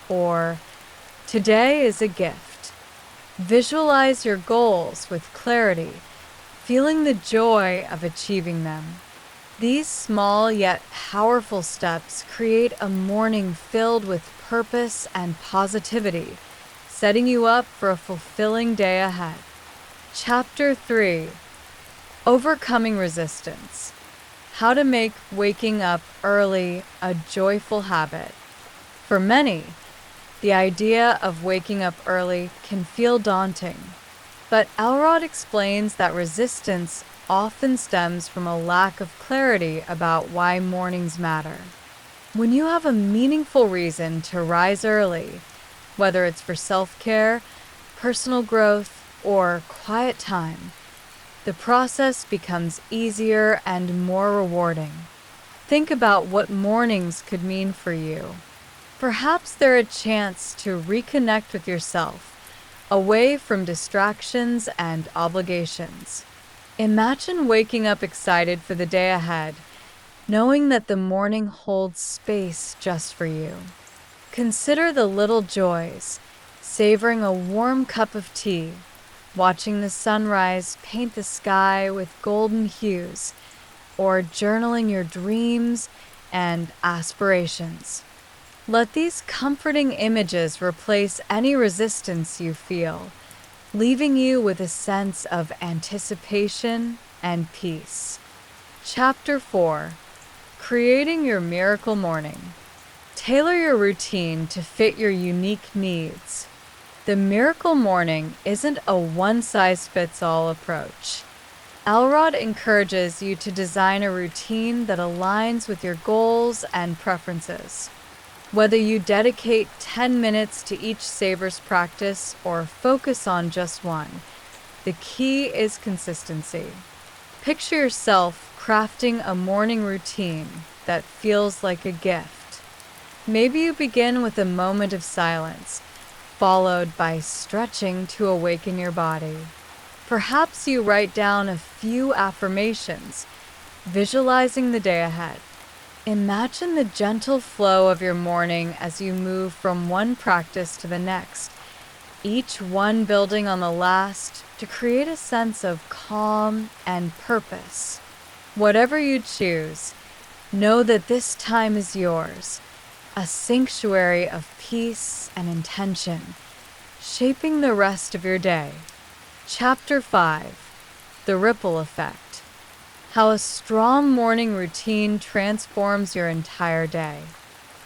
or "Today is a gift." Visualize your goals with clarity, feeling the joy of achieving them. These small yet powerful steps create a morning filled with purpose and positivity, setting you up for a fulfilling day ahead. Chapter 3: Overcoming Resistance. How to make waking up early a joyful habit. For many, the idea of waking up early can feel daunting, but Elrod explains that resistance often stems from a lack of clarity about why mornings matter. When you have a meaningful reason to rise early, whether it's for self-care, personal growth, or quiet time, the process becomes easier and more rewarding. Think about what mornings could mean for you. Perhaps they're a chance to reconnect with yourself, away from distractions and obligations. Imagine waking up excited for the day ahead, knowing that the morning holds space just for you. Consider the little joys, savoring a warm cup of tea, watching the sunrise paint the sky with golden hues, or journaling your dreams and aspirations. Let these comforting images replace any resistance you feel, leaving you with a sense of anticipation and peace. Chapter 4: Creating Your Miracle Morning. Tailor your routine to fit your unique needs. The miracle morning isn't a one-size-fits-all approach. Elrod encourages you to design a routine that aligns with your goals and preferences. Whether you dedicate 10 minutes to each Savers practice or focus on just one, the key is consistency. Picture yourself crafting a morning routine that feels like a gift. Maybe you begin with a moment of silence, followed by stretching to awaken your body. Perhaps you write down a few affirmations, visualizing the day ahead. Imagine the gentle flow of your morning as you move from one practice to the next, each one building on the last to create a sense of calm and purpose. Whatever you choose, know that this time is yours, a sanctuary of peace and intention, shaping the rest of your day. Chapter 5: The Ripple Effect. How a strong morning routine transforms your entire day.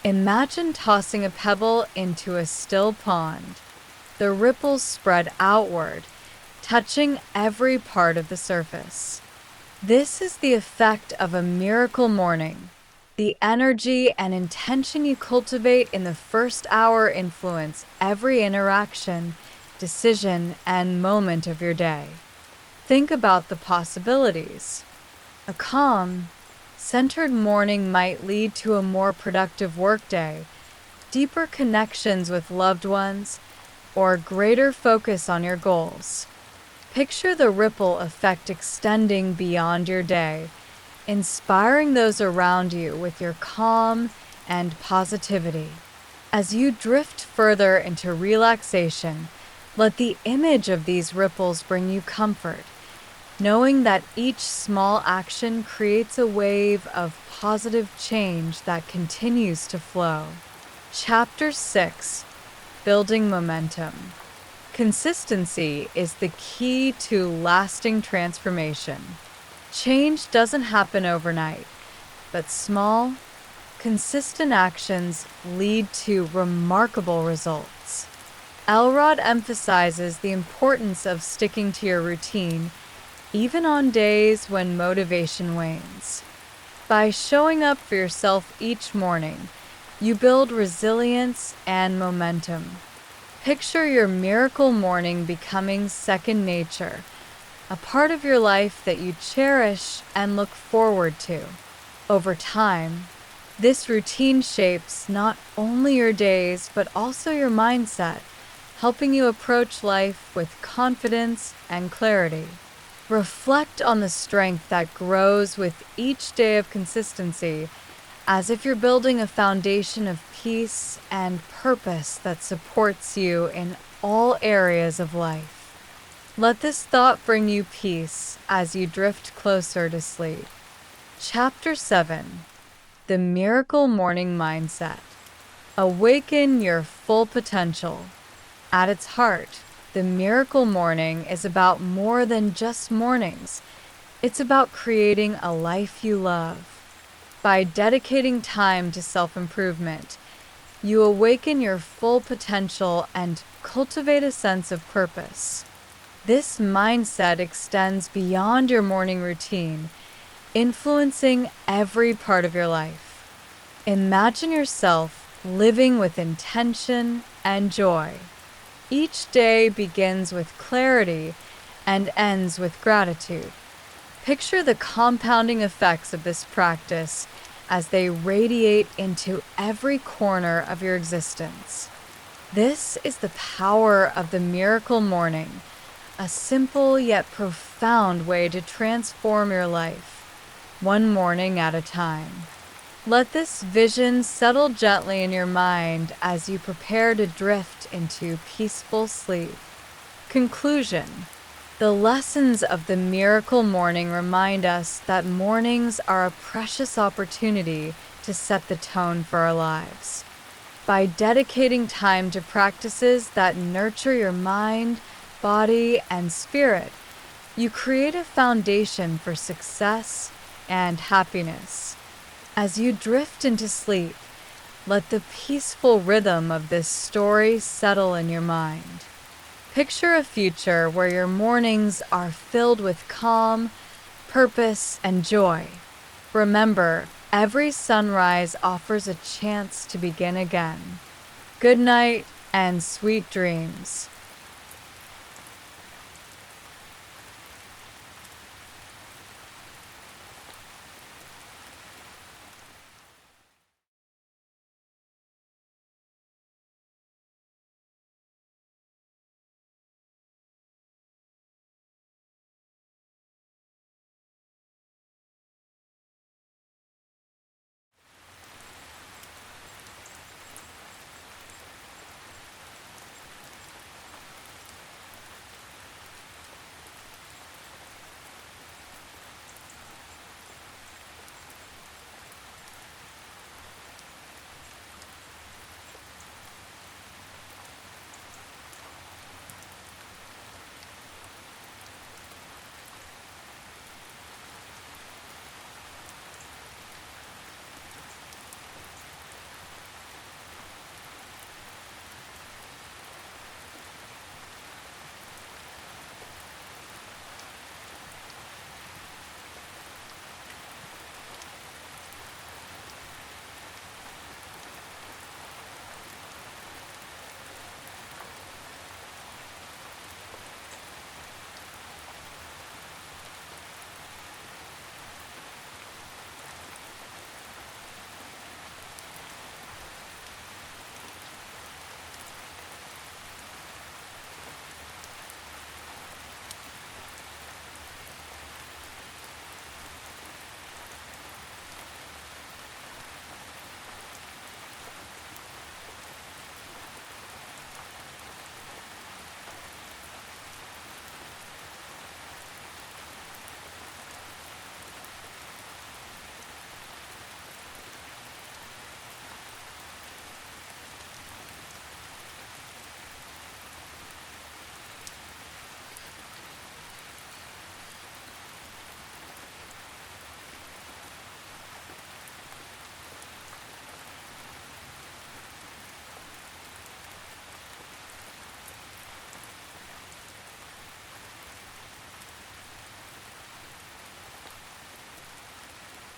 Imagine tossing a pebble into a still pond. The ripples spread outward, touching every part of the surface. This is the effect of a miracle morning. The energy and intention you cultivate in the first hour influence every interaction, decision, and moment of your day. Think about the possibilities. A calm, centered morning might lead to a more productive workday, deeper connections with loved ones, or greater focus on your goals. Picture the ripple effect extending beyond your day, inspiring those around you with your calm and positivity. As you drift further into relaxation, let the image of these ripples bring you comfort, knowing that each small action creates a wave of positive change that continues to flow. Chapter 6: Building Momentum. Consistency is the key to lasting transformation. Change doesn't happen overnight, but small, consistent actions lead to remarkable results. Elrod emphasizes the importance of sticking to your routine, even on days when motivation wanes. By showing up for yourself each morning, you build resilience and momentum. Picture your miracle morning becoming second nature, a part of your life that you cherish and look forward to. Over time, this routine shapes not only your days but also your mindset, helping you approach life with confidence and clarity. Reflect on the strength that grows with each day of consistency, as if you're building a foundation of peace and purpose that supports you in all areas of life. Let this thought bring you peace as you drift closer to sleep. Chapter 7: The Miracle Morning Mindset. Awaken your full potential. At its heart, the miracle morning is about more than just mornings. It's about creating a life you love. By dedicating time to self-improvement, you awaken your full potential and cultivate a sense of purpose. This mindset extends beyond your morning routine, influencing every part of your life. Imagine yourself living with intention and joy. Each day begins with clarity and ends with gratitude. Picture the compounding effects of this practice as they radiate into every corner of your existence. This is the power of the miracle morning, a simple yet profound way to transform your life, one morning at a time. Let this vision settle gently in your mind as you prepare to drift into peaceful sleep. Conclusion: the lessons of the miracle morning remind us that mornings are a precious opportunity to set the tone for our lives. By dedicating time to practices that nurture your mind, body, and spirit, you create a foundation for success and happiness. As you drift into sleep, let the peaceful rhythm of this story settle in your mind. Picture a future where your mornings are filled with calm, purpose, and joy. Remember, Every sunrise offers a chance to begin again. Good night and sweet dreams.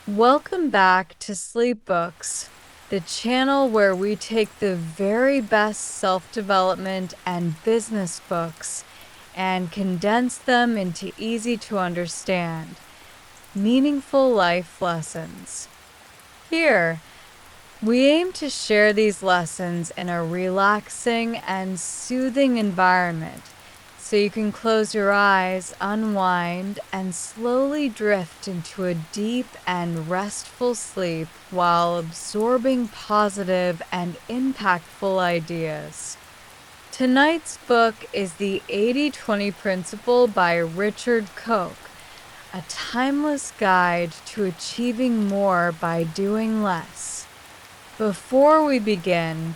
Welcome back to Sleep Books, the channel where we take the very best self-development and business books and condense them into easy-to-understand, meaningful life lessons. Here, we aim to share these lessons in a relaxing and soothing environment so you can close your eyes, unwind, and slowly drift into a deep and restful sleep while absorbing positive and impactful ideas. Tonight's book is the 80-20 Principle by Richard Koch, a timeless guide to achieving more by doing less. Before we begin,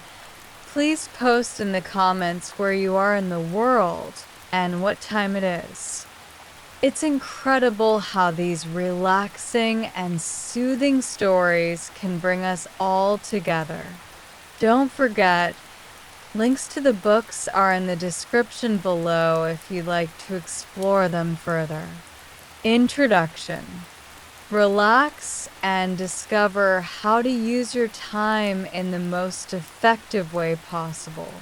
please post in the comments where you are in the world and what time it is. It's incredible how these relaxing and soothing stories can bring us all together. Don't forget, links to the books are in the description below if you'd like to explore them further. Introduction. Relax and discover how to use your time in the most effective way possible.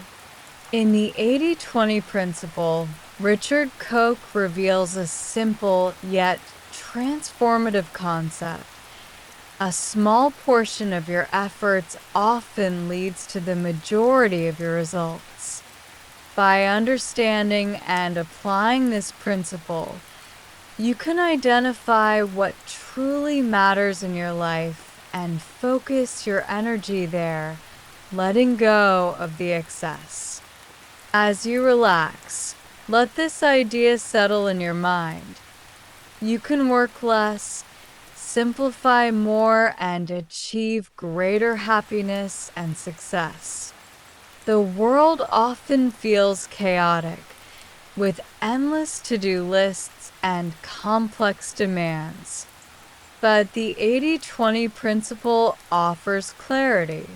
In the 80-20 principle, Richard Koch reveals a simple yet transformative concept. A small portion of your efforts often leads to the majority of your results. By understanding and applying this principle, you can identify what truly matters in your life and focus your energy there, letting go of the excess. As you relax, let this idea settle in your mind. You can work less, simplify more, and achieve greater happiness and success. The world often feels chaotic, with endless to-do lists and complex demands. But the 80-20 principle offers clarity.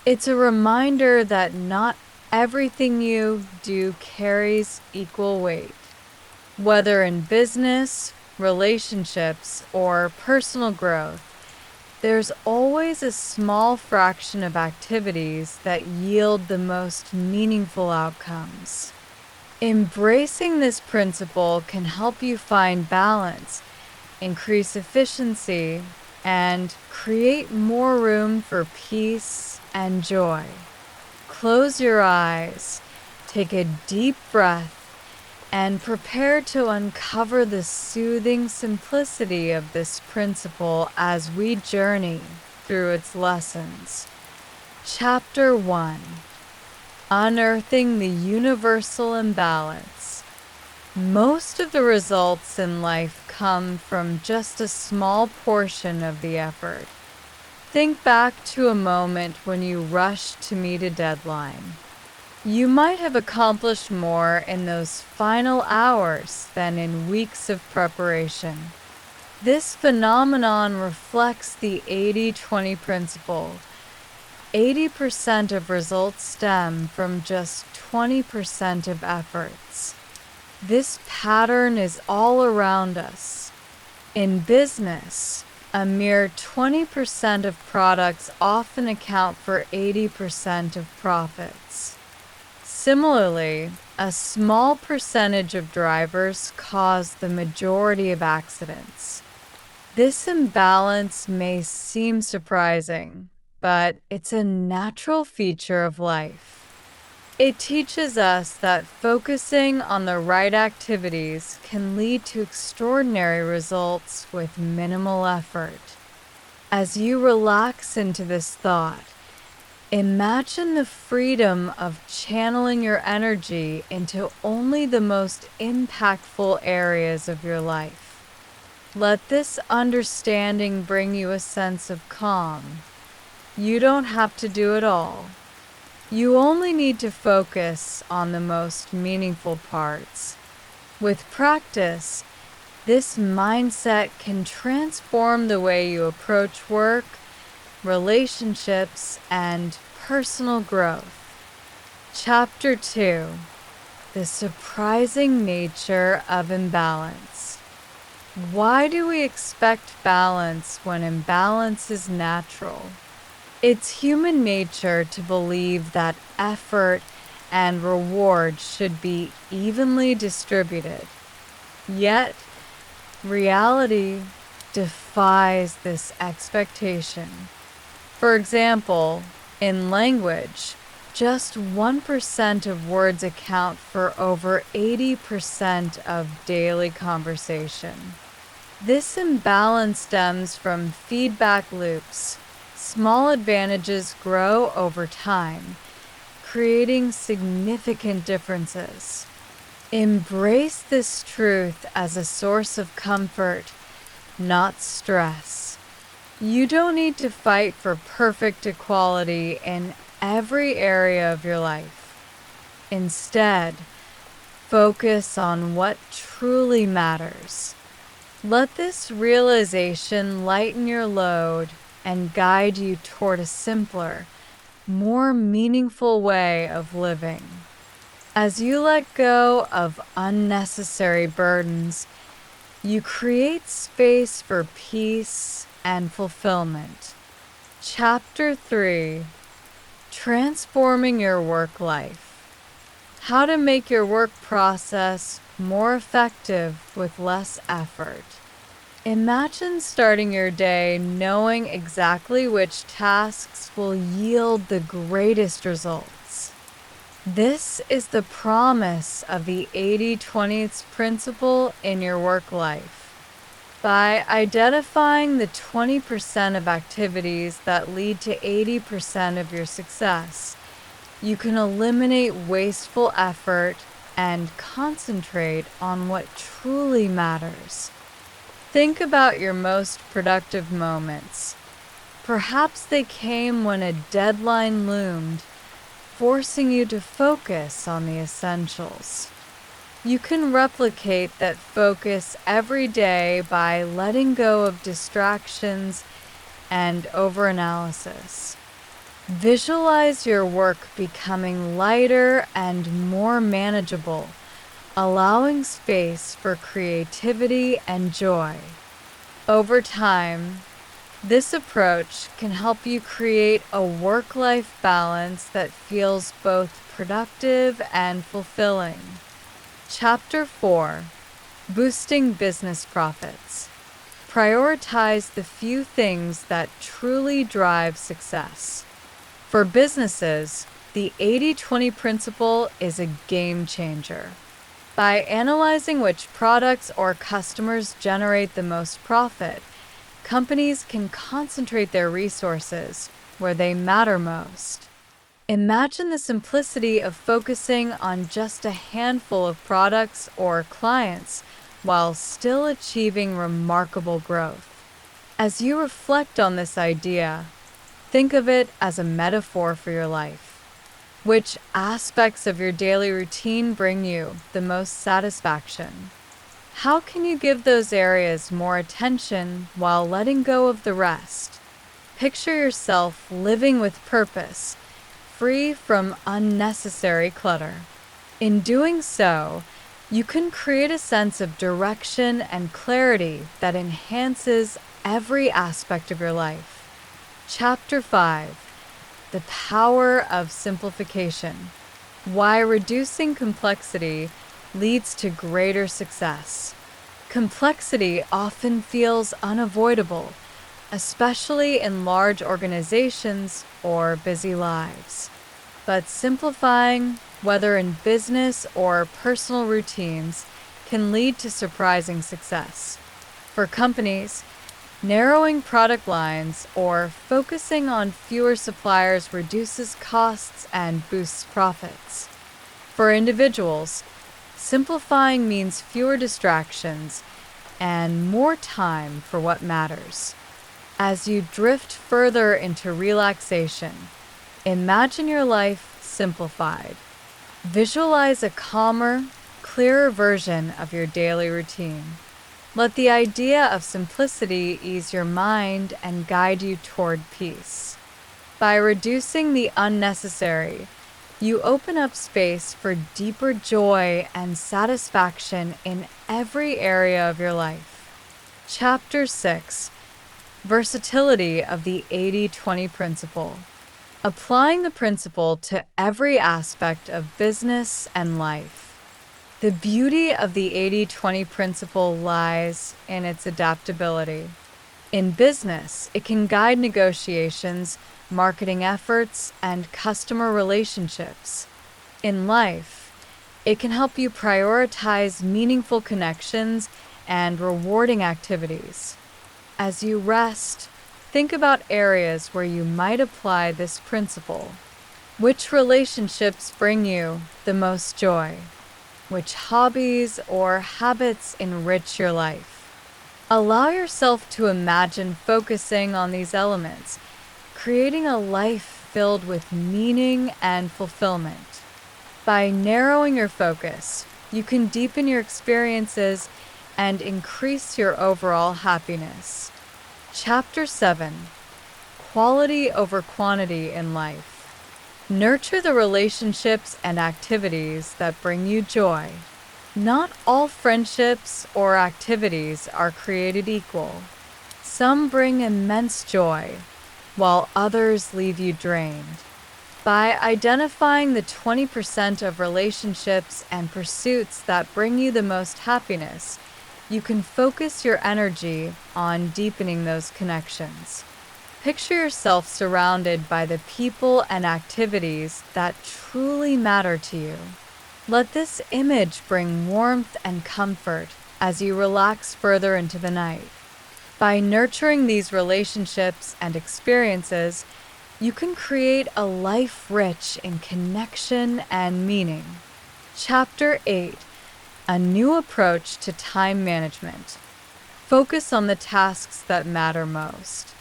It's a reminder that not everything you do carries equal weight. Whether in business, relationships, or personal growth, There's always a small fraction of activities that yield the most meaningful outcomes. Embracing this principle can help you find balance, increase efficiency, and create more room for peace and joy. Close your eyes, take a deep breath, and prepare to uncover the soothing simplicity of this principle as we journey through its lessons. Chapter 1: Unearthing the Universal Imbalance. Most of the results in life come from just a small portion of the effort. Think back to a moment when you rushed to meet a deadline. You might have accomplished more in those final hours than in weeks of preparation. This phenomenon reflects the 80-20 principle. 80% of results stem from just 20% of efforts. This pattern is all around us. In business, a mere 20% of products often account for 80% of profits. Similarly, a small percentage of drivers cause the majority of accidents. This imbalance may seem surprising, but it's a natural feature of life. It teaches us that focusing on the right activities can lead to extraordinary results with minimal effort. As you relax into this thought, imagine the freedom of channeling your energy into only the most impactful areas of your life. Let this understanding bring you a sense of calm. You don't have to do it all. You only need to focus on the most meaningful parts. With practice, this mindset can transform the way you approach work, relationships, and personal growth. Chapter 2: The Surprising Nature of Imbalance. Why do we expect balance when imbalance is natural? It's human nature to believe that effort and reward should be evenly distributed. Yet, reality defies this expectation. For example, in language, just 1% of words account for over 80% of daily conversation. This imbalance stems from feedback loops. Small advantages grow over time, creating significant differences. Embrace this truth as a source of comfort, not stress. You don't need to fight for perfect equality in every area of your life. Instead, focus on what truly matters. Let this realization lighten your load and guide you toward a simpler, more meaningful way of living. As you let go of unnecessary burdens, you create space for peace and fulfillment. Chapter 3: Transforming Your Work Life. How to make your work process more effective with less effort. Imagine starting your day knowing exactly which tasks will yield the greatest results. This is the promise of the 80-20 principle in your work life. By identifying the 20% of activities that lead to 80% of your success, you can eliminate wasteful effort and concentrate on what truly matters. Think about your most productive moments. Perhaps they came when a deadline loomed, forcing you to focus on the essentials. You can replicate that focus every day by letting go of distractions and overanalysis. Visualize your work becoming lighter and more manageable, allowing space for creativity and joy. Over time, This approach can help you create a work-life balance that feels both productive and fulfilling. Chapter 4: Boosting Business Profits. Prioritize the few things that truly drive success. For businesses, the 80-20 principle is a game changer. By analyzing which products or customers generate the most profit, companies can concentrate their resources where they matter most. Imagine the simplicity of focusing on just a handful of products or clients while still achieving remarkable growth. As you reflect on this idea, think of it as a metaphor for your life. Which aspects of your daily routine bring you the most satisfaction? How can you give those areas more attention while letting go of the rest? Picture yourself living with purpose, free from unnecessary clutter. In doing so, you can create a sense of direction and clarity that enhances every aspect of your life. Chapter 5: The Power of Simplification. Why reducing complexity leads to greater success. Complexity often feels unavoidable, especially in large organizations or busy lives. But simplifying, whether in business or personal routines, can lead to surprising success. For companies, narrowing product lines or focusing on fewer suppliers reduces costs and boosts profits. For individuals, simplifying means fewer distractions and more time for what matters. As you drift further into relaxation, imagine your life simplified. Visualize a calmer, clearer version of your daily routine. Let the idea of simplicity ease your mind and guide you toward peace. By reducing the unnecessary, you open up space for deeper joy and satisfaction in every area of your life. Chapter 6: Versatility of the 80-20 principle. Applying the principle to every aspect of business and life. The beauty of the 80-20 principle lies in its adaptability. In business, it can guide negotiations, marketing efforts, and customer relationships. In life, it can help you prioritize meaningful connections and rewarding activities. As you rest, think about areas where you might apply this principle. Which relationships bring you the most joy? Which hobbies or habits enrich your life? Allow yourself to imagine focusing on these elements, creating a life filled with meaning and fulfillment. By narrowing your focus, you can deepen your experiences and increase your overall happiness. Chapter 7: Quality over quantity in life. Nurture the relationships and activities that bring you joy. Not all friendships or activities are created equal. Some bring immense joy, while others leave you drained. By identifying the 20% of relationships and pursuits that bring you the most happiness, you can focus your energy on deepening those connections. Picture yourself surrounded by the people and activities that truly matter to you. Let this image bring warmth and comfort as you relax further into the night. By nurturing these relationships and experiences, you can create a life rich in connection and meaning. Chapter 8: A New Approach to Time Management. Focus on the tasks that matter most.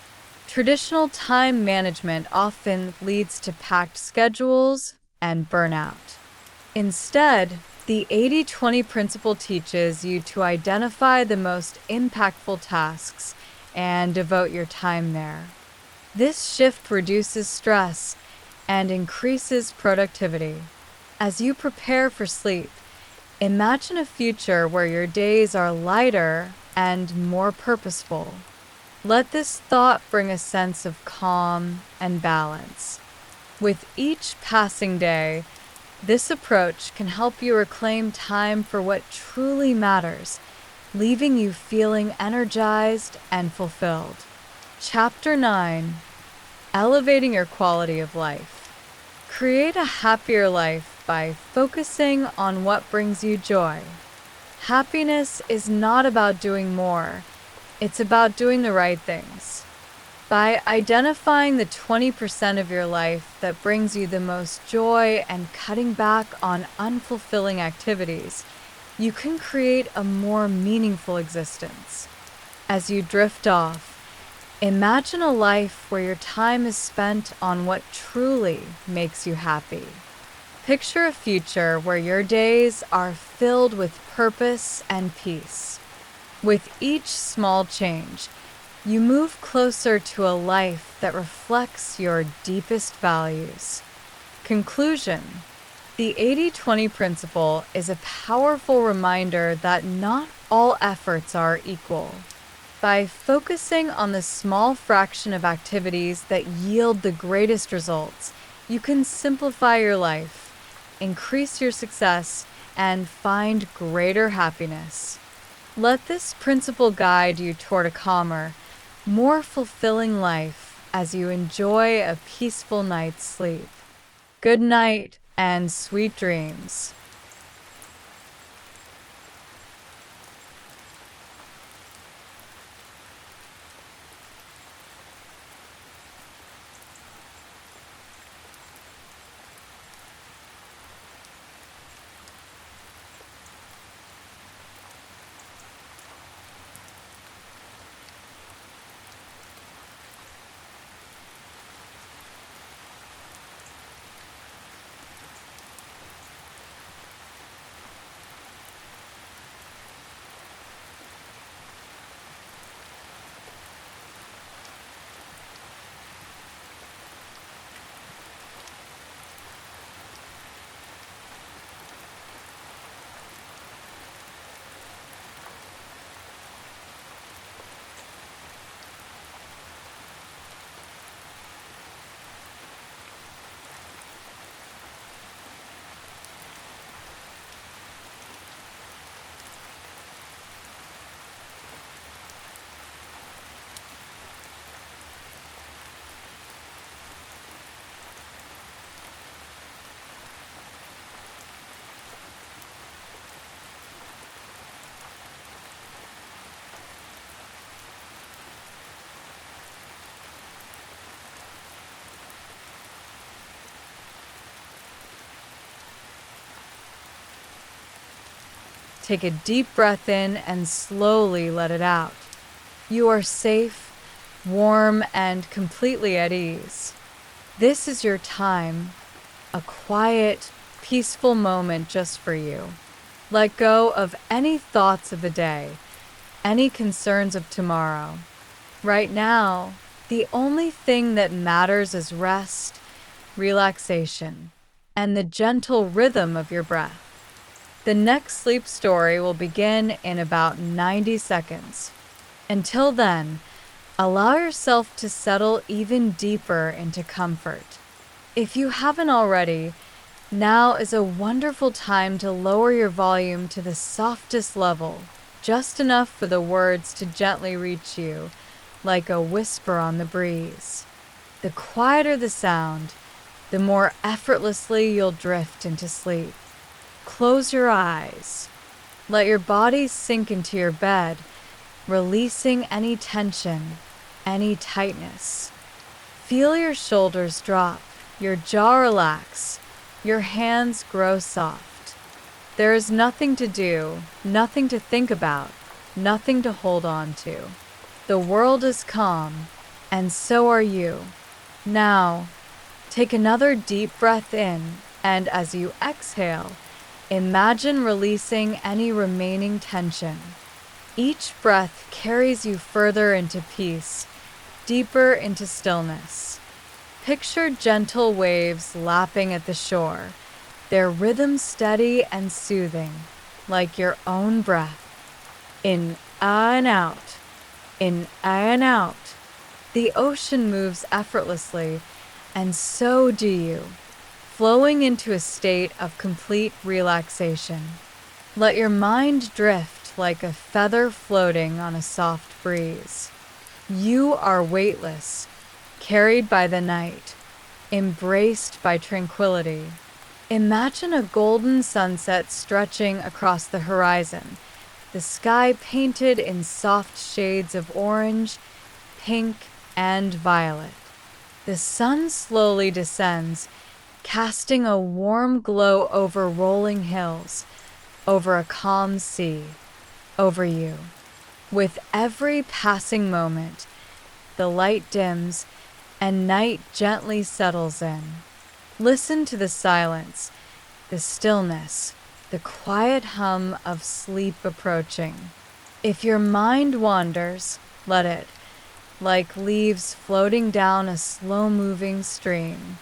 Traditional time management often leads to packed schedules and burnout. Instead, the 80-20 principle teaches you to identify the most impactful tasks and devote your time there. This shift reduces stress and increases productivity. As you prepare for sleep, imagine a future where your days are lighter and more purposeful. Let this thought bring a sense of calm and balance. With each passing day, this approach can help you reclaim time for what truly matters, leaving you feeling energized and fulfilled. Chapter 9: Elevating Your Quality of Life. Create a happier life by focusing on what brings you joy. Happiness is not about doing more, it's about doing the right things. By identifying the 20% of your life that brings you the most joy and cutting back on unfulfilling activities, you can create a more meaningful existence. As you drift off, imagine a life where your time is spent on what truly makes you happy. Picture a future where your days are filled with purpose and peace. With each small change, you move closer to a life that reflects your deepest values. Conclusion: the 80-20 principle is a powerful reminder that not all efforts are equal. By focusing on the small fraction of activities that yield the greatest results, you can simplify your life, increase your success, and find greater happiness. Let this principle guide you toward a calmer, more fulfilling life as you enjoy a peaceful night's sleep. Good night and sweet dreams. Take a deep breath in and slowly let it out. You are safe, warm, and completely at ease. This is your time, a quiet, peaceful moment just for you. Let go of any thoughts of the day, any concerns of tomorrow. Right now, the only thing that matters is rest, relaxation, and the gentle rhythm of your breath. The next sleep story will begin in about 90 seconds. Until then, allow yourself to settle even deeper into comfort. If you haven't already, now is a wonderful time to lower your volume to the softest level, just enough for the words to gently reach you, like a whisper on the breeze. The quieter the sound, the more effortlessly you'll drift into sleep. Close your eyes. Let your body sink into your bed, releasing any tension, any tightness. Feel your shoulders drop, your jaw relax, your hands grow soft. There is nothing to do, nothing to think about, nothing to hold on to. The world is calm, and so are you. Now, take another deep breath in, and as you exhale, imagine releasing any remaining tension. Each breath carries you further into peace, deeper into stillness. Picture gentle waves lapping at the shore, their rhythm steady and soothing, like your own breath. In and out, In and out. The ocean moves effortlessly, and so do you, flowing into a state of complete relaxation. Let your mind drift like a feather floating on a soft breeze. You are weightless, carried by the night, embraced by tranquility. Imagine a golden sunset stretching across the horizon, the sky painted in soft shades of orange, pink, and violet. The sun slowly descends, casting a warm glow over rolling hills, over a calm sea, over you. With every passing moment, the light dims and night gently settles in. Listen to the silence, the stillness, the quiet hum of sleep approaching. If your mind wanders, let it, like leaves floating down a slow-moving stream.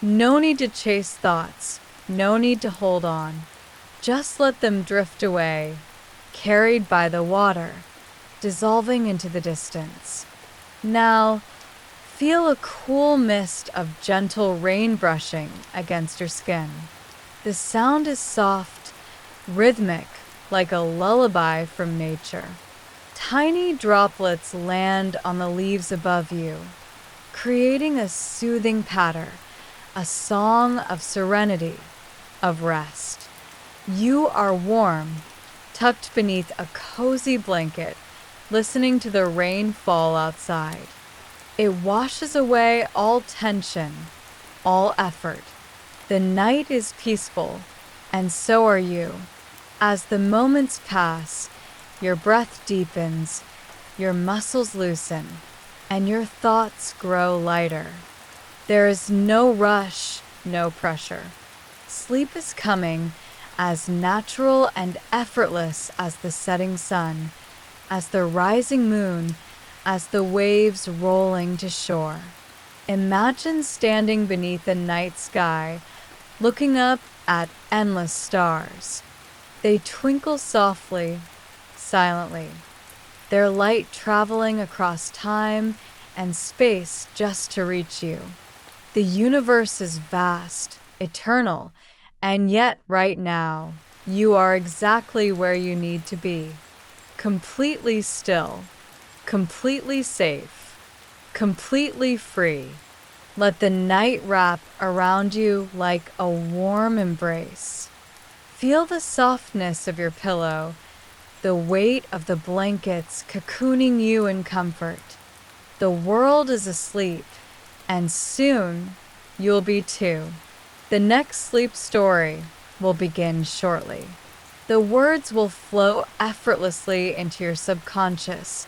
No need to chase thoughts, no need to hold on. Just let them drift away, carried by the water, dissolving into the distance. Now, feel a cool mist of gentle rain brushing against your skin. The sound is soft, rhythmic, like a lullaby from nature. Tiny droplets land on the leaves above you, creating a soothing patter, a song of serenity, of rest. You are warm, tucked beneath a cozy blanket, listening to the rain fall outside. It washes away all tension, all effort. The night is peaceful, and so are you. As the moments pass, your breath deepens, your muscles loosen, and your thoughts grow lighter. There is no rush, no pressure. Sleep is coming as natural and effortless as the setting sun, as the rising moon, as the waves rolling to shore. Imagine standing beneath a night sky, looking up at endless stars. They twinkle softly, silently, their light traveling across time and space just to reach you. The universe is vast, eternal, and yet right now, you are exactly where you need to be. Completely still, completely safe, completely free. Let the night wrap around you like a warm embrace. Feel the softness of your pillow, the weight of the blankets cocooning you in comfort. The world is asleep, and soon you'll be too. The next sleep story will begin shortly. The words will flow effortlessly into your subconscious,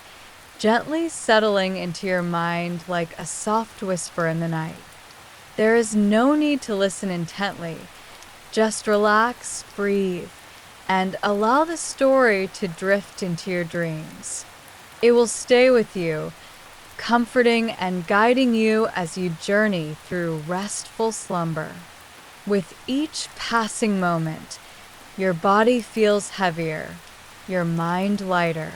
gently settling into your mind like a soft whisper in the night. There is no need to listen intently. Just relax, breathe, and allow the story to drift into your dreams. It will stay with you, comforting and guiding you as you journey through restful slumber. With each passing moment, your body feels heavier, your mind lighter.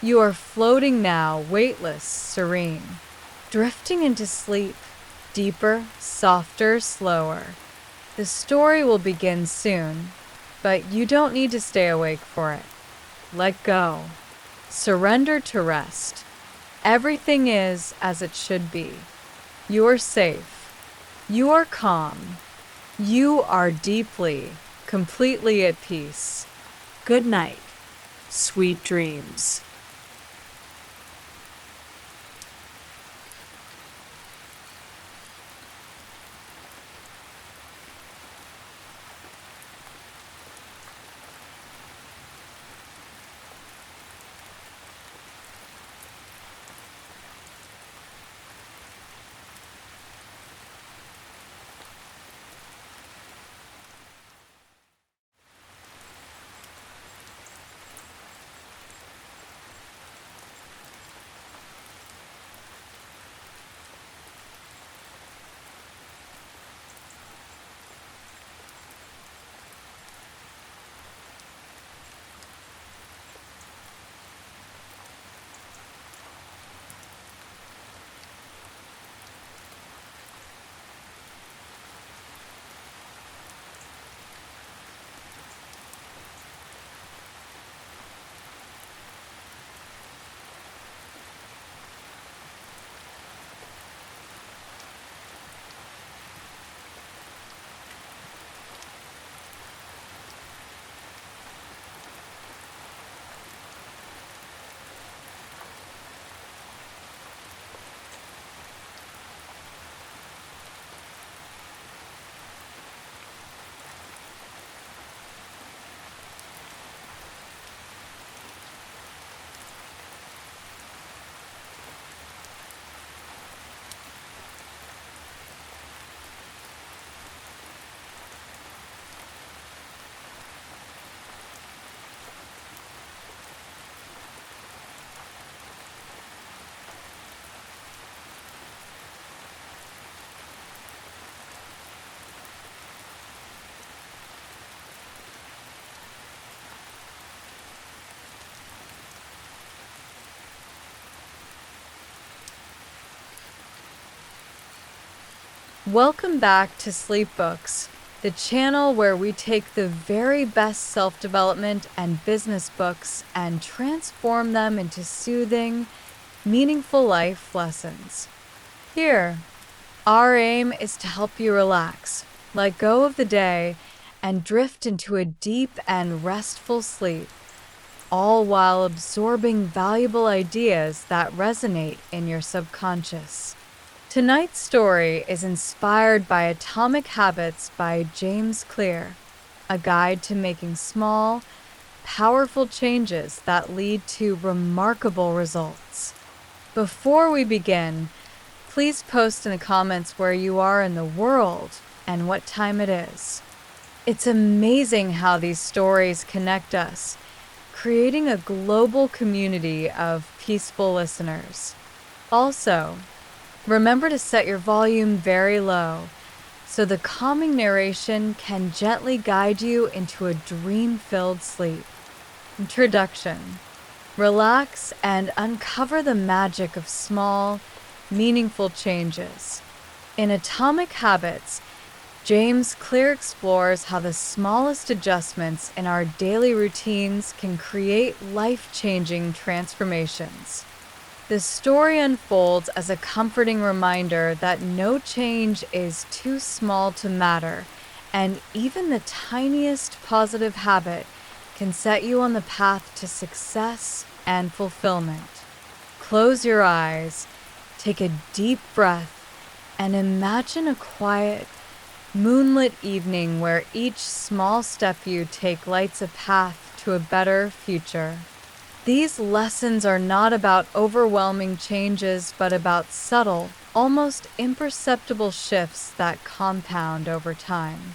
You are floating now, weightless, serene, drifting into sleep, deeper, softer, slower. The story will begin soon, but you don't need to stay awake for it. Let go. Surrender to rest. Everything is as it should be. You are safe. You are calm. You are deeply, completely at peace. Good night. Sweet dreams. Welcome back to Sleep Books, the channel where we take the very best self-development and business books and transform them into soothing, meaningful life lessons. Here, our aim is to help you relax, let go of the day, and drift into a deep and restful sleep, all while absorbing valuable ideas that resonate in your subconscious. Tonight's story is inspired by Atomic Habits by James Clear, a guide to making small, powerful changes that lead to remarkable results. Before we begin, please post in the comments where you are in the world and what time it is. It's amazing how these stories connect us, creating a global community of peaceful listeners. Also, remember to set your volume very low so the calming narration can gently guide you into a dream-filled sleep. Introduction. Relax and uncover the magic of small, meaningful changes. In Atomic Habits, James Clear explores how the smallest adjustments in our daily routines can create life-changing transformations. The story unfolds as a comforting reminder that no change is too small to matter, and even the tiniest positive habit can set you on the path to success and fulfillment. Close your eyes, take a deep breath, and imagine a quiet, moonlit evening where each small step you take lights a path to a better future. These lessons are not about overwhelming changes, but about subtle, almost imperceptible shifts that compound over time.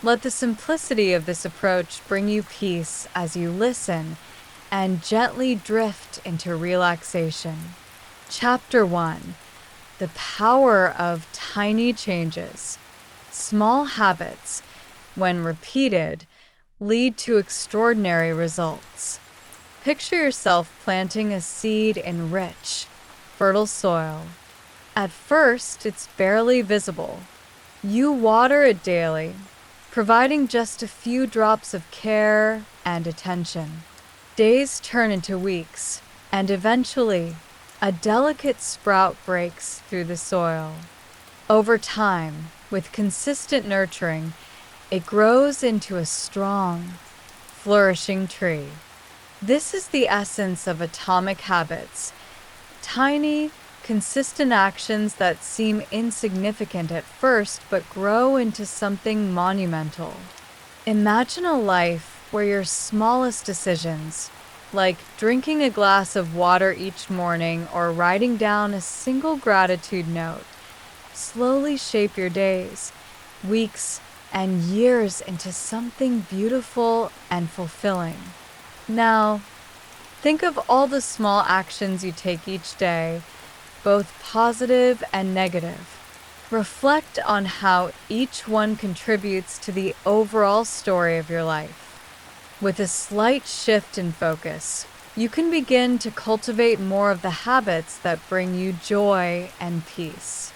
Let the simplicity of this approach bring you peace as you listen and gently drift into relaxation. Chapter 1. The Power of Tiny Changes. Small habits, when repeated, lead to extraordinary results. Picture yourself planting a seed in rich, fertile soil. At first, it's barely visible. You water it daily, providing just a few drops of care and attention. Days turn into weeks, and eventually, a delicate sprout breaks through the soil. Over time, with consistent nurturing, it grows into a strong, flourishing tree. This is the essence of Atomic Habits. Tiny, consistent actions that seem insignificant at first but grow into something monumental. Imagine a life where your smallest decisions, like drinking a glass of water each morning or writing down a single gratitude note, slowly shape your days, weeks, and years into something beautiful and fulfilling. Now, think of all the small actions you take each day, both positive and negative. Reflect on how each one contributes to the overall story of your life. With a slight shift in focus, you can begin to cultivate more of the habits that bring you joy and peace.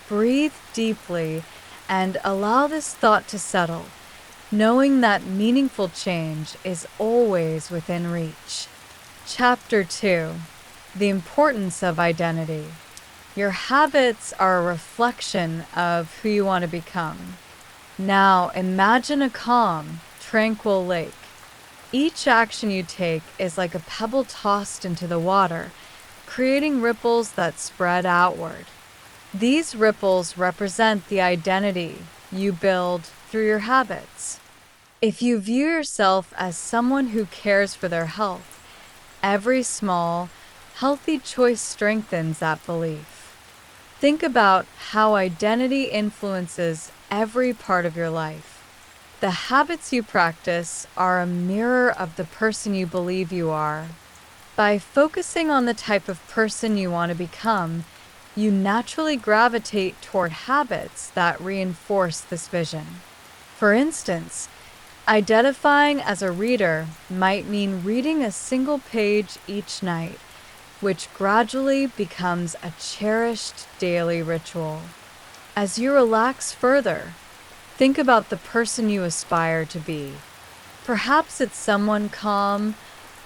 Breathe deeply and allow this thought to settle, knowing that meaningful change is always within reach. Chapter 2. The Importance of Identity. Your habits are a reflection of who you want to become. Now imagine a calm, tranquil lake. Each action you take is like a pebble tossed into the water, creating ripples that spread outward. These ripples represent the identity you build through your habits. If you view yourself as someone who cares for their health, every small, healthy choice strengthens that belief. Think about how identity influences every part of your life. The habits you practice are a mirror of the person you believe you are. By focusing on the type of person you want to become, you naturally gravitate toward habits that reinforce this vision. For instance, identifying as a reader might mean reading a single page each night, which gradually becomes a cherished daily ritual. As you relax further, think about the person you aspire to be. Perhaps it's someone calm,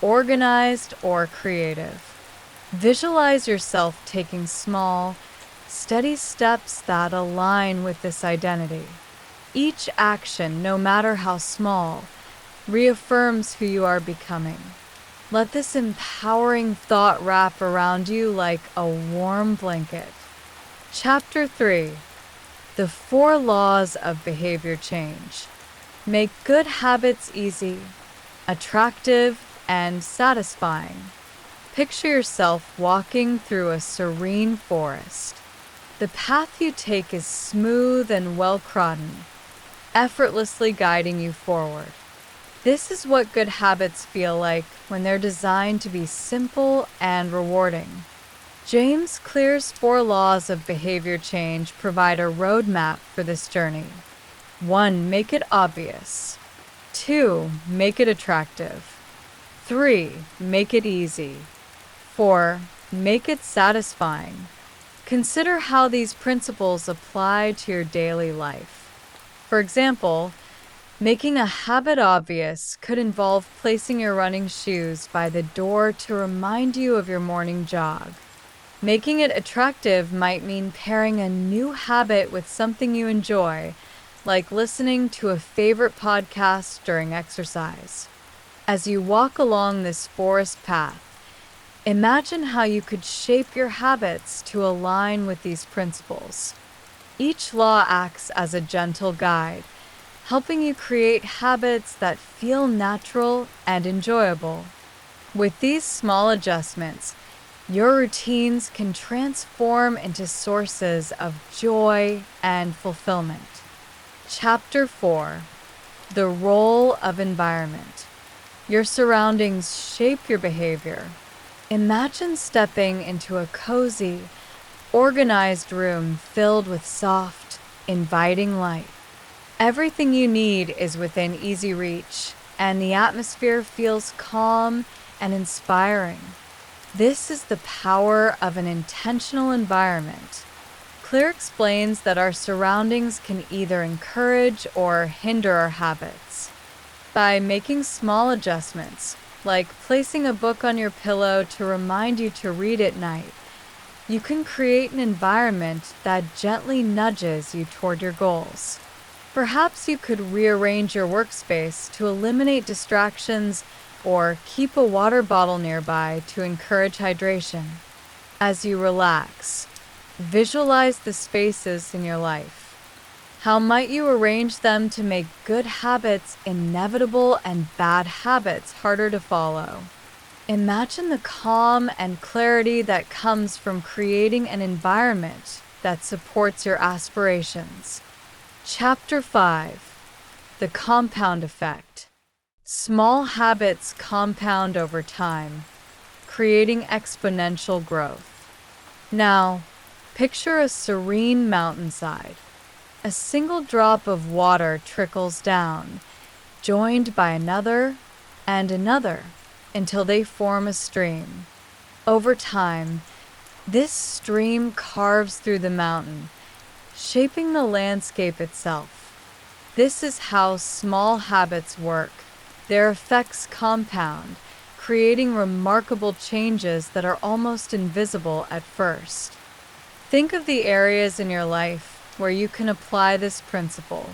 organized, or creative. Visualize yourself taking small, steady steps that align with this identity. Each action, no matter how small, reaffirms who you are becoming. Let this empowering thought wrap around you like a warm blanket. Chapter 3: The 4 Laws of Behavior Change. Make good habits easy, attractive, and satisfying. Picture yourself walking through a serene forest. The path you take is smooth and well-trodden, effortlessly guiding you forward. This is what good habits feel like when they're designed to be simple and rewarding. James Clear's 4 Laws of Behavior Change provide a roadmap for this journey. 1. Make it obvious. 2. Make it attractive. 3. Make it easy. 4. Make it satisfying. Consider how these principles apply to your daily life. For example, making a habit obvious could involve placing your running shoes by the door to remind you of your morning jog. Making it attractive might mean pairing a new habit with something you enjoy, like listening to a favorite podcast during exercise. As you walk along this forest path, imagine how you could shape your habits to align with these principles. Each law acts as a gentle guide, helping you create habits that feel natural and enjoyable. With these small adjustments, your routines can transform into sources of joy and fulfillment. Chapter 4: The Role of Environment. Your surroundings shape your behavior. Imagine stepping into a cozy, organized room filled with soft, inviting light. Everything you need is within easy reach, and the atmosphere feels calm and inspiring. This is the power of an intentional environment. Clear explains that our surroundings can either encourage or hinder our habits. By making small adjustments, like placing a book on your pillow to remind you to read at night, you can create an environment that gently nudges you toward your goals. Perhaps you could rearrange your workspace to eliminate distractions or keep a water bottle nearby to encourage hydration. As you relax, visualize the spaces in your life. How might you arrange them to make good habits inevitable and bad habits harder to follow? Imagine the calm and clarity that comes from creating an environment that supports your aspirations. Chapter 5: The Compound Effect. Small habits compound over time, creating exponential growth. Now, picture a serene mountainside. A single drop of water trickles down, joined by another and another, until they form a stream. Over time, this stream carves through the mountain, shaping the landscape itself. This is how small habits work. Their effects compound, creating remarkable changes that are almost invisible at first. Think of the areas in your life where you can apply this principle.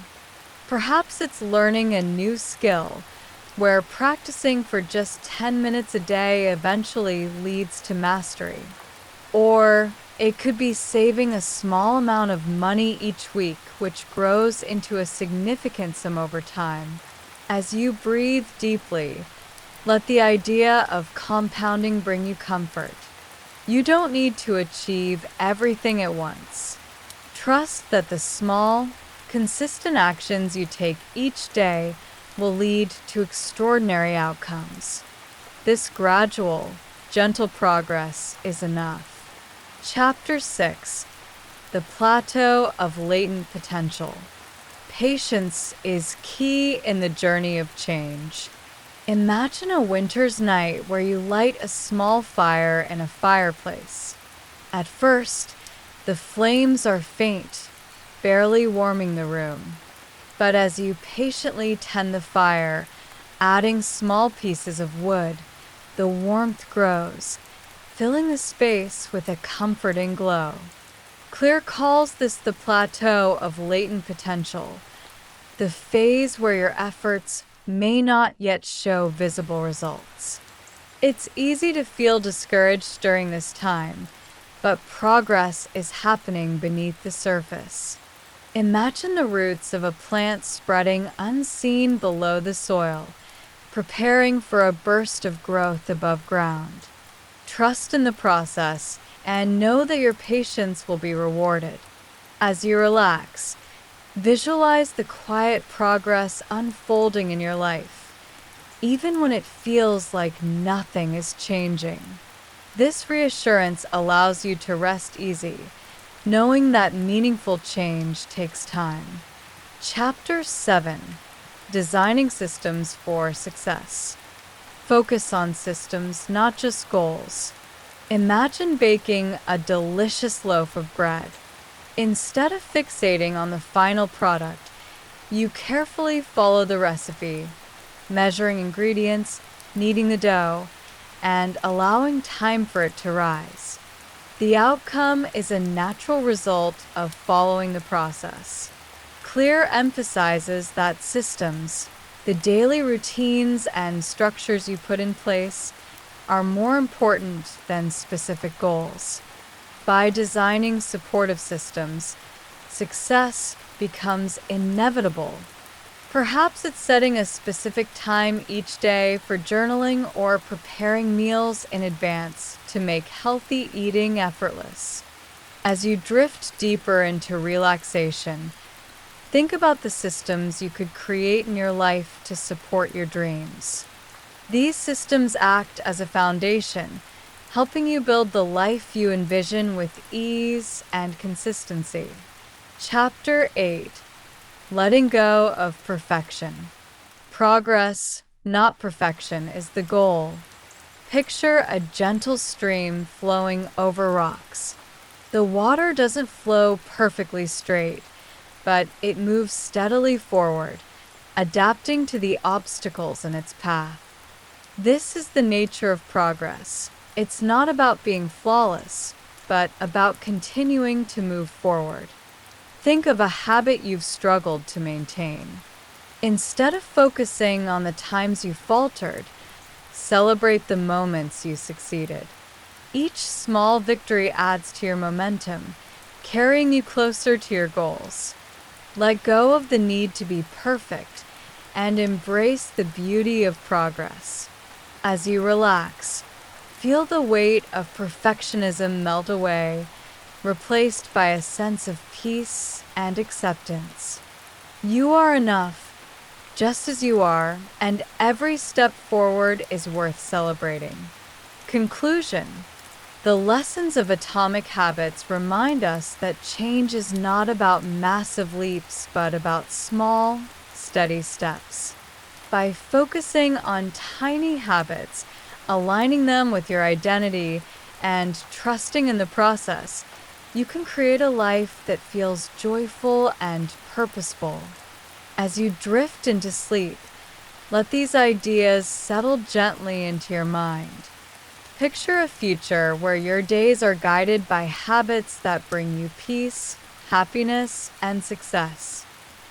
Perhaps it's learning a new skill, where practicing for just 10 minutes a day eventually leads to mastery. Or it could be saving a small amount of money each week, which grows into a significant sum over time. As you breathe deeply, let the idea of compounding bring you comfort. You don't need to achieve everything at once. Trust that the small, consistent actions you take each day will lead to extraordinary outcomes. This gradual, gentle progress is enough. Chapter 6: The Plateau of Latent Potential. Patience is key in the journey of change. Imagine a winter's night where you light a small fire in a fireplace. At first, the flames are faint, barely warming the room. But as you patiently tend the fire, adding small pieces of wood, the warmth grows, filling the space with a comforting glow. Clear calls this the plateau of latent potential, the phase where your efforts may not yet show visible results. It's easy to feel discouraged during this time, but progress is happening beneath the surface. Imagine the roots of a plant spreading unseen below the soil, preparing for a burst of growth above ground. Trust in the process and know that your patience will be rewarded. As you relax, visualize the quiet progress unfolding in your life, even when it feels like nothing is changing. This reassurance allows you to rest easy, knowing that meaningful change takes time. Chapter 7: Designing Systems for Success. Focus on systems, not just goals. Imagine baking a delicious loaf of bread. Instead of fixating on the final product, you carefully follow the recipe, measuring ingredients, kneading the dough, and allowing time for it to rise. The outcome is a natural result of following the process. Clear emphasizes that systems, the daily routines and structures you put in place, are more important than specific goals. By designing supportive systems, success becomes inevitable. Perhaps it's setting a specific time each day for journaling or preparing meals in advance to make healthy eating effortless. As you drift deeper into relaxation, think about the systems you could create in your life to support your dreams. These systems act as a foundation, helping you build the life you envision with ease and consistency. Chapter 8: Letting go of perfection. Progress, not perfection, is the goal. Picture a gentle stream flowing over rocks. The water doesn't flow perfectly straight, but it moves steadily forward, adapting to the obstacles in its path. This is the nature of progress. It's not about being flawless, but about continuing to move forward. Think of a habit you've struggled to maintain. Instead of focusing on the times you faltered, celebrate the moments you succeeded. Each small victory adds to your momentum, carrying you closer to your goals. Let go of the need to be perfect and embrace the beauty of progress. As you relax, feel the weight of perfectionism melt away, replaced by a sense of peace and acceptance. You are enough, just as you are, and every step forward is worth celebrating. Conclusion: the lessons of Atomic Habits remind us that change is not about massive leaps, but about small, steady steps. By focusing on tiny habits, aligning them with your identity, and trusting in the process, you can create a life that feels joyful and purposeful. As you drift into sleep, let these ideas settle gently into your mind. Picture a future where your days are guided by habits that bring you peace, happiness, and success.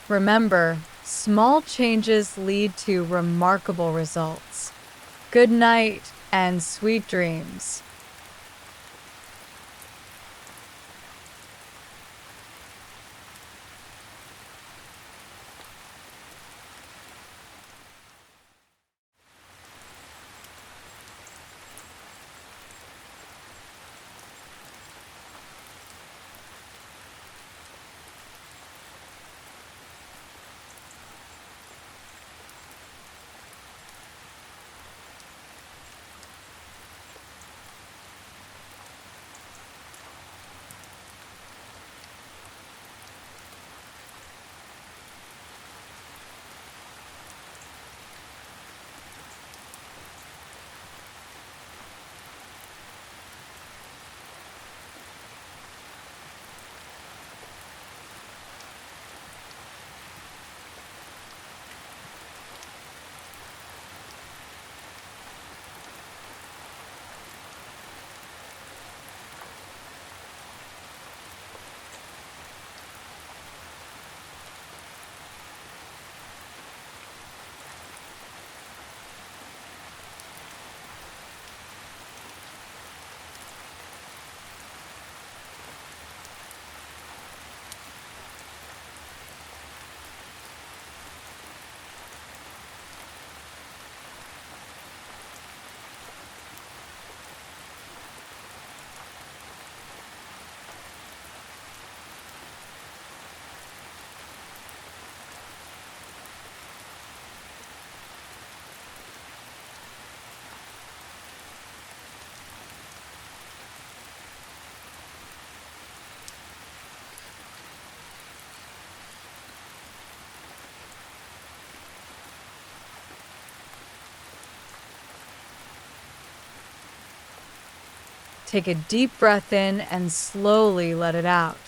Remember, small changes lead to remarkable results. Good night and sweet dreams. Take a deep breath in and slowly let it out.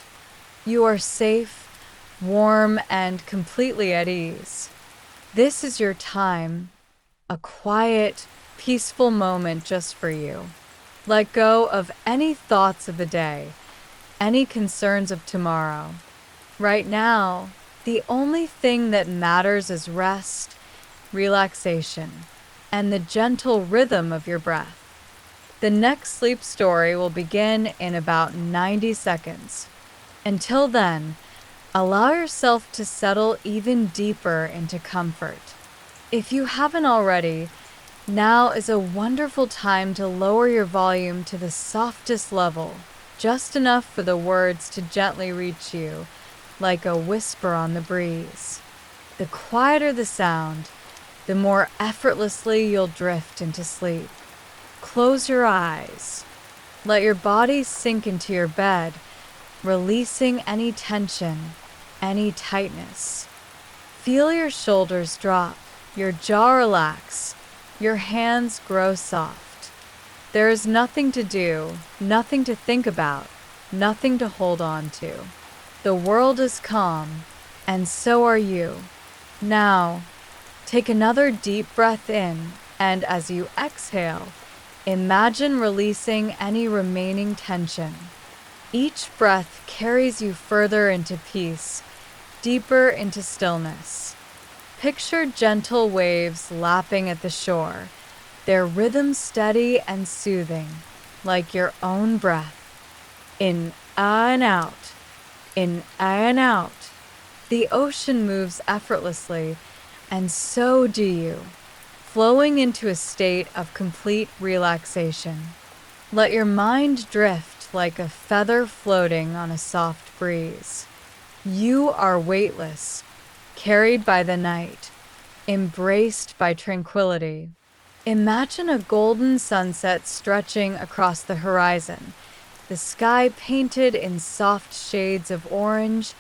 You are safe, warm, and completely at ease. This is your time, a quiet, peaceful moment just for you. Let go of any thoughts of the day, any concerns of tomorrow. Right now, the only thing that matters is rest, relaxation, and the gentle rhythm of your breath. The next sleep story will begin in about 90 seconds. Until then, allow yourself to settle even deeper into comfort. If you haven't already, now is a wonderful time to lower your volume to the softest level, just enough for the words to gently reach you, like a whisper on the breeze. The quieter the sound, the more effortlessly you'll drift into sleep. Close your eyes. Let your body sink into your bed, releasing any tension, any tightness. Feel your shoulders drop, your jaw relax, your hands grow soft. There is nothing to do, nothing to think about, nothing to hold on to. The world is calm, and so are you. Now, take another deep breath in, and as you exhale, imagine releasing any remaining tension. Each breath carries you further into peace, deeper into stillness. Picture gentle waves lapping at the shore, their rhythm steady and soothing, like your own breath. In and out, in and out. The ocean moves effortlessly, and so do you, flowing into a state of complete relaxation. Let your mind drift like a feather floating on a soft breeze. You are weightless, carried by the night, embraced by tranquility. Imagine a golden sunset stretching across the horizon, the sky painted in soft shades of orange,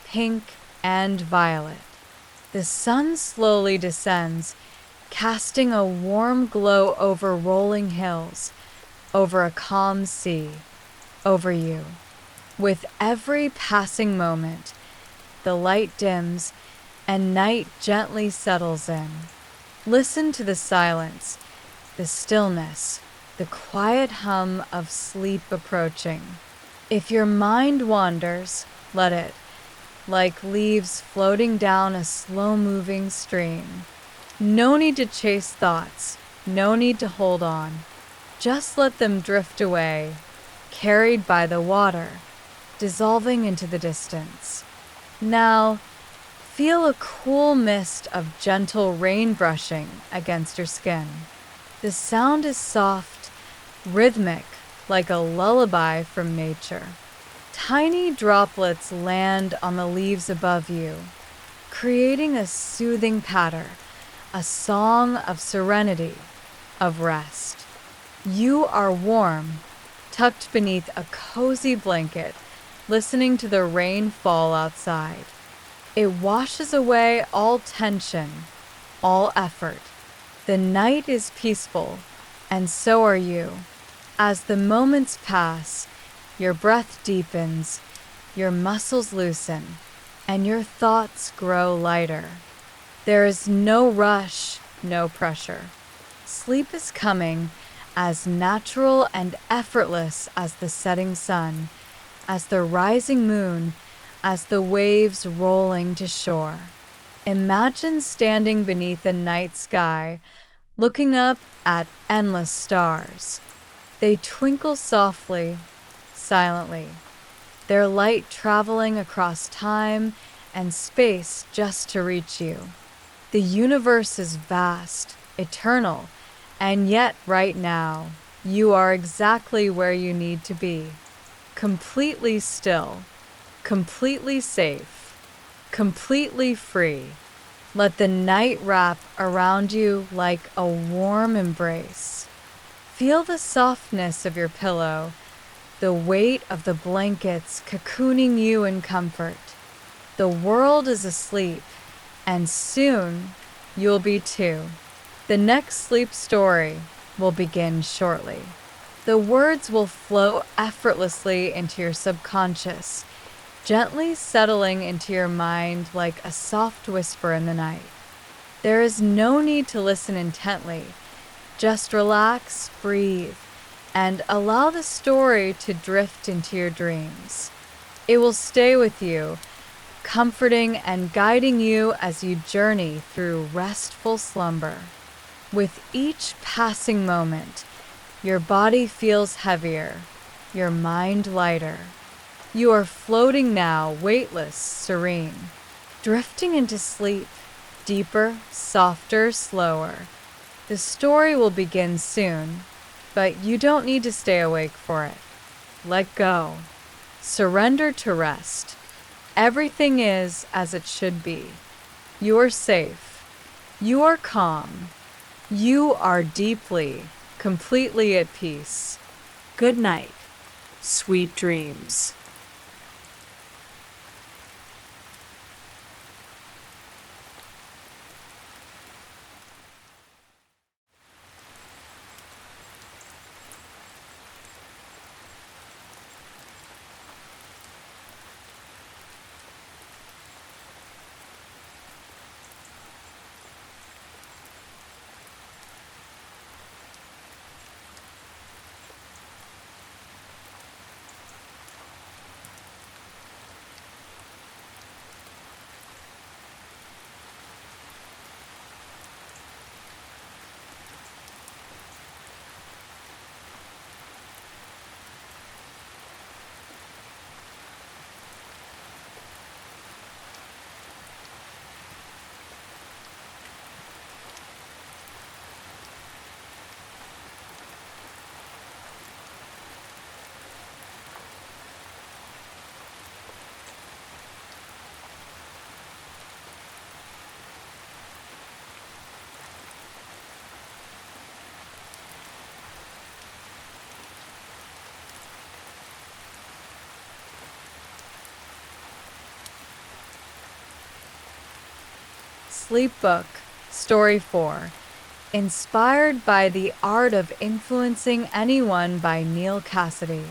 pink, and violet. The sun slowly descends, casting a warm glow over rolling hills, over a calm sea, over you. With every passing moment, the light dims and night gently settles in. Listen to the silence, the stillness, the quiet hum of sleep approaching. If your mind wanders, let it, like leaves floating down a slow-moving stream. No need to chase thoughts, no need to hold on. Just let them drift away, carried by the water, dissolving into the distance. Now, feel a cool mist of gentle rain brushing against your skin. The sound is soft, rhythmic, like a lullaby from nature. Tiny droplets land on the leaves above you, creating a soothing patter, a song of serenity, of rest. You are warm, tucked beneath a cozy blanket, listening to the rain fall outside. It washes away all tension, all effort. The night is peaceful, and so are you. As the moments pass, your breath deepens, your muscles loosen, and your thoughts grow lighter. There is no rush, no pressure. Sleep is coming, as natural and effortless as the setting sun, as the rising moon, as the waves rolling to shore. Imagine standing beneath the night sky, looking up at endless stars. They twinkle softly, silently, their light traveling across time and space just to reach you. The universe is vast, eternal, and yet right now, you are exactly where you need to be. Completely still, completely safe, completely free. Let the night wrap around you like a warm embrace. Feel the softness of your pillow, the weight of the blankets cocooning you in comfort. The world is asleep, and soon you'll be too. The next sleep story will begin shortly. The words will flow effortlessly into your subconscious, gently settling into your mind like a soft whisper in the night. There is no need to listen intently. Just relax, breathe, and allow the story to drift into your dreams. It will stay with you, comforting and guiding you as you journey through restful slumber. With each passing moment, your body feels heavier, your mind lighter. You are floating now, weightless, serene, drifting into sleep, deeper, softer, slower. The story will begin soon, but you don't need to stay awake for it. Let go. Surrender to rest. Everything is as it should be. You are safe. You are calm. You are deeply, completely at peace. Good night. Sweet dreams. Sleep Book, Story 4, Inspired by the Art of Influencing Anyone by Neil Cassidy.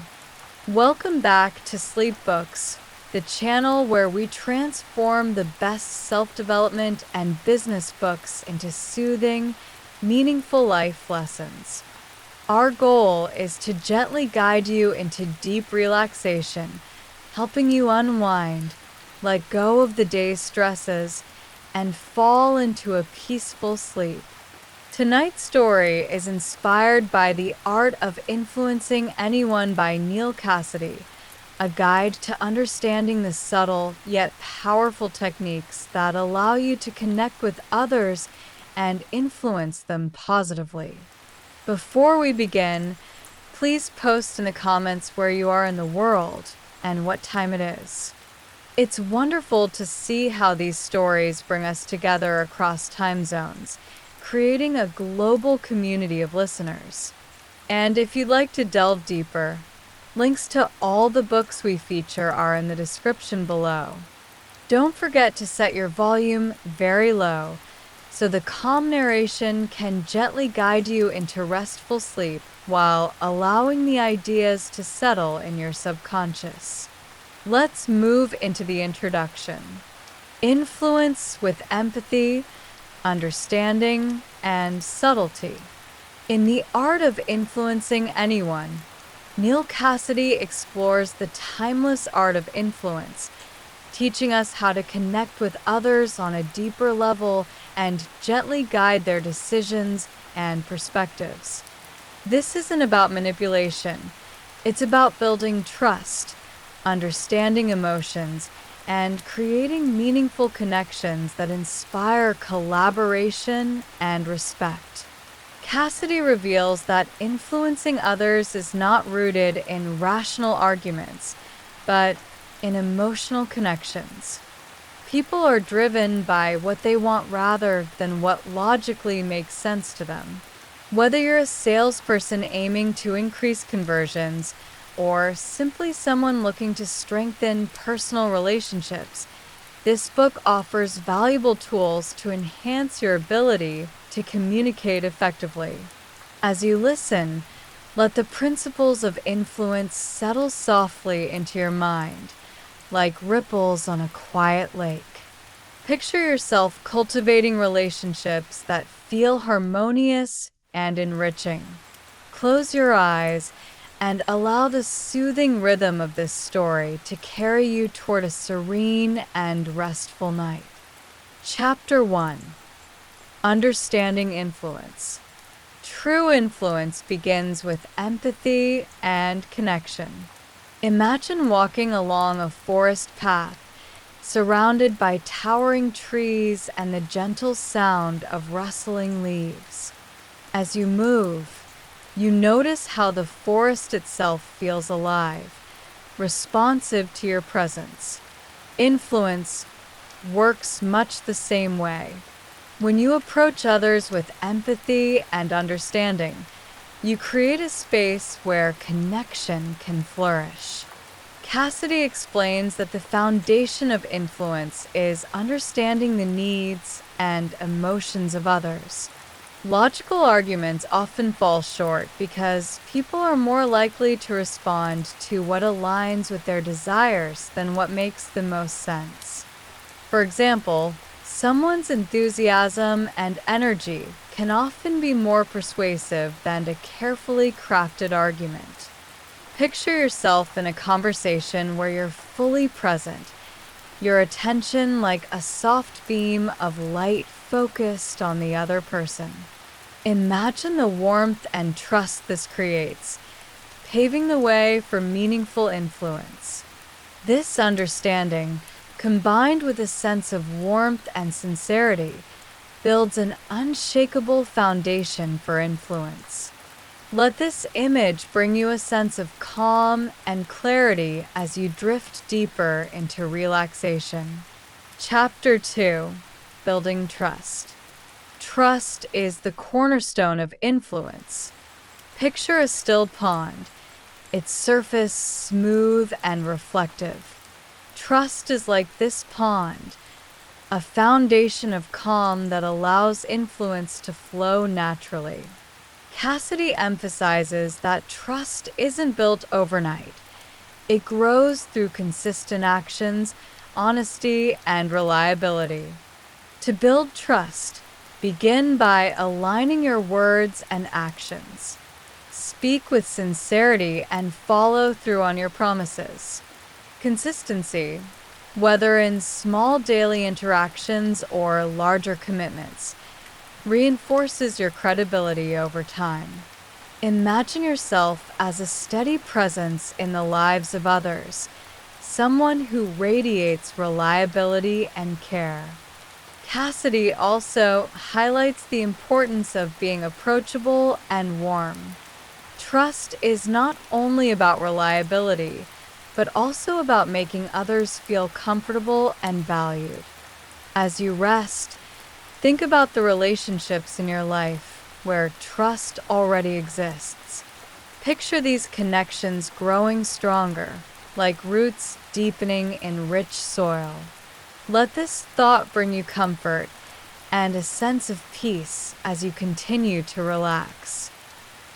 Welcome back to Sleep Books, the channel where we transform the best self-development and business books into soothing, meaningful life lessons. Our goal is to gently guide you into deep relaxation, helping you unwind, let go of the day's stresses, and fall into a peaceful sleep. Tonight's story is inspired by The Art of Influencing Anyone by Neil Cassidy, a guide to understanding the subtle yet powerful techniques that allow you to connect with others and influence them positively. Before we begin, please post in the comments where you are in the world and what time it is. It's wonderful to see how these stories bring us together across time zones, creating a global community of listeners. And if you'd like to delve deeper, links to all the books we feature are in the description below. Don't forget to set your volume very low so the calm narration can gently guide you into restful sleep while allowing the ideas to settle in your subconscious. Let's move into the introduction. Influence with empathy, understanding, and subtlety. In The Art of Influencing Anyone, Neil Cassidy explores the timeless art of influence, teaching us how to connect with others on a deeper level and gently guide their decisions and perspectives. This isn't about manipulation. It's about building trust, understanding emotions, and creating meaningful connections that inspire collaboration and respect. Cassidy reveals that influencing others is not rooted in rational arguments, but in emotional connections. People are driven by what they want rather than what logically makes sense to them. Whether you're a salesperson aiming to increase conversions, or simply someone looking to strengthen personal relationships, this book offers valuable tools to enhance your ability to communicate effectively. As you listen, Let the principles of influence settle softly into your mind, like ripples on a quiet lake. Picture yourself cultivating relationships that feel harmonious and enriching. Close your eyes and allow the soothing rhythm of this story to carry you toward a serene and restful night. Chapter 1: Understanding Influence. True influence begins with empathy and connection. Imagine walking along a forest path, surrounded by towering trees and the gentle sound of rustling leaves. As you move, you notice how the forest itself feels alive, responsive to your presence. Influence works much the same way. When you approach others with empathy and understanding, you create a space where connection can flourish. Cassidy explains that the foundation of influence is understanding the needs and emotions of others. Logical arguments often fall short because people are more likely to respond to what aligns with their desires than what makes the most sense. For example, someone's enthusiasm and energy can often be more persuasive than a carefully crafted argument. Picture yourself in a conversation where you're fully present, your attention like a soft beam of light focused on the other person. Imagine the warmth and trust this creates, paving the way for meaningful influence. This understanding, combined with a sense of warmth and sincerity, builds an unshakable foundation for influence. Let this image bring you a sense of calm and clarity as you drift deeper into relaxation. Chapter 2: Building Trust. Trust is the cornerstone of influence. Picture a still pond, its surface smooth and reflective. Trust is like this pond, a foundation of calm that allows influence to flow naturally. Cassidy emphasizes that trust isn't built overnight. It grows through consistent actions, honesty, and reliability. To build trust, begin by aligning your words and actions. Speak with sincerity and follow through on your promises. Consistency, whether in small daily interactions or larger commitments, reinforces your credibility over time. Imagine yourself as a steady presence in the lives of others, someone who radiates reliability and care. Cassidy also highlights the importance of being approachable and warm. Trust is not only about reliability, but also about making others feel comfortable and valued. As you rest, think about the relationships in your life where trust already exists. Picture these connections growing stronger, like roots deepening in rich soil. Let this thought bring you comfort and a sense of peace as you continue to relax.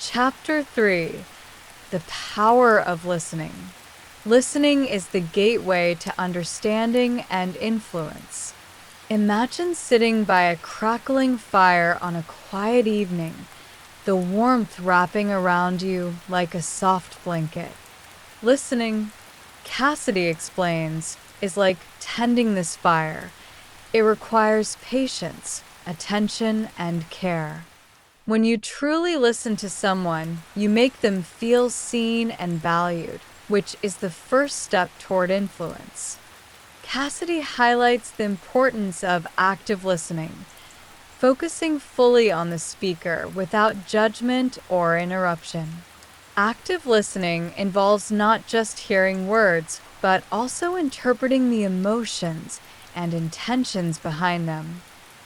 Chapter 3: The Power of Listening. Listening is the gateway to understanding and influence. Imagine sitting by a crackling fire on a quiet evening, the warmth wrapping around you like a soft blanket. Listening, Cassidy explains, is like tending this fire. It requires patience, attention, and care. When you truly listen to someone, you make them feel seen and valued, which is the first step toward influence. Cassidy highlights the importance of active listening, focusing fully on the speaker without judgment or interruption. Active listening involves not just hearing words, but also interpreting the emotions and intentions behind them.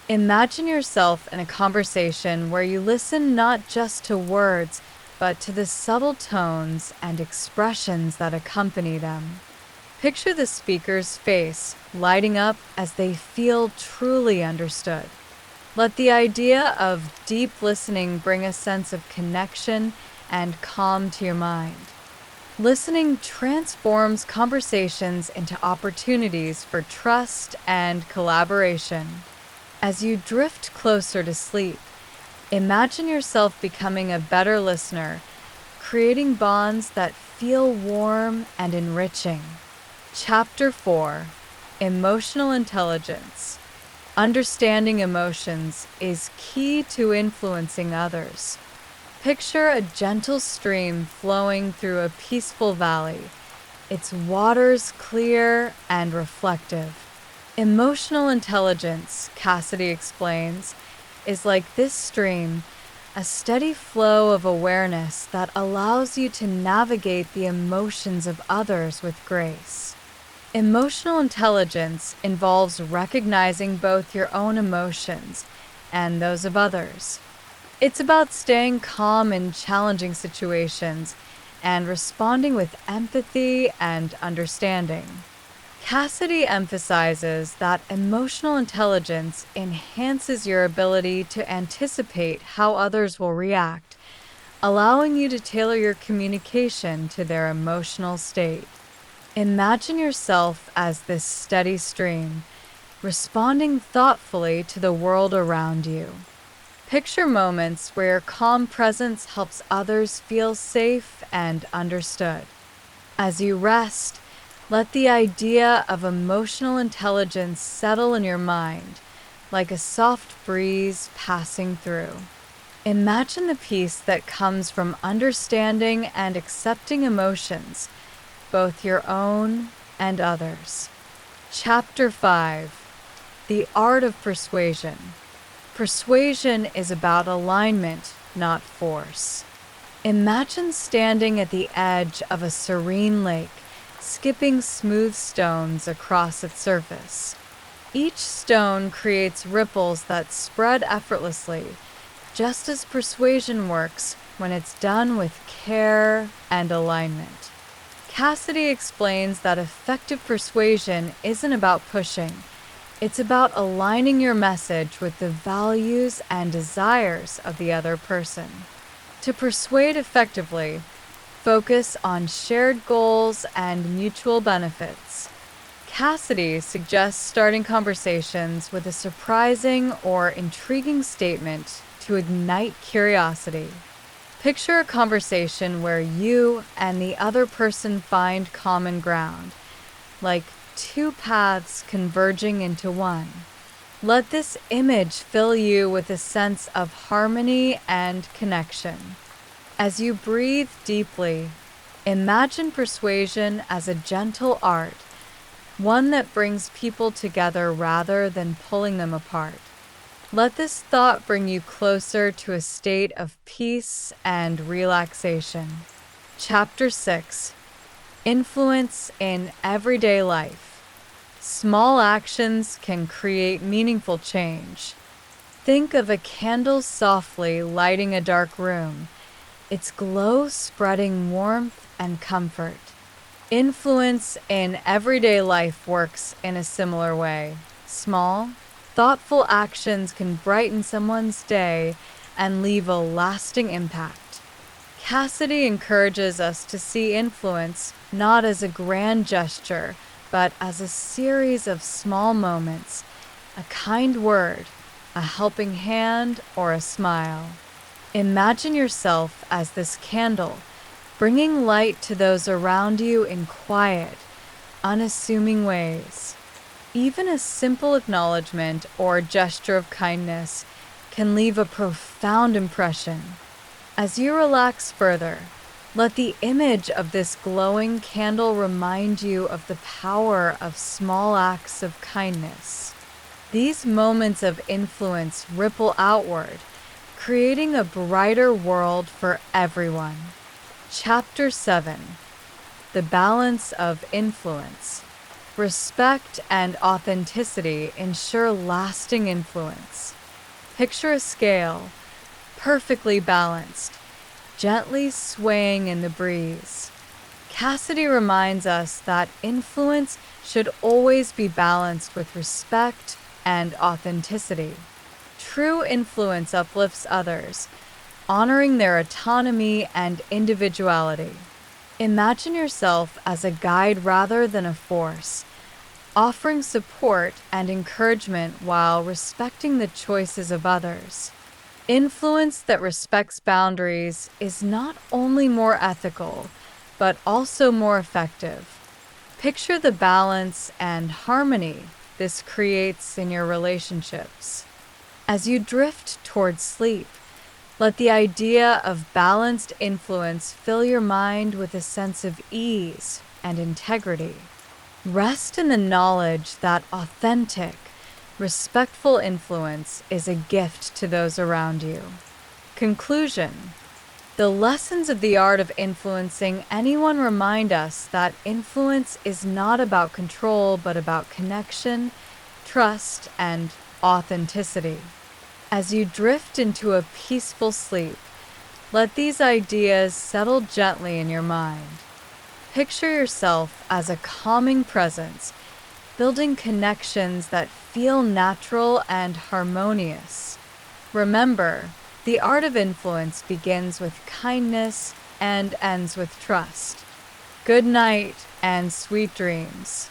Imagine yourself in a conversation where you listen not just to words, but to the subtle tones and expressions that accompany them. Picture the speaker's face lighting up as they feel truly understood. Let the idea of deep listening bring a sense of connection and calm to your mind. Listening transforms conversations into opportunities for trust and collaboration. As you drift closer to sleep, imagine yourself becoming a better listener, creating bonds that feel warm and enriching. Chapter 4: Emotional Intelligence. Understanding emotions is key to influencing others. Picture a gentle stream flowing through a peaceful valley, its waters clear and reflective. Emotional intelligence, Cassidy explains, is like this stream, a steady flow of awareness that allows you to navigate the emotions of others with grace. Emotional intelligence involves recognizing both your own emotions and those of others. It's about staying calm in challenging situations and responding with empathy and understanding. Cassidy emphasizes that emotional intelligence enhances your ability to anticipate how others will react, allowing you to tailor your communication to their emotional state. Imagine yourself as this steady stream, responding thoughtfully to the world around you. Picture moments where your calm presence helps others feel safe and understood. As you rest, let the idea of emotional intelligence settle in your mind, like a soft breeze passing through. Imagine the peace that comes from understanding and accepting emotions, both your own and others. Chapter 5: The Art of Persuasion. Persuasion is about alignment, not force. Imagine standing at the edge of a serene lake, skipping smooth stones across its surface. Each stone creates ripples that spread effortlessly, just as persuasion works when it's done with care and alignment. Cassidy explains that effective persuasion isn't about pushing. It's about aligning your message with the values and desires of the other person. To persuade effectively, focus on shared goals and mutual benefits. Cassidy suggests starting conversations with a surprising or intriguing statement to ignite curiosity. Picture a conversation where you and the other person find common ground, like two paths converging into one. Let this image fill you with a sense of harmony and connection. As you breathe deeply, imagine persuasion as a gentle art, one that brings people together rather than pulling them apart. Let this thought bring you closer to a state of peace and relaxation. Chapter 6: Influence in Everyday Life. Small actions can create meaningful change. Think of a candle softly lighting a dark room, its glow spreading warmth and comfort. Influence in everyday life works in a similar way. Small, thoughtful actions can brighten someone's day and leave a lasting impact. Cassidy encourages us to see influence not as a grand gesture, but as a series of small moments, a kind word, a helping hand, or a smile. Imagine yourself as this candle, bringing light to those around you in quiet, unassuming ways. Even a simple acknowledgement or gesture of kindness can leave a profound impression. As you relax further, let the image of this glowing candle remind you of the power of small acts of kindness. These moments of influence ripple outward, creating a brighter world for everyone. Chapter 7: The Balance of Influence. Respect and authenticity ensure lasting influence. Picture a scale, perfectly balanced, gently swaying in the breeze. Cassidy reminds us that influence should always be balanced with respect and authenticity. True influence uplifts others, honoring their autonomy and individuality. Imagine yourself as a guide rather than a force, offering support and encouragement while respecting the choices of others. Influence that respects boundaries is not only more ethical, but also more effective. Picture the balance and harmony this creates in your relationships. As you drift towards sleep, let the idea of balanced influence fill your mind with a sense of ease and integrity. Rest in the knowledge that authentic, respectful influence is a gift to those around you. Conclusion: the lessons of the art of influencing anyone remind us that influence is not about control, but about connection, trust, and authenticity. As you drift into a peaceful sleep, let these ideas settle gently in your mind. Picture yourself as a calming presence, building connections that feel natural and harmonious. Remember, the art of influence begins with kindness and ends with trust. Good night and sweet dreams.